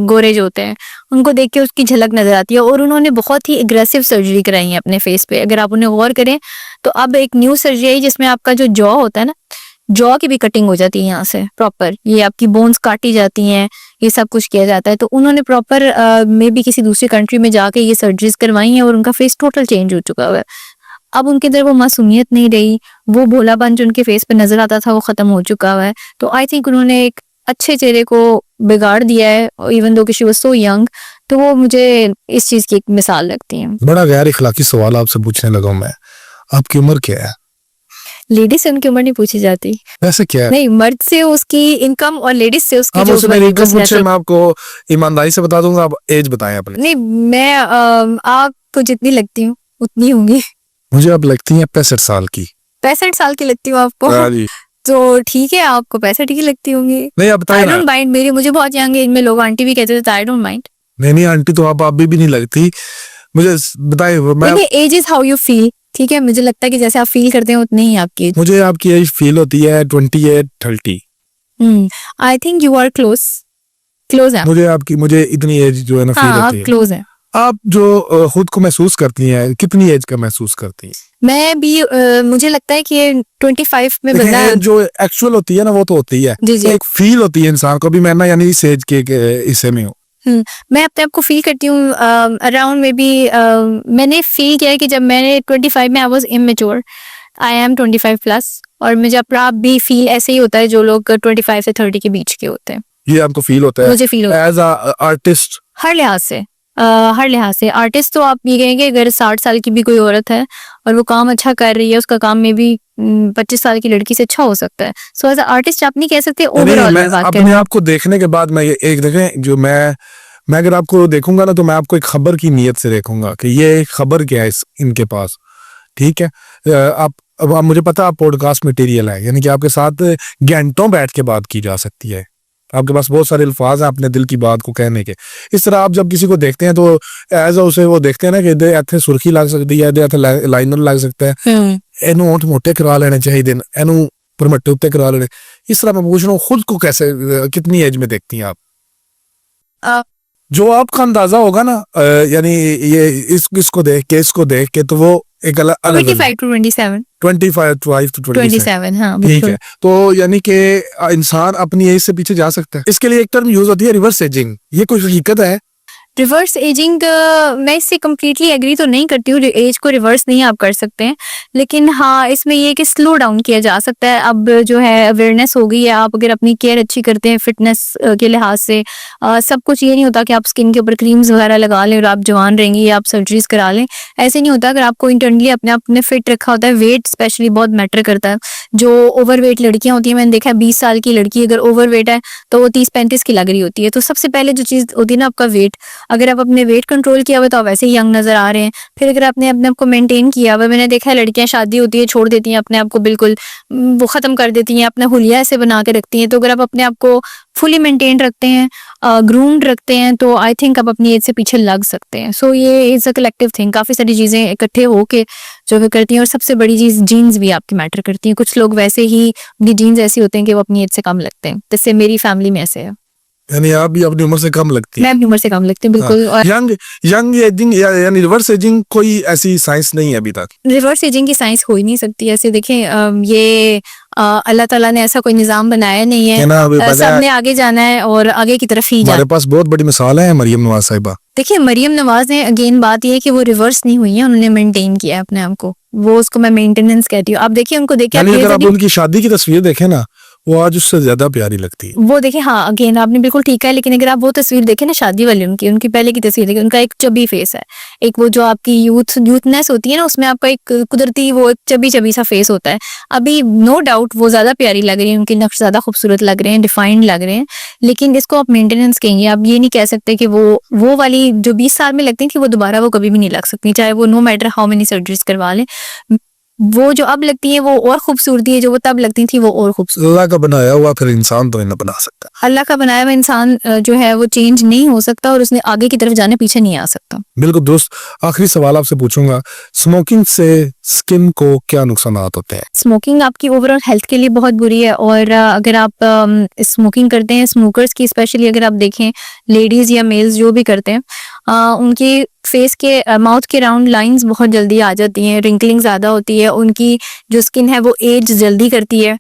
गोरे जो होते हैं, उनको देख के उसकी झलक नजर आती है। और उन्होंने बहुत ही एग्रेसिव सर्जरी कराई है अपने फेस पे। अगर आप उन्हें गौर करें तो अब एक न्यू सर्जरी आई जिसमें आपका जो जॉ होता है ना, जॉ की भी कटिंग हो जाती है यहाँ से प्रॉपर, ये आपकी बोन्स काटी जाती हैं, ये सब कुछ किया जाता है। तो उन्होंने प्रॉपर मे बी किसी दूसरी कंट्री में जाके ये सर्जरीज करवाई हैं और उनका फेस टोटल चेंज हो चुका है। अब उनके अंदर वो मासूमियत नहीं रही, वो भोलापन जो उनके फेस पे नजर आता था वो खत्म हो चुका है। तो आई थिंक उन्होंने एक अच्छे चेहरे को बिगाड़ दिया है, इवन दो कि शी वाज सो यंग। तो वो मुझे इस चीज की एक मिसाल लगती है। बड़ा गैर इखलाकी सवाल आपसे पूछने लगा मैं, आपकी उम्र क्या है? लेडीज से उनकी उम्र नहीं पूछी जाती। वैसे क्या है? नहीं, मर्द से उसकी इनकम और लेडीज से उसकी आप जो उससे मेरी उम्र इनकम पूछे, है। मैं आपको ईमानदारी से बता दूंगा, आप एज बताएं अपनी। नहीं, मैं आपको जितनी लगती हूँ उतनी होंगी। मुझे आप लगती हैं 65 साल की। 65 साल की लगती हूँ आपको? हाँ जी। तो ठीक है, आपको 65 की लगती होंगी। नहीं, आप बताएं आई ना। डोंट माइंड, मेरी मुझे बहुत यंग एज में लोग आंटी भी कहते थे, आई डोंट माइंड। नहीं नहीं आंटी तो आप भी नहीं लगती, मुझे बताइए। मैं देखिए, age is how you feel, ठीक है, मुझे लगता है कि जैसे आप फील करते हैं उतनी ही आपकी एज। मुझे आपकी एज फील होती है 28-30। I think you are close है। मुझे इतनी एज जो है ना फील हाँ, होती आप है। क्लोज है। आप जो खुद को महसूस करती हैं, कितनी एज का महसूस करती हैं? मैं भी मुझे लगता है कि 25 में बंदा देखिए, जो एक्चुअल होती है ना वो तो होती है, जी, जी। एक फील होती है इंसान को भी, मैं ना यानी इस एज के हिस्से में हूँ। मैं अपने आप को फील करती हूँ अराउंड मे बी मैंने फील किया है कि जब मैंने 25 में I was immature, I am 25 plus, और मुझे अपना भी फील ऐसे ही होता है जो लोग 25 से 30 के बीच के होते हैं। ये आपको फील होता है मुझे फील होता है एज अ आर्टिस्ट? हर लिहाज से। हर लिहाज से आर्टिस्ट तो आप ये कहेंगे अगर 60 साल की भी कोई औरत है और वो काम अच्छा कर रही है, उसका काम में भी 25 साल की लड़की से अच्छा हो सकता है। सो एज आर्टिस्ट आप नहीं कह सकते, ओवरऑल मैं मैं बात कर अपने रही हूँ। आप को देखने के बाद मैं ये एक देखें, जो मैं अगर आपको देखूंगा ना तो मैं आपको एक खबर की नीयत से देखूंगा कि ये खबर क्या है इनके पास, ठीक है? अब मुझे पता है आप पॉडकास्ट मटेरियल है, यानी कि आपके साथ घंटों बैठ के बात की जा सकती है, आपके पास बहुत सारे अल्फाज हैं अपने दिल की बात को कहने के। इस तरह आप जब किसी को देखते हैं तो एज उसे वो देखते हैं ना कि इधर इतने सुर्खी लग सकती है, इधर लाइनर लग सकता है, एनू होंठ मोटे करा लेने चाहिए, एनू परमट्टे उत्ते करा लेने। इस तरह मैं पूछ रहा हूँ, खुद को कैसे कितनी एज में देखती हैं आप? अ, जो आपका अंदाजा होगा ना, यानी ये इसको देख के तो वो एक अलग 25 to 27 25 to 27। 27 हाँ ठीक बिल्कुल। है, तो यानी कि इंसान अपनी एज से पीछे जा सकता है। इसके लिए एक टर्म यूज होती है रिवर्स एजिंग, ये कोई हकीकत है? रिवर्स एजिंग मैं इससे कम्प्लीटली एग्री तो नहीं करती हूँ, एज को रिवर्स नहीं आप कर सकते हैं, लेकिन हाँ इसमें ये है कि स्लो डाउन किया जा सकता है। अब जो है अवेयरनेस हो गई है, आप अगर अपनी केयर अच्छी करते हैं फिटनेस के लिहाज से, सब कुछ ये नहीं होता कि आप स्किन के ऊपर क्रीम्स वगैरह लगा लें और आप जवान रहेंगी या आप सर्जरीज करा लें, ऐसे नहीं होता। अगर आपको इंटरनली अपने आप ने फिट रखा होता है, वेट स्पेशली बहुत मैटर करता है। जो ओवरवेट लड़कियां होती हैं, मैंने देखा है 20 साल की लड़की अगर ओवरवेट है तो वो 30-35 की लग रही होती है। तो सबसे पहले जो चीज़ होती है ना आपका वेट, अगर आप अपने वेट कंट्रोल किया हुआ तो आप वैसे ही यंग नजर आ रहे हैं। फिर अगर आपने अपने आप को मेंटेन किया हुआ, मैंने देखा है लड़कियां शादी होती है छोड़ देती हैं अपने आप को, बिल्कुल वो खत्म कर देती हैं, अपना हुलिया ऐसे बना के रखती हैं। तो अगर आप अपने आप को फुली मेंटेन रखते हैं, ग्रूम्ड रखते हैं, तो आई थिंक आप अपनी एज से पीछे लग सकते हैं। सो ये इज अ कलेक्टिव थिंग, काफी सारी चीजें इकट्ठे होके जो वे करती हैं। और सबसे बड़ी चीज जीन्स भी आपकी मैटर करती हैं। कुछ लोग वैसे ही अपनी जीन्स ऐसी होते हैं कि वो अपनी एज से कम लगते हैं, जैसे मेरी फैमिली में ऐसे है। यानी आप भी अपनी उम्र से कम लगती है? मैं अपनी उम्र से कम लगती हूँ बिल्कुल। और यंग एजिंग यानी रिवर्स एजिंग कोई ऐसी साइंस नहीं है अभी तक? रिवर्स एजिंग की साइंस हो ही नहीं सकती ऐसे। देखें ये अल्लाह ताला ने ऐसा कोई निजाम बनाया नहीं है, ना अभी पता है, सबने आगे जाना है और आगे की तरफ ही जाना। हमारे पास बहुत बड़ी मिसाल है मरियम नवाज साहिबा। देखिए मरियम नवाज ने, अगेन बात ये है कि वो रिवर्स नहीं हुई है, उन्होंने मेंटेन किया है अपने आप को, वो उसको मैं मेंटेनेंस कहती हूँ। आप देखिए उनको देखिए, यानी अगर आप उनकी शादी की तस्वीर देखें ना, वो आज उससे ज्यादा प्यारी लगती है। वो देखिए, हाँ अगेन आपने बिल्कुल ठीक है, लेकिन अगर आप वो तस्वीर देखें ना शादी वाली उनकी पहले की तस्वीर देखें, उनका एक चबी फेस है, एक वो जो आपकी यूथनेस होती है ना, उसमें आपका एक कुदरती वो एक चबी सा फेस होता है। अभी नो डाउट वो ज्यादा प्यारी लग रही है, उनके नक्श ज्यादा खूबसूरत लग रहे हैं, डिफाइंड लग रहे हैं, लेकिन इसको आप मेंटेनेंस कहेंगे। आप ये नहीं कह सकते कि वो वाली जो 20 साल में लगती थी वो दोबारा वो कभी भी नहीं लग सकती, चाहे वो no matter how many surgeries करवा लें। वो जो अब लगती है वो और खूबसूरती है, जो वो तब लगती थी वो और खूबसूरत। अल्लाह का बनाया हुआ फिर इंसान तो नहीं बना सकता। अल्लाह का बनाया हुआ इंसान जो है वो चेंज नहीं हो सकता, और उसने आगे की तरफ जाने पीछे नहीं आ सकता। बिल्कुल दोस्त, आखिरी सवाल आपसे पूछूंगा, स्मोकिंग से स्किन को क्या नुकसान होते हैं? स्मोकिंग आपकी ओवरऑल हेल्थ के लिए बहुत बुरी है, और अगर आप स्मोकिंग करते हैं, स्मोकर्स की स्पेशली अगर आप देखें, लेडीज या मेल्स जो भी करते हैं, उनकी फेस के माउथ के राउंड लाइंस बहुत जल्दी आ जाती हैं, रिंकलिंग ज़्यादा होती है, उनकी जो स्किन है वो एज जल्दी करती है।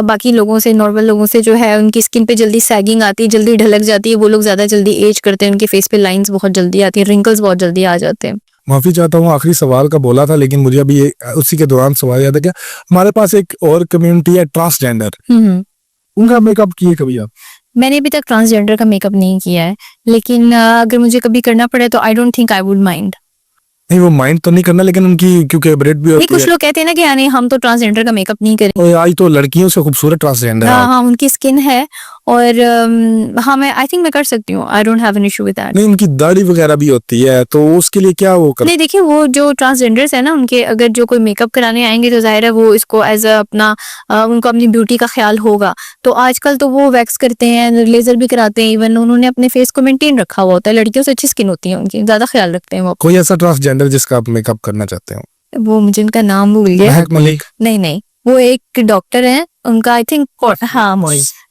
बाकी लोगों से, नॉर्मल लोगों से जो है उनकी स्किन पे जल्दी सैगिंग आती है, जल्दी ढलक जाती है, वो लोग ज़्यादा जल्दी एज करते हैं, उनके फेस पे लाइंस बहुत जल्दी आती है, रिंकल्स बहुत जल्दी आ जाते हैं। माफी चाहता हूँ, आखिरी सवाल का बोला था, लेकिन मुझे अभी उसी के दौरान सवाल याद है क्या, हमारे पास एक और कम्युनिटी है ट्रांसजेंडर, उनका मेकअप किए कभी आप? मैंने अभी तक ट्रांसजेंडर का मेकअप नहीं किया है, लेकिन अगर मुझे कभी करना पड़े तो आई don't think I would mind. नहीं, वो माइंड तो नहीं करना, लेकिन उनकी क्योंकि ब्रेड भी नहीं, होती कुछ है। लोग कहते हैं ना कि यानी हम तो ट्रांसजेंडर का मेकअप नहीं करें। और आज तो लड़कियों से खूबसूरत ट्रांसजेंडर है। हाँ, उनकी स्किन है, और हाँ मैं आई थिंक मैं कर सकती हूँ, I don't have an issue with that. नहीं, उनकी दाढ़ी वगैरह भी होती है, तो उसके लिए क्या वो कर? नहीं देखिए, वो जो ट्रांसजेंडर्स है ना, उनके अगर जो कोई मेकअप कराने आएंगे तो जाहिर है वो इसको एज अ अपना उनको अपनी ब्यूटी का ख्याल होगा। तो आजकल तो वो वैक्स करते हैं, लेजर भी कराते हैं, इवन उन्होंने अपने फेस को मेंटेन रखा हुआ होता है। लड़कियों से अच्छी स्किन होती है उनकी, ज्यादा ख्याल रखते हैं वो। कोई ऐसा ट्रांसजेंडर जिसका आप मेकअप करना चाहते हो? वो मुझे उनका नाम भूल गया। महक मलिक। नहीं, वो एक डॉक्टर हैं, उनका आई थिंक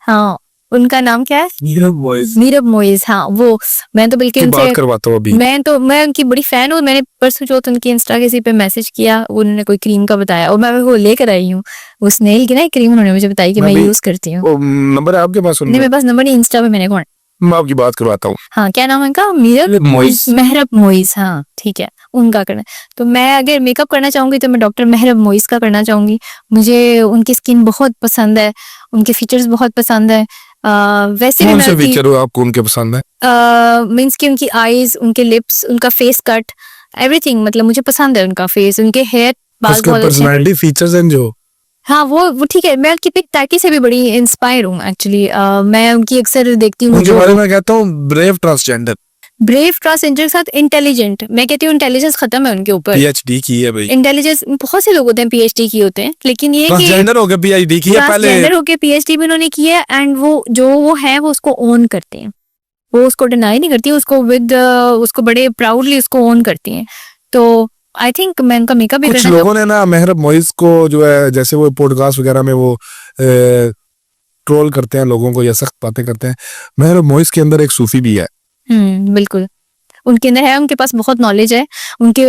हाँ, उनका नाम क्या है? नीरब मोइज। हाँ, वो मैं तो बल्कि की उनसे बात करवाता हूँ अभी। मैं उनकी बड़ी फैन हूँ। मैंने परसों चौथ उनकी इंस्टा किसी पे मैसेज किया, उन्होंने कोई क्रीम का बताया और मैं वो लेकर आई हूँ। वो स्नेल की ना क्रीम उन्होंने मुझे बताई कि मैं भी- यूज करती हूँ। वो नंबर है आपके पास नहीं, उनका? मेरे पास नंबर नहीं, इंस्टा पे मैंने कौन। मैं आपकी बात करवाता हूँ। हाँ, क्या नाम है उनका? मीरब मोइज। मेहरब मोइज। हाँ ठीक है, उनका करना है। तो मैं अगर मेकअप करना चाहूंगी तो मैं डॉक्टर मेहरब मोइज का करना चाहूंगी। मुझे उनकी स्किन बहुत पसंद है, उनके फीचर्स बहुत पसंद है। वैसे भी कौन मैं से उनकी फीचर आपको उनके पसंद है? मीन्स कि उनकी आईज, उनके लिप्स, उनका फेस कट, एवरीथिंग, मतलब मुझे पसंद है उनका फेस, उनके हेयर, बाल उसके बहुत अच्छे हैं। पर्सनालिटी फीचर्स हैं जो। हाँ, वो ठीक है। मैं उनकी पिक टैकी से भी बड़ी इंस्पायर हूँ एक्चुअली। मैं उनकी अक्सर देखती हूँ उनके बारे में कहता हूँ ब्रेव ट्रांसजेंडर। ब्रेव ट्रांसजेंडर के साथ इंटेलिजेंट। मैं कहती हूँ इंटेलिजेंस खत्म है उनके ऊपर। पीएचडी की है भाई। इंटेलिजेंस बहुत से लोग होते हैं पीएचडी की होते हैं, लेकिन ये कि ट्रांसजेंडर हो गया, पीएचडी की है पहले। ट्रांसजेंडर होके पीएचडी भी उन्होंने की है एंड वो है वो उसको ओन करते हैं। वो उसको डिनाई नहीं करती, उसको उसको बड़े प्राउडली उसको ओन करती हैं। तो आई थिंक मैं उनका मेकअप भी कुछ करना लोगों ने ना मेहरब मोइज को जो है, जैसे वो पॉडकास्ट वगैरह में वो ट्रोल करते हैं लोगों को या सख्त बातें करते हैं। मेहरब मोइज के अंदर एक सूफी भी है। बिल्कुल उनके अंदर है, उनके पास बहुत नॉलेज है।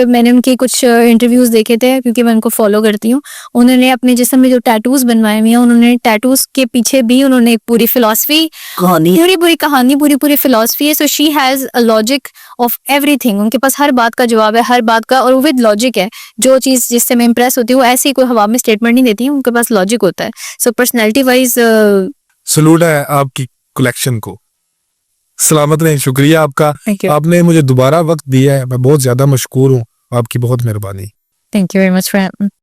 मैंने उनके कुछ इंटरव्यूज देखे थे क्योंकि मैं उनको फॉलो करती हूँ। उन्होंने अपने जिस्म में जो टैटूज बनवाए हुए हैं, उन्होंने टैटूज के पीछे भी उन्होंने एक पूरी फिलॉसफी, पूरी कहानी, पूरी फिलॉसफी है। So she has a logic of everything. उनके पास हर बात का जवाब है, हर बात का, और विद लॉजिक है। जो चीज जिससे मैं इंप्रेस होती हूँ, ऐसी कोई हवा में स्टेटमेंट नहीं देती हूँ, उनके पास लॉजिक होता है। सो पर्सनैलिटी वाइज सलूट है आपकी कलेक्शन को। सलामत रहें। शुक्रिया आपका। थैंक यू, आपने मुझे दोबारा वक्त दिया है, मैं बहुत ज्यादा मशकूर हूँ। आपकी बहुत मेहरबानी। Thank you very much friend.